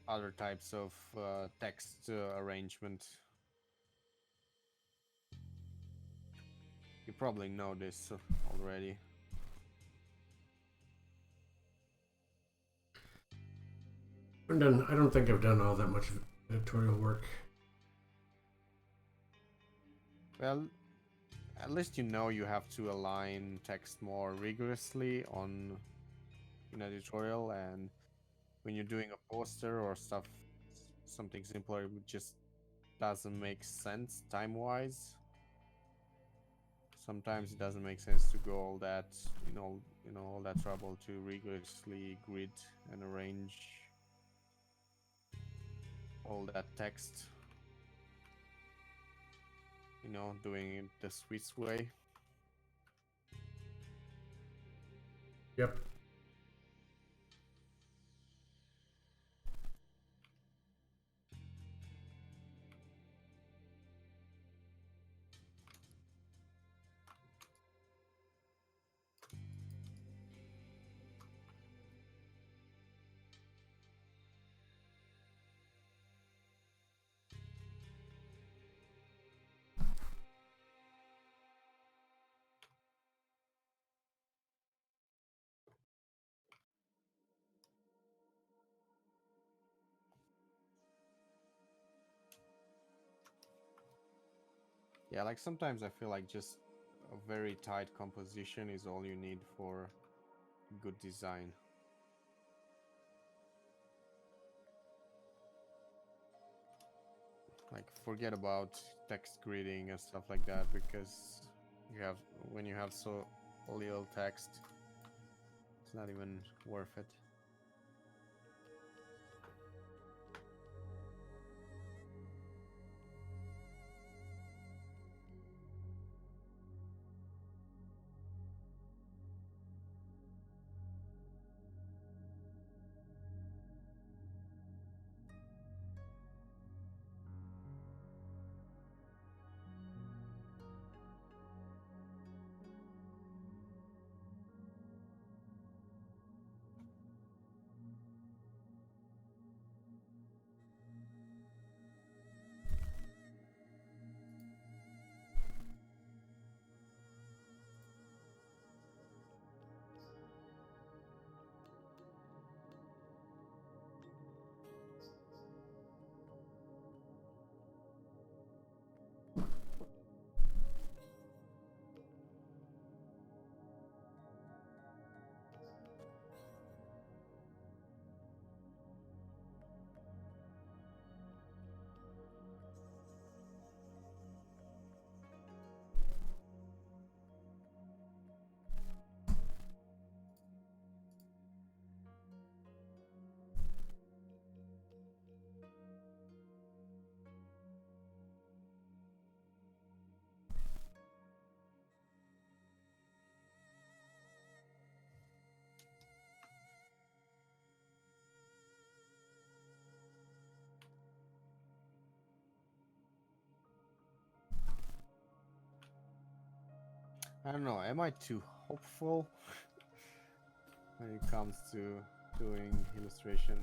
other types of text arrangement. You probably know this already. I don't think I've done all that much editorial work. Well, at least you know you have to align text more rigorously on in editorial, and when you're doing a poster or stuff, something simpler, it just doesn't make sense time-wise. Sometimes it doesn't make sense to go all that, all that trouble to rigorously grid and arrange all that text. Doing it the Swiss way. Yep. Yeah, like sometimes I feel like just a very tight composition is all you need for good design. Like forget about text grading and stuff like that, because when you have so little text, it's not even worth it. I don't know. Am I too hopeful when it comes to doing illustration?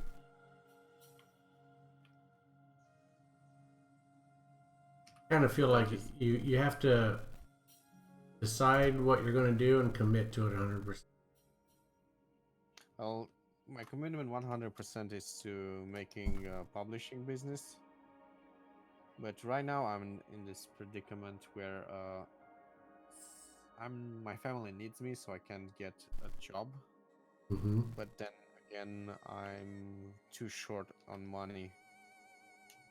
I kind of feel like you have to decide what you're going to do and commit to it 100%. Well, my commitment 100% is to making a publishing business. But right now I'm in this predicament where my family needs me, so I can't get a job. Mm-hmm. But then again, I'm too short on money.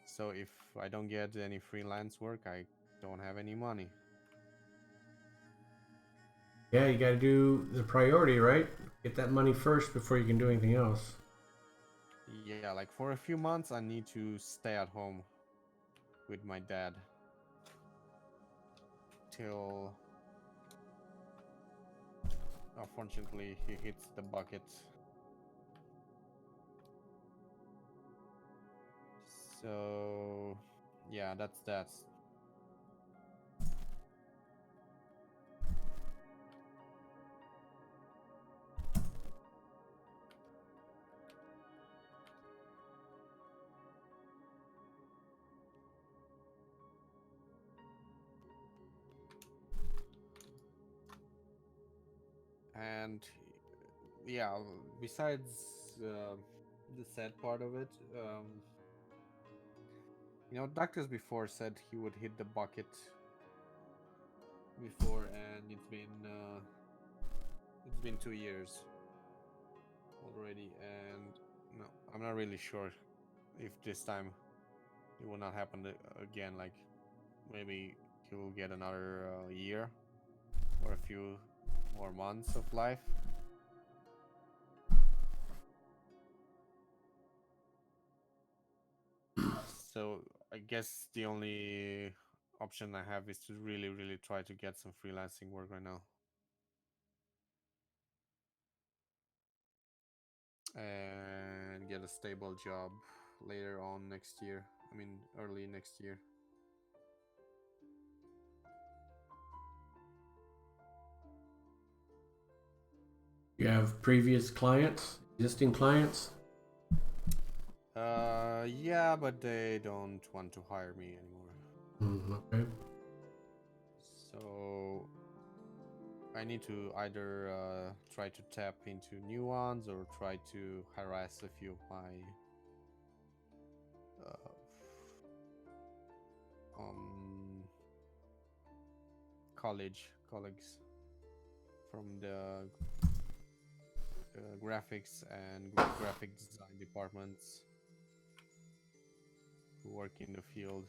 So if I don't get any freelance work, I don't have any money. Yeah, you got to do the priority, right? Get that money first before you can do anything else. Yeah, like for a few months, I need to stay at home with my dad till, unfortunately, he hits the bucket. So, yeah, that's that. And yeah, besides the sad part of it, doctors before said he would hit the bucket before, and it's been 2 years already, and no, I'm not really sure if this time it will not happen again. Like maybe he will get another year or a few more months of life. So I guess the only option I have is to really, really try to get some freelancing work right now. And get a stable job later on next year. I mean, early next year. You have previous clients, existing clients. Yeah, but they don't want to hire me anymore. Okay. So I need to either try to tap into new ones or try to harass a few of my colleagues from the graphics and graphic design departments who work in the field.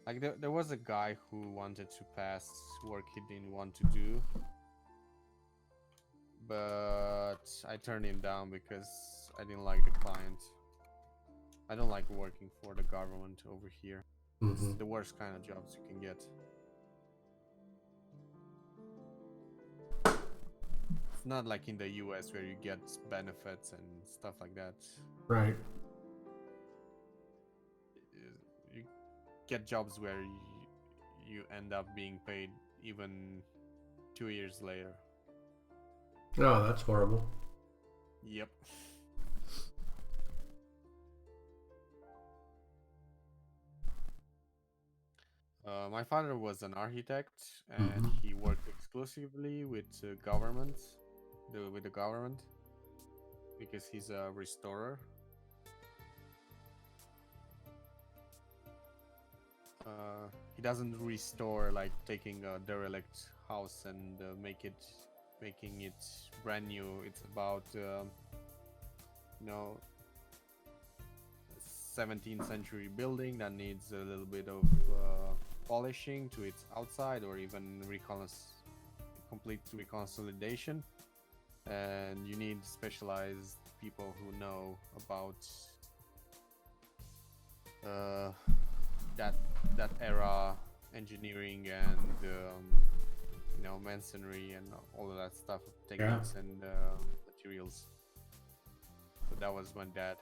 Like there was a guy who wanted to pass work he didn't want to do, but I turned him down because I didn't like the client. I don't like working for the government over here. It's the worst kind of jobs you can get. It's not like in the US where you get benefits and stuff like that. Right. You get jobs where you end up being paid even 2 years later. Oh, that's horrible. Yep. My father was an architect, and he worked exclusively with with the government, because he's a restorer. He doesn't restore like taking a derelict house and making it brand new. It's about 17th century building that needs a little bit of polishing to its outside, or even complete reconsolidation, and you need specialized people who know about that era engineering and masonry and all of that stuff, techniques and materials. So that was my dad,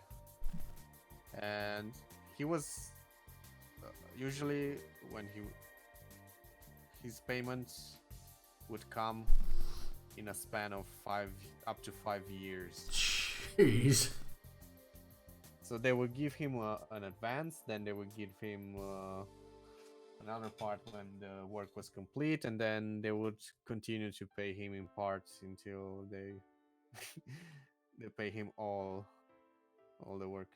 and he was usually when his payments would come in a span of up to 5 years. Jeez. So they would give him an advance, then they would give him another part when the work was complete, and then they would continue to pay him in parts until they they pay him all the work.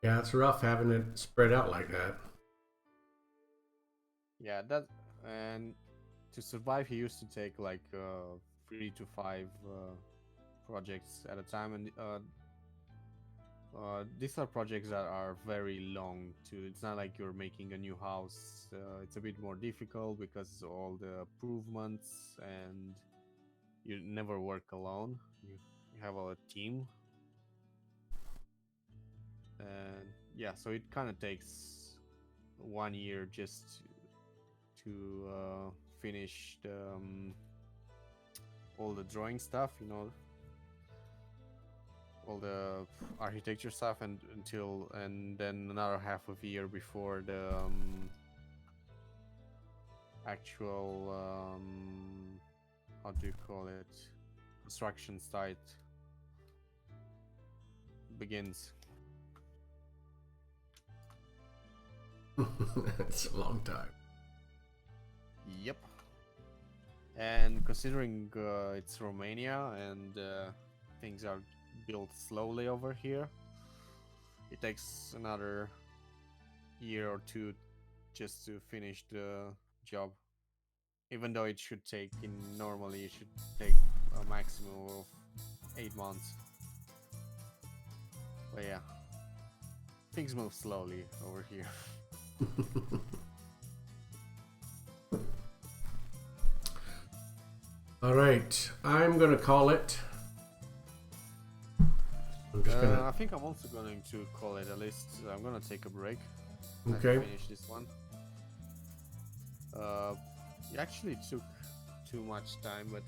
Yeah, it's rough having it spread out like that. Yeah, and to survive, he used to take like 3 to 5 projects at a time, and these are projects that are very long too. It's not like you're making a new house. It's a bit more difficult because all the improvements, and you never work alone. You have a team, and yeah, so it kind of takes 1 year just to finish all the drawing stuff, all the architecture stuff, and then another half of a year before the actual how do you call it, construction site begins. It's a long time. Yep. And considering it's Romania and things are built slowly over here, it takes another year or two just to finish the job. Even though it should take, normally it should take a maximum of 8 months. But yeah, things move slowly over here. All right, I'm gonna call it. I'm just gonna. I think I'm also going to call it. At least I'm gonna take a break. Okay. Finish this one. It actually took too much time, but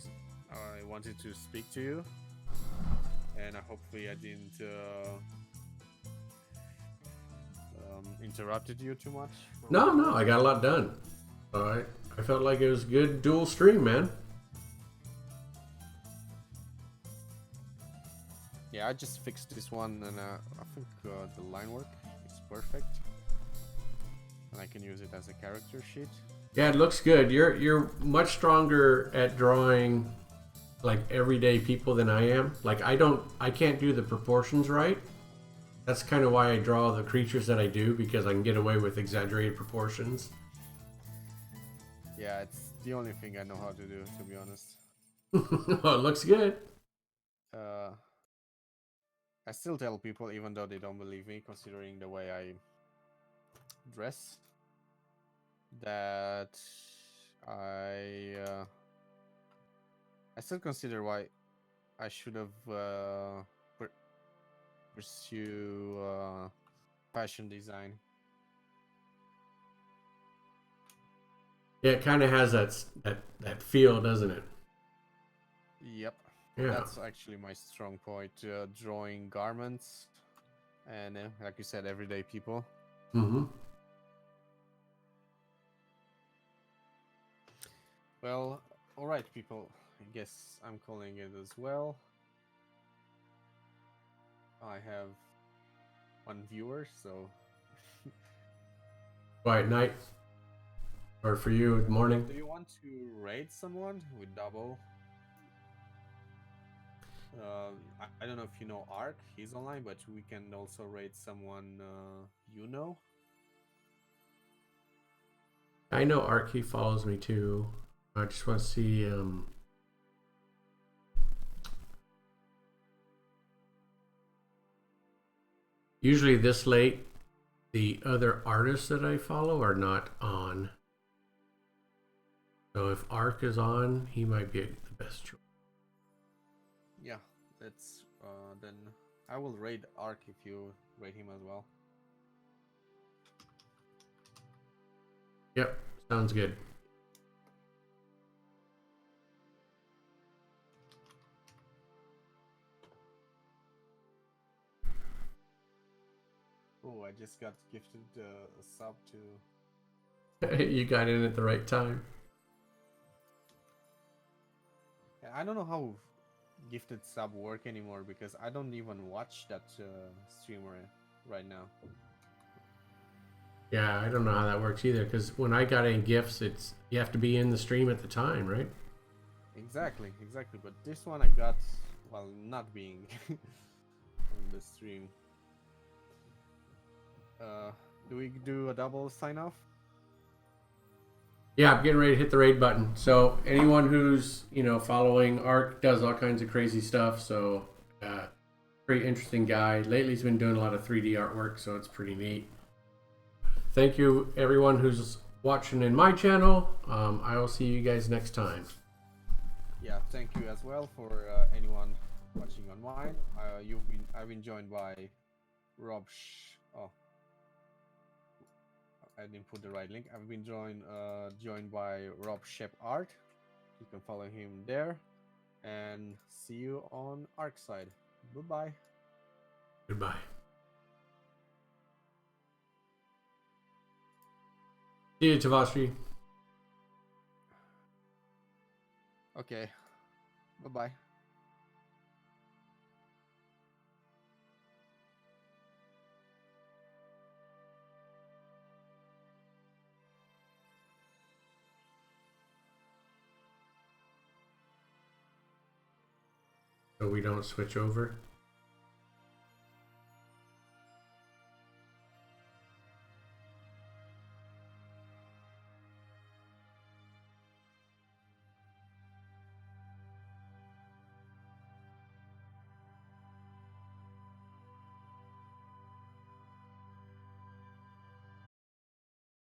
I wanted to speak to you, and hopefully I didn't interrupted you too much. No, I got a lot done. All right, I felt like it was good dual stream, man. Yeah, I just fixed this one, and I think the line work is perfect, and I can use it as a character sheet. Yeah, it looks good. You're much stronger at drawing like everyday people than I am. Like I can't do the proportions right. That's kind of why I draw the creatures that I do, because I can get away with exaggerated proportions. Yeah, it's the only thing I know how to do, to be honest. Well, it looks good. I still tell people, even though they don't believe me, considering the way I dress, that I still consider why I should have pursue fashion design. Yeah, it kind of has that feel, doesn't it? Yep. Yeah. That's actually my strong point, drawing garments and, like you said, everyday people. Mm-hmm. Well, all right, people. I guess I'm calling it as well. I have 1 viewer, so... Quiet night. Or for you, morning. Do you want to raid someone with double? I don't know if you know Ark, he's online, but we can also raid someone you know. I know Ark, he follows me too. I just want to see usually this late the other artists that I follow are not on. So if Ark is on, he might be the best choice. Yeah, that's then I will raid Ark if you raid him as well. Yep, sounds good. Oh, I just got gifted a sub to. You got in at the right time. I don't know how gifted sub work anymore because I don't even watch that streamer right now. Yeah, I don't know how that works either. Because when I got in gifts, it's you have to be in the stream at the time, right? Exactly. But this one I got while not being on the stream. Do we do a double sign off? Yeah, I'm getting ready to hit the raid button. So anyone who's following Ark does all kinds of crazy stuff. So pretty interesting guy. Lately, he's been doing a lot of 3D artwork, so it's pretty neat. Thank you, everyone who's watching in my channel. I will see you guys next time. Yeah, thank you as well for anyone watching on mine. I've been joined by Rob. I didn't put the right link. I've been joined by Rob Shep Art. You can follow him there, and see you on Arkside. Goodbye. Goodbye. See you, Tavastri. Okay. Bye-bye. So we don't switch over.